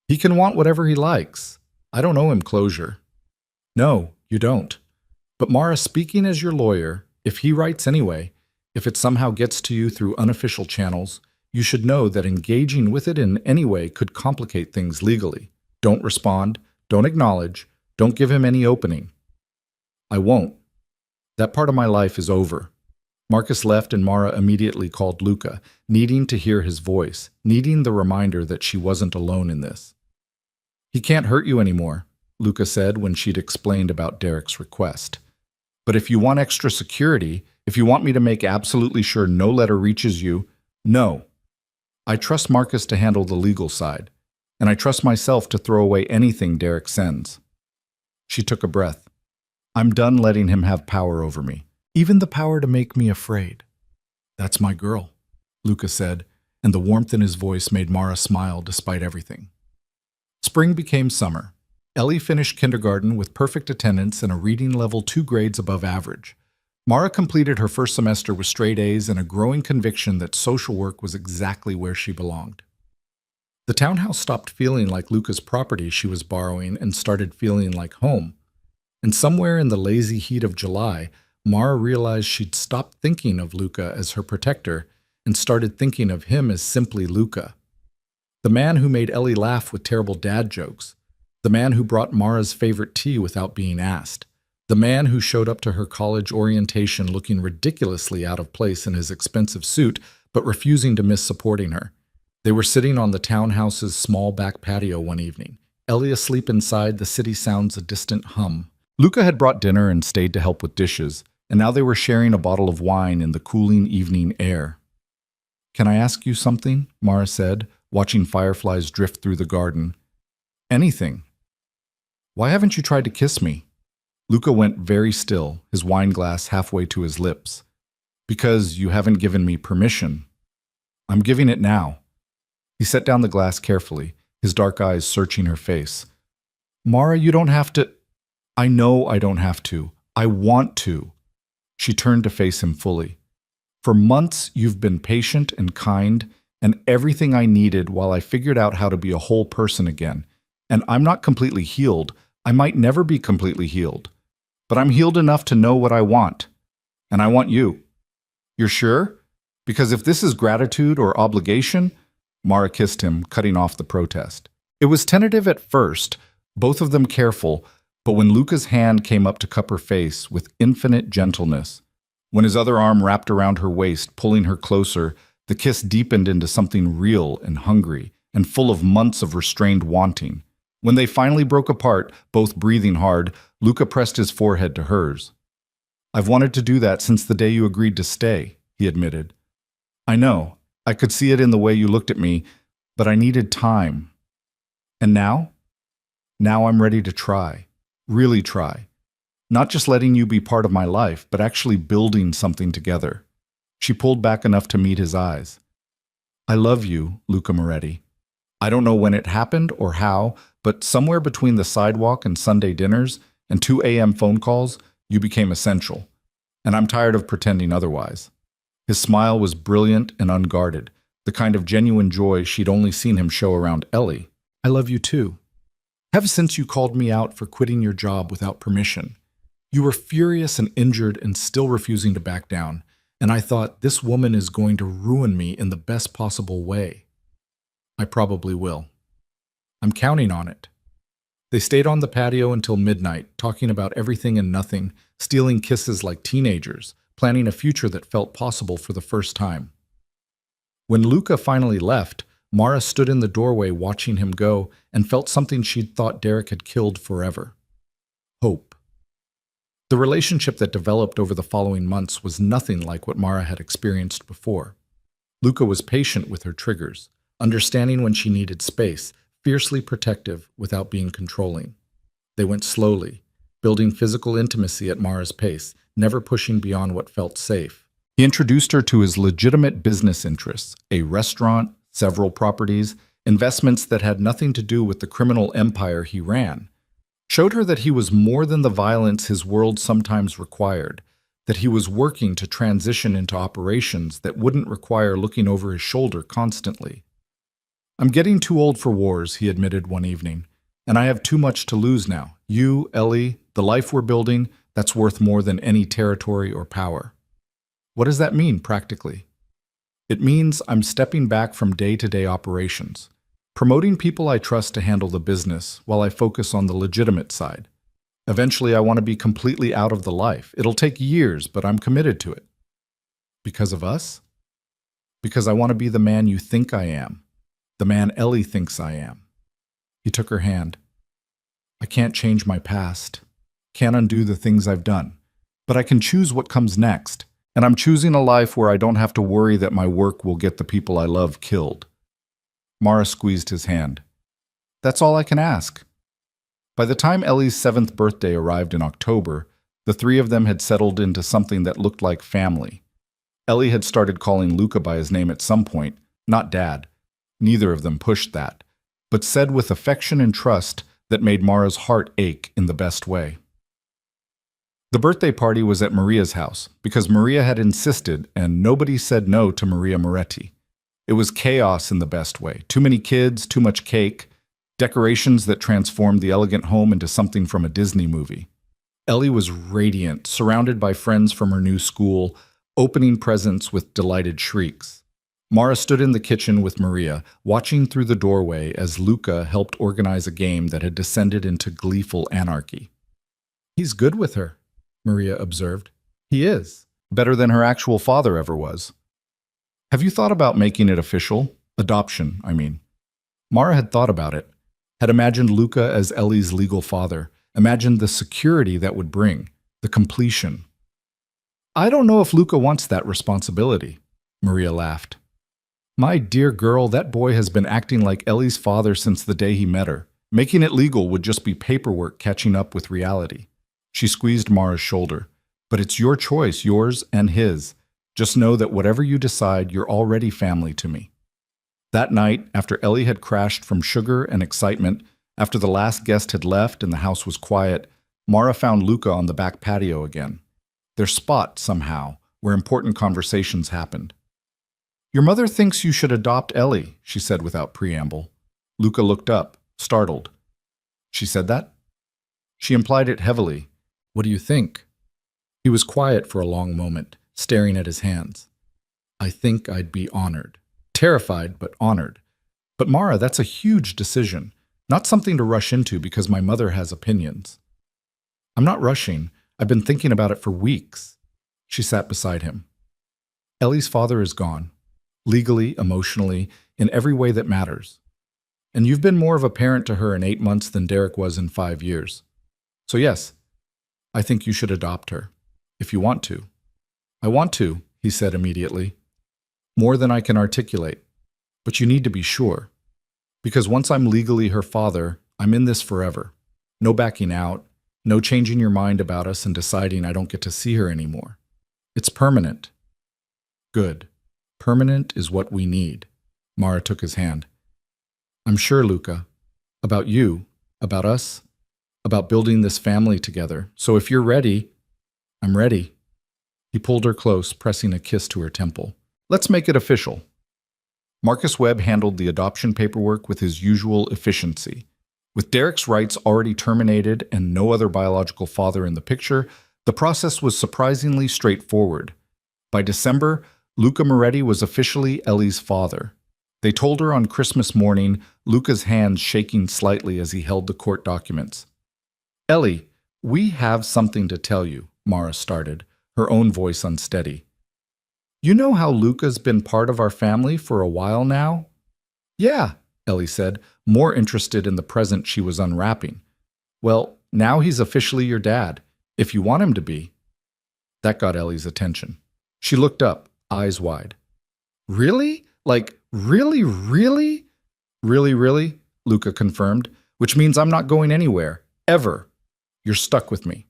He can want whatever he likes. I don't owe him closure. No, you don't. But Mara, speaking as your lawyer, if he writes anyway, if it somehow gets to you through unofficial channels, you should know that engaging with it in any way could complicate things legally. Don't respond, don't acknowledge, Don't give him any opening." "I won't. That part of my life is over." Marcus left and Mara immediately called Luca, needing to hear his voice, needing the reminder that she wasn't alone in this. "He can't hurt you anymore," Luca said when she'd explained about Derek's request. "But if you want extra security, if you want me to make absolutely sure no letter reaches you, no. I trust Marcus to handle the legal side, and I trust myself to throw away anything Derek sends." She took a breath. "I'm done letting him have power over me, even the power to make me afraid." "That's my girl," Luca said, and the warmth in his voice made Mara smile despite everything. Spring became summer. Ellie finished kindergarten with perfect attendance and a reading level 2 grades above average. Mara completed her first semester with straight A's and a growing conviction that social work was exactly where she belonged. The townhouse stopped feeling like Luca's property she was borrowing and started feeling like home. And somewhere in the lazy heat of July, Mara realized she'd stopped thinking of Luca as her protector and started thinking of him as simply Luca. The man who made Ellie laugh with terrible dad jokes. The man who brought Mara's favorite tea without being asked. The man who showed up to her college orientation looking ridiculously out of place in his expensive suit, but refusing to miss supporting her. They were sitting on the townhouse's small back patio one evening. Ellie asleep inside, the city sounds a distant hum. Luca had brought dinner and stayed to help with dishes, and now they were sharing a bottle of wine in the cooling evening air. "Can I ask you something?" Mara said, watching fireflies drift through the garden. "Anything." "Why haven't you tried to kiss me?" Luca went very still, his wine glass halfway to his lips. "Because you haven't given me permission." "I'm giving it now." He set down the glass carefully, his dark eyes searching her face. "Mara, you don't have to." "I know I don't have to. I want to." She turned to face him fully. "For months, you've been patient and kind, and everything I needed while I figured out how to be a whole person again. And I'm not completely healed. I might never be completely healed. But I'm healed enough to know what I want. And I want you." "You're sure? Because if this is gratitude or obligation..." Mara kissed him, cutting off the protest. It was tentative at first, both of them careful, but when Luca's hand came up to cup her face with infinite gentleness, when his other arm wrapped around her waist, pulling her closer, the kiss deepened into something real and hungry, and full of months of restrained wanting. When they finally broke apart, both breathing hard, Luca pressed his forehead to hers. "I've wanted to do that since the day you agreed to stay," he admitted. "I know. I could see it in the way you looked at me, but I needed time. And now? Now I'm ready to try. Really try. Not just letting you be part of my life, but actually building something together." She pulled back enough to meet his eyes. "I love you, Luca Moretti. I don't know when it happened or how, but somewhere between the sidewalk and Sunday dinners and 2 a.m. phone calls, you became essential. And I'm tired of pretending otherwise." His smile was brilliant and unguarded, the kind of genuine joy she'd only seen him show around Ellie. "I love you too. Ever since you called me out for quitting your job without permission. You were furious and injured and still refusing to back down, and I thought, this woman is going to ruin me in the best possible way. I probably will. I'm counting on it." They stayed on the patio until midnight, talking about everything and nothing, stealing kisses like teenagers, planning a future that felt possible for the first time. When Luca finally left, Mara stood in the doorway watching him go and felt something she'd thought Derek had killed forever. Hope. The relationship that developed over the following months was nothing like what Mara had experienced before. Luca was patient with her triggers, understanding when she needed space, fiercely protective without being controlling. They went slowly, building physical intimacy at Mara's pace, never pushing beyond what felt safe. He introduced her to his legitimate business interests, a restaurant, several properties, investments that had nothing to do with the criminal empire he ran. Showed her that he was more than the violence his world sometimes required, that he was working to transition into operations that wouldn't require looking over his shoulder constantly. "I'm getting too old for wars," he admitted one evening, "and I have too much to lose now. You, Ellie, the life we're building, that's worth more than any territory or power." What does that mean, practically? It means I'm stepping back from day-to-day operations, promoting people I trust to handle the business while I focus on the legitimate side, Eventually, I want to be completely out of the life. It'll take years, but I'm committed to it. Because of us? Because I want to be the man you think I am, the man Ellie thinks I am. He took her hand. I can't change my past, can't undo the things I've done, but I can choose what comes next, and I'm choosing a life where I don't have to worry that my work will get the people I love killed. Mara squeezed his hand. That's all I can ask. By the time Ellie's 7th birthday arrived in October, the three of them had settled into something that looked like family. Ellie had started calling Luca by his name at some point, not Dad. Neither of them pushed that, but said with affection and trust that made Mara's heart ache in the best way. The birthday party was at Maria's house because Maria had insisted and nobody said no to Maria Moretti. It was chaos in the best way. Too many kids, too much cake, decorations that transformed the elegant home into something from a Disney movie. Ellie was radiant, surrounded by friends from her new school, opening presents with delighted shrieks. Mara stood in the kitchen with Maria, watching through the doorway as Luca helped organize a game that had descended into gleeful anarchy. He's good with her, Maria observed. He is. Better than her actual father ever was. Have you thought about making it official? Adoption, I mean. Mara had thought about it, had imagined Luca as Ellie's legal father, imagined the security that would bring, the completion. I don't know if Luca wants that responsibility, Maria laughed. My dear girl, that boy has been acting like Ellie's father since the day he met her. Making it legal would just be paperwork catching up with reality. She squeezed Mara's shoulder. But it's your choice, yours and his. Just know that whatever you decide, you're already family to me. That night, after Ellie had crashed from sugar and excitement, after the last guest had left and the house was quiet, Mara found Luca on the back patio again. Their spot, somehow, where important conversations happened. Your mother thinks you should adopt Ellie, she said without preamble. Luca looked up, startled. She said that? She implied it heavily. What do you think? He was quiet for a long moment, staring at his hands. I think I'd be honored. Terrified, but honored. But Mara, that's a huge decision. Not something to rush into because my mother has opinions. I'm not rushing. I've been thinking about it for weeks. She sat beside him. Ellie's father is gone. Legally, emotionally, in every way that matters. And you've been more of a parent to her in 8 months than Derek was in 5 years. So yes, I think you should adopt her, if you want to. I want to, he said immediately. More than I can articulate. But you need to be sure. Because once I'm legally her father, I'm in this forever. No backing out, no changing your mind about us and deciding I don't get to see her anymore. It's permanent. Good. Permanent is what we need. Mara took his hand. I'm sure, Luca. About you, about us, about building this family together. So if you're ready, I'm ready. He pulled her close, pressing a kiss to her temple. Let's make it official. Marcus Webb handled the adoption paperwork with his usual efficiency. With Derek's rights already terminated and no other biological father in the picture, the process was surprisingly straightforward. By December, Luca Moretti was officially Ellie's father. They told her on Christmas morning, Luca's hands shaking slightly as he held the court documents. Ellie, we have something to tell you, Mara started, her own voice unsteady. You know how Luca's been part of our family for a while now? Yeah, Ellie said, more interested in the present she was unwrapping. Well, now he's officially your dad, if you want him to be. That got Ellie's attention. She looked up, eyes wide. Really? Like, really? Really, Luca confirmed, which means I'm not going anywhere, ever. You're stuck with me.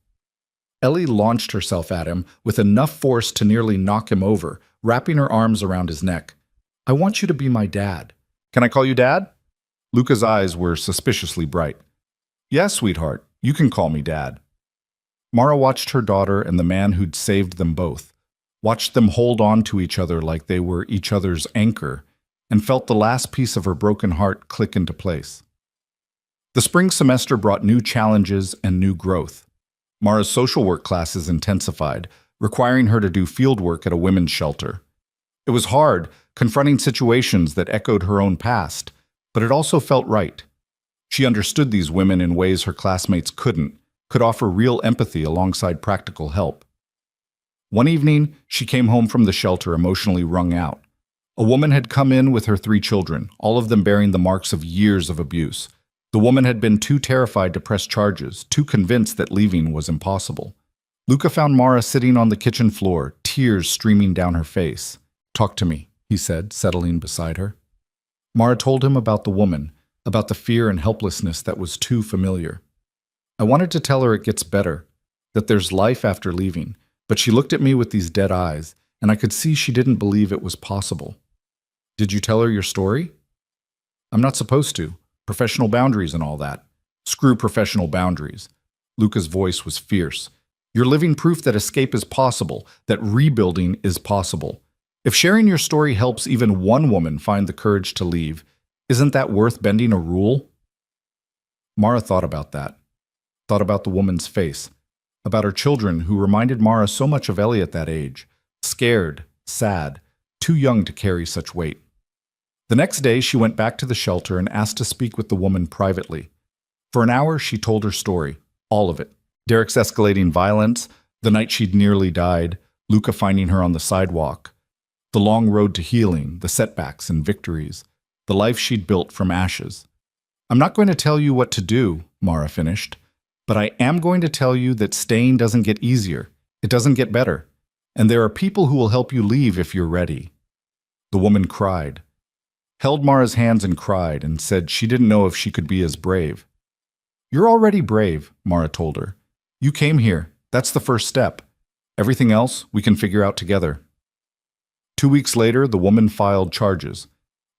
Ellie launched herself at him with enough force to nearly knock him over, wrapping her arms around his neck. I want you to be my dad. Can I call you Dad? Luca's eyes were suspiciously bright. Yes, sweetheart, you can call me Dad. Mara watched her daughter and the man who'd saved them both, watched them hold on to each other like they were each other's anchor, and felt the last piece of her broken heart click into place. The spring semester brought new challenges and new growth. Mara's social work classes intensified, requiring her to do field work at a women's shelter. It was hard, confronting situations that echoed her own past, but it also felt right. She understood these women in ways her classmates couldn't, could offer real empathy alongside practical help. One evening, she came home from the shelter emotionally wrung out. A woman had come in with her 3 children, all of them bearing the marks of years of abuse. The woman had been too terrified to press charges, too convinced that leaving was impossible. Luca found Mara sitting on the kitchen floor, tears streaming down her face. "Talk to me," he said, settling beside her. Mara told him about the woman, about the fear and helplessness that was too familiar. I wanted to tell her it gets better, that there's life after leaving, but she looked at me with these dead eyes, and I could see she didn't believe it was possible. "Did you tell her your story?" "I'm not supposed to. Professional boundaries and all that." "Screw professional boundaries." Luca's voice was fierce. "You're living proof that escape is possible, that rebuilding is possible. If sharing your story helps even one woman find the courage to leave, isn't that worth bending a rule?" Mara thought about that. Thought about the woman's face. About her children who reminded Mara so much of Ellie at that age. Scared, sad, too young to carry such weight. The next day, she went back to the shelter and asked to speak with the woman privately. For an hour, she told her story, all of it. Derek's escalating violence, the night she'd nearly died, Luca finding her on the sidewalk, the long road to healing, the setbacks and victories, the life she'd built from ashes. "I'm not going to tell you what to do," Mara finished, "but I am going to tell you that staying doesn't get easier. It doesn't get better. And there are people who will help you leave if you're ready." The woman cried, held Mara's hands and cried, and said she didn't know if she could be as brave. "You're already brave," Mara told her. "You came here. That's the first step. Everything else we can figure out together." 2 weeks later, the woman filed charges,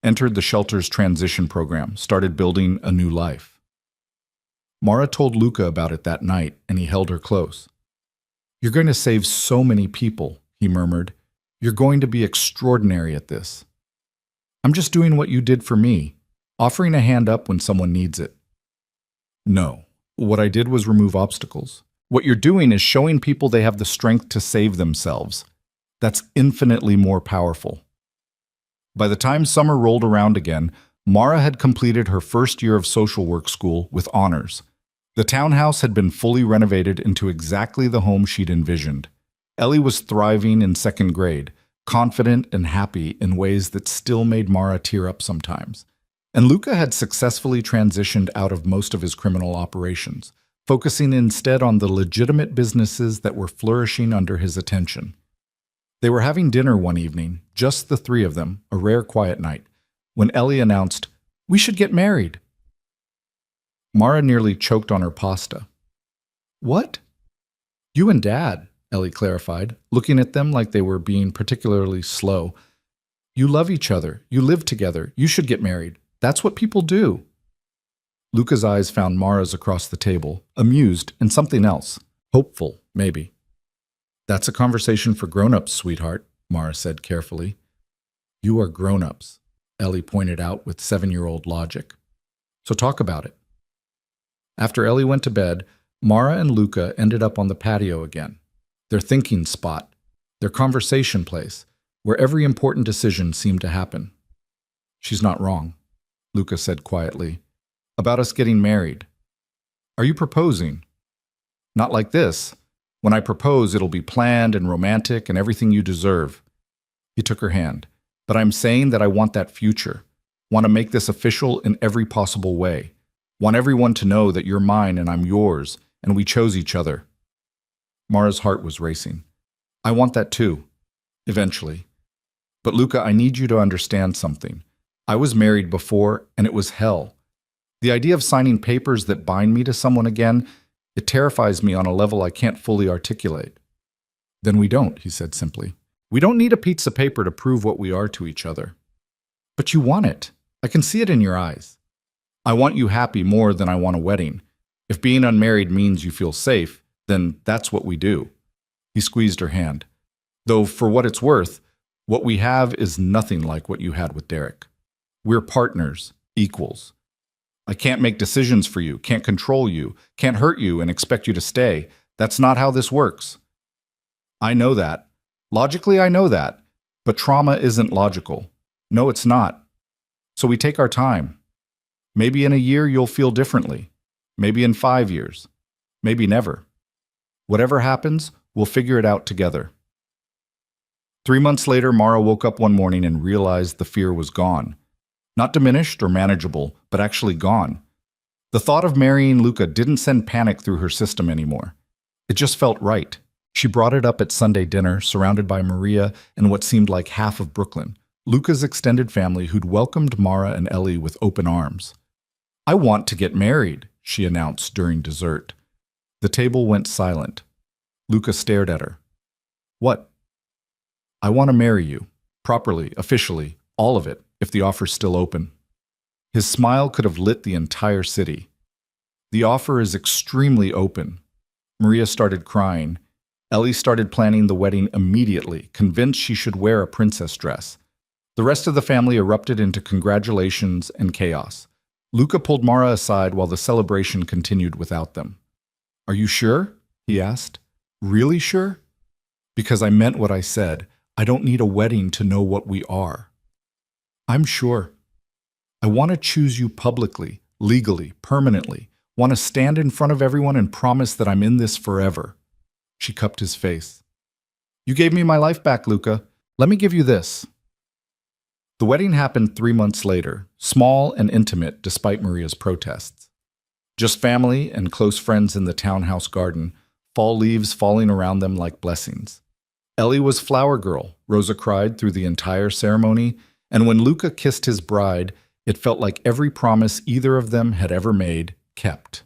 entered the shelter's transition program, started building a new life. Mara told Luca about it that night, and he held her close. "You're going to save so many people," he murmured. "You're going to be extraordinary at this." "I'm just doing what you did for me, offering a hand up when someone needs it." "No. What I did was remove obstacles. What you're doing is showing people they have the strength to save themselves. That's infinitely more powerful." By the time summer rolled around again, Mara had completed her first year of social work school with honors. The townhouse had been fully renovated into exactly the home she'd envisioned. Ellie was thriving in 2nd grade, confident and happy in ways that still made Mara tear up sometimes. And Luca had successfully transitioned out of most of his criminal operations, focusing instead on the legitimate businesses that were flourishing under his attention. They were having dinner one evening, just the 3 of them, a rare quiet night, when Ellie announced, "We should get married." Mara nearly choked on her pasta. "What?" "You and Dad," Ellie clarified, looking at them like they were being particularly slow. "You love each other. You live together. You should get married. That's what people do." Luca's eyes found Mara's across the table, amused and something else. Hopeful, maybe. "That's a conversation for grown-ups, sweetheart," Mara said carefully. "You are grown-ups," Ellie pointed out with 7-year-old logic. "So talk about it." After Ellie went to bed, Mara and Luca ended up on the patio again, their thinking spot, their conversation place, where every important decision seemed to happen. "She's not wrong," Luca said quietly. "About us getting married. Are you proposing?" "Not like this. When I propose, it'll be planned and romantic and everything you deserve." He took her hand. "But I'm saying that I want that future. Want to make this official in every possible way. Want everyone to know that you're mine and I'm yours, and we chose each other." Mara's heart was racing. "I want that too. Eventually. But Luca, I need you to understand something. I was married before, and it was hell. The idea of signing papers that bind me to someone again, it terrifies me on a level I can't fully articulate." "Then we don't," he said simply. "We don't need a piece of paper to prove what we are to each other." "But you want it. I can see it in your eyes." "I want you happy more than I want a wedding. If being unmarried means you feel safe, then that's what we do." He squeezed her hand. "Though, for what it's worth, what we have is nothing like what you had with Derek. We're partners, equals. I can't make decisions for you, can't control you, can't hurt you and expect you to stay. That's not how this works." "I know that. Logically, I know that. But trauma isn't logical. No, it's not. So we take our time. Maybe in a year you'll feel differently. Maybe in 5 years. Maybe never. Whatever happens, we'll figure it out together. 3 months later, Mara woke up one morning and realized the fear was gone. Not diminished or manageable, but actually gone. The thought of marrying Luca didn't send panic through her system anymore. It just felt right. She brought it up at Sunday dinner, surrounded by Maria and what seemed like half of Brooklyn, Luca's extended family who'd welcomed Mara and Ellie with open arms. "I want to get married," she announced during dessert. The table went silent. Luca stared at her. "What?" "I want to marry you. Properly, officially, all of it, if the offer's still open." His smile could have lit the entire city. "The offer is extremely open." Maria started crying. Ellie started planning the wedding immediately, convinced she should wear a princess dress. The rest of the family erupted into congratulations and chaos. Luca pulled Mara aside while the celebration continued without them. "Are you sure?" he asked. "Really sure?" "Because I meant what I said. I don't need a wedding to know what we are." "I'm sure. I want to choose you publicly, legally, permanently. Want to stand in front of everyone and promise that I'm in this forever." She cupped his face. "You gave me my life back, Luca. Let me give you this." The wedding happened 3 months later, small and intimate despite Maria's protests. Just family and close friends in the townhouse garden, fall leaves falling around them like blessings. Ellie was flower girl, Rosa cried through the entire ceremony, and when Luca kissed his bride, it felt like every promise either of them had ever made kept.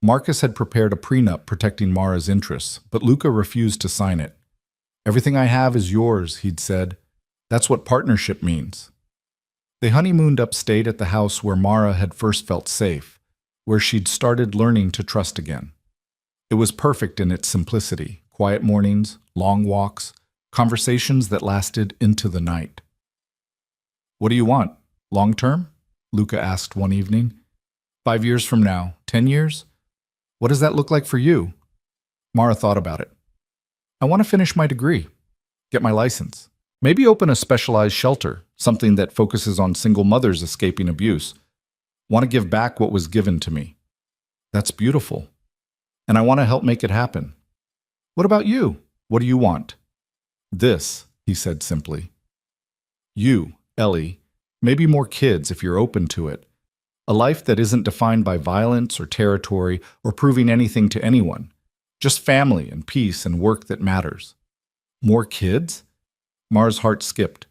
Marcus had prepared a prenup protecting Mara's interests, but Luca refused to sign it. "Everything I have is yours," he'd said. "That's what partnership means." They honeymooned upstate at the house where Mara had first felt safe, where she'd started learning to trust again. It was perfect in its simplicity, quiet mornings, long walks, conversations that lasted into the night. "What do you want? Long term?" Luca asked one evening. 5 years from now, 10 years? What does that look like for you?" Mara thought about it. "I want to finish my degree, get my license. Maybe open a specialized shelter, something that focuses on single mothers escaping abuse. Want to give back what was given to me." "That's beautiful. And I want to help make it happen." "What about you? What do you want?" "This," he said simply. "You, Ellie, maybe more kids if you're open to it. A life that isn't defined by violence or territory or proving anything to anyone. Just family and peace and work that matters." "More kids?" Mara's heart skipped.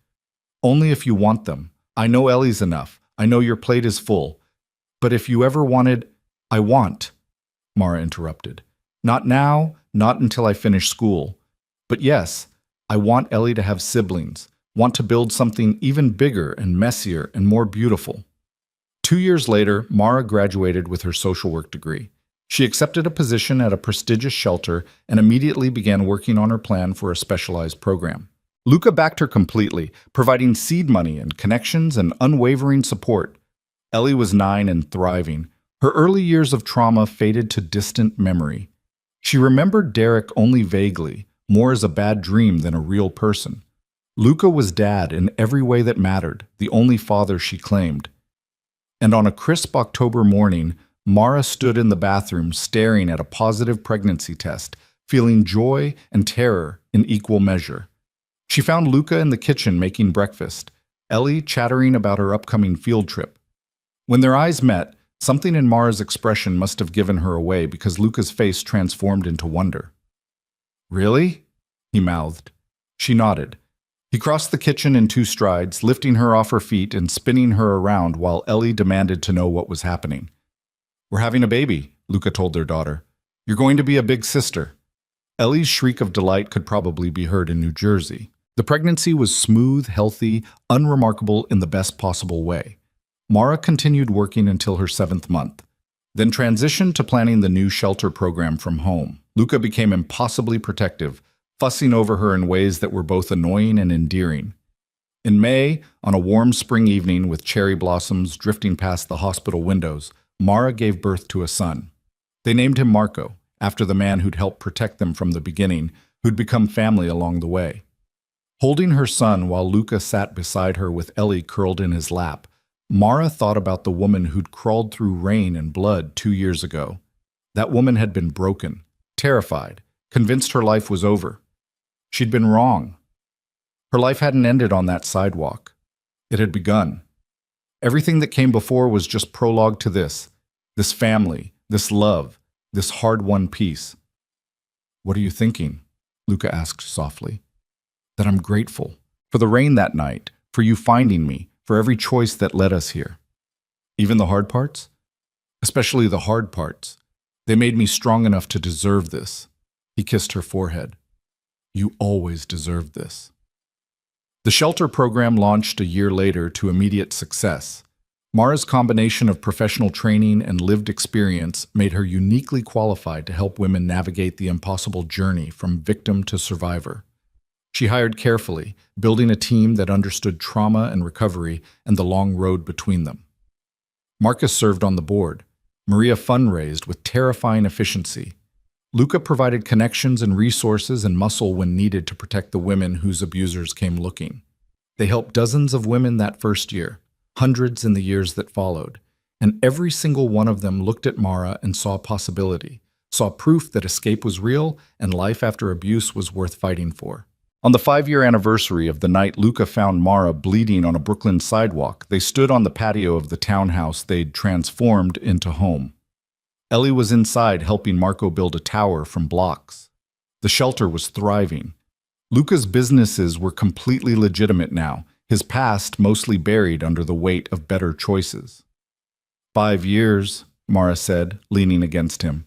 "Only if you want them. I know Ellie's enough. I know your plate is full. But if you ever wanted—" "I want," Mara interrupted. "Not now, not until I finish school. But yes, I want Ellie to have siblings, want to build something even bigger and messier and more beautiful." 2 years later, Mara graduated with her social work degree. She accepted a position at a prestigious shelter and immediately began working on her plan for a specialized program. Luca backed her completely, providing seed money and connections and unwavering support. Ellie was 9 and thriving. Her early years of trauma faded to distant memory. She remembered Derek only vaguely, more as a bad dream than a real person. Luca was dad in every way that mattered, the only father she claimed. And on a crisp October morning, Mara stood in the bathroom staring at a positive pregnancy test, feeling joy and terror in equal measure. She found Luca in the kitchen making breakfast, Ellie chattering about her upcoming field trip. When their eyes met, something in Mara's expression must have given her away because Luca's face transformed into wonder. "Really?" he mouthed. She nodded. He crossed the kitchen in 2 strides, lifting her off her feet and spinning her around while Ellie demanded to know what was happening. "We're having a baby," Luca told their daughter. "You're going to be a big sister." Ellie's shriek of delight could probably be heard in New Jersey. The pregnancy was smooth, healthy, unremarkable in the best possible way. Mara continued working until her 7th month, then transitioned to planning the new shelter program from home. Luca became impossibly protective, fussing over her in ways that were both annoying and endearing. In May, on a warm spring evening with cherry blossoms drifting past the hospital windows, Mara gave birth to a son. They named him Marco, after the man who'd helped protect them from the beginning, who'd become family along the way. Holding her son while Luca sat beside her with Ellie curled in his lap, Mara thought about the woman who'd crawled through rain and blood 2 years ago. That woman had been broken, terrified, convinced her life was over. She'd been wrong. Her life hadn't ended on that sidewalk. It had begun. Everything that came before was just prologue to this family, this love, this hard-won peace. "What are you thinking?" Luca asked softly. "That I'm grateful for the rain that night, for you finding me, for every choice that led us here. Even the hard parts? Especially the hard parts. They made me strong enough to deserve this." He kissed her forehead. "You always deserved this." The shelter program launched a year later to immediate success. Mara's combination of professional training and lived experience made her uniquely qualified to help women navigate the impossible journey from victim to survivor. She hired carefully, building a team that understood trauma and recovery and the long road between them. Marcus served on the board. Maria fundraised with terrifying efficiency. Luca provided connections and resources and muscle when needed to protect the women whose abusers came looking. They helped dozens of women that first year, hundreds in the years that followed, and every single one of them looked at Mara and saw possibility, saw proof that escape was real and life after abuse was worth fighting for. On the 5-year anniversary of the night Luca found Mara bleeding on a Brooklyn sidewalk, they stood on the patio of the townhouse they'd transformed into home. Ellie was inside helping Marco build a tower from blocks. The shelter was thriving. Luca's businesses were completely legitimate now, his past mostly buried under the weight of better choices. 5 years, Mara said, leaning against him.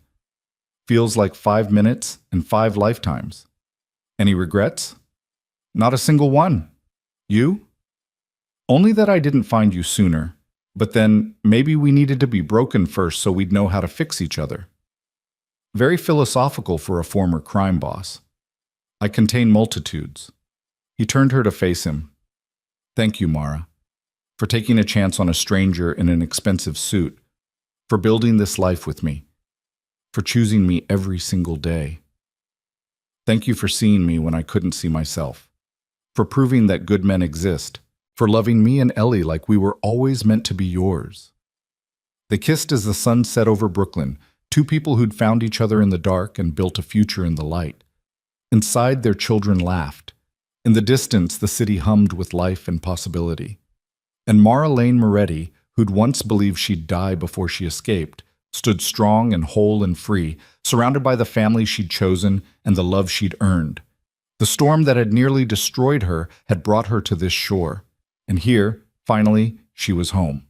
Feels like 5 minutes and 5 lifetimes. Any regrets? Not a single one. You? Only that I didn't find you sooner, but then maybe we needed to be broken first so we'd know how to fix each other. Very philosophical for a former crime boss. I contain multitudes. He turned her to face him. Thank you, Mara, for taking a chance on a stranger in an expensive suit, for building this life with me, for choosing me every single day. Thank you for seeing me when I couldn't see myself, for proving that good men exist, for loving me and Ellie like we were always meant to be yours. They kissed as the sun set over Brooklyn, two people who'd found each other in the dark and built a future in the light. Inside, their children laughed. In the distance, the city hummed with life and possibility. And Mara Lane Moretti, who'd once believed she'd die before she escaped, stood strong and whole and free, surrounded by the family she'd chosen and the love she'd earned. The storm that had nearly destroyed her had brought her to this shore. And here, finally, she was home.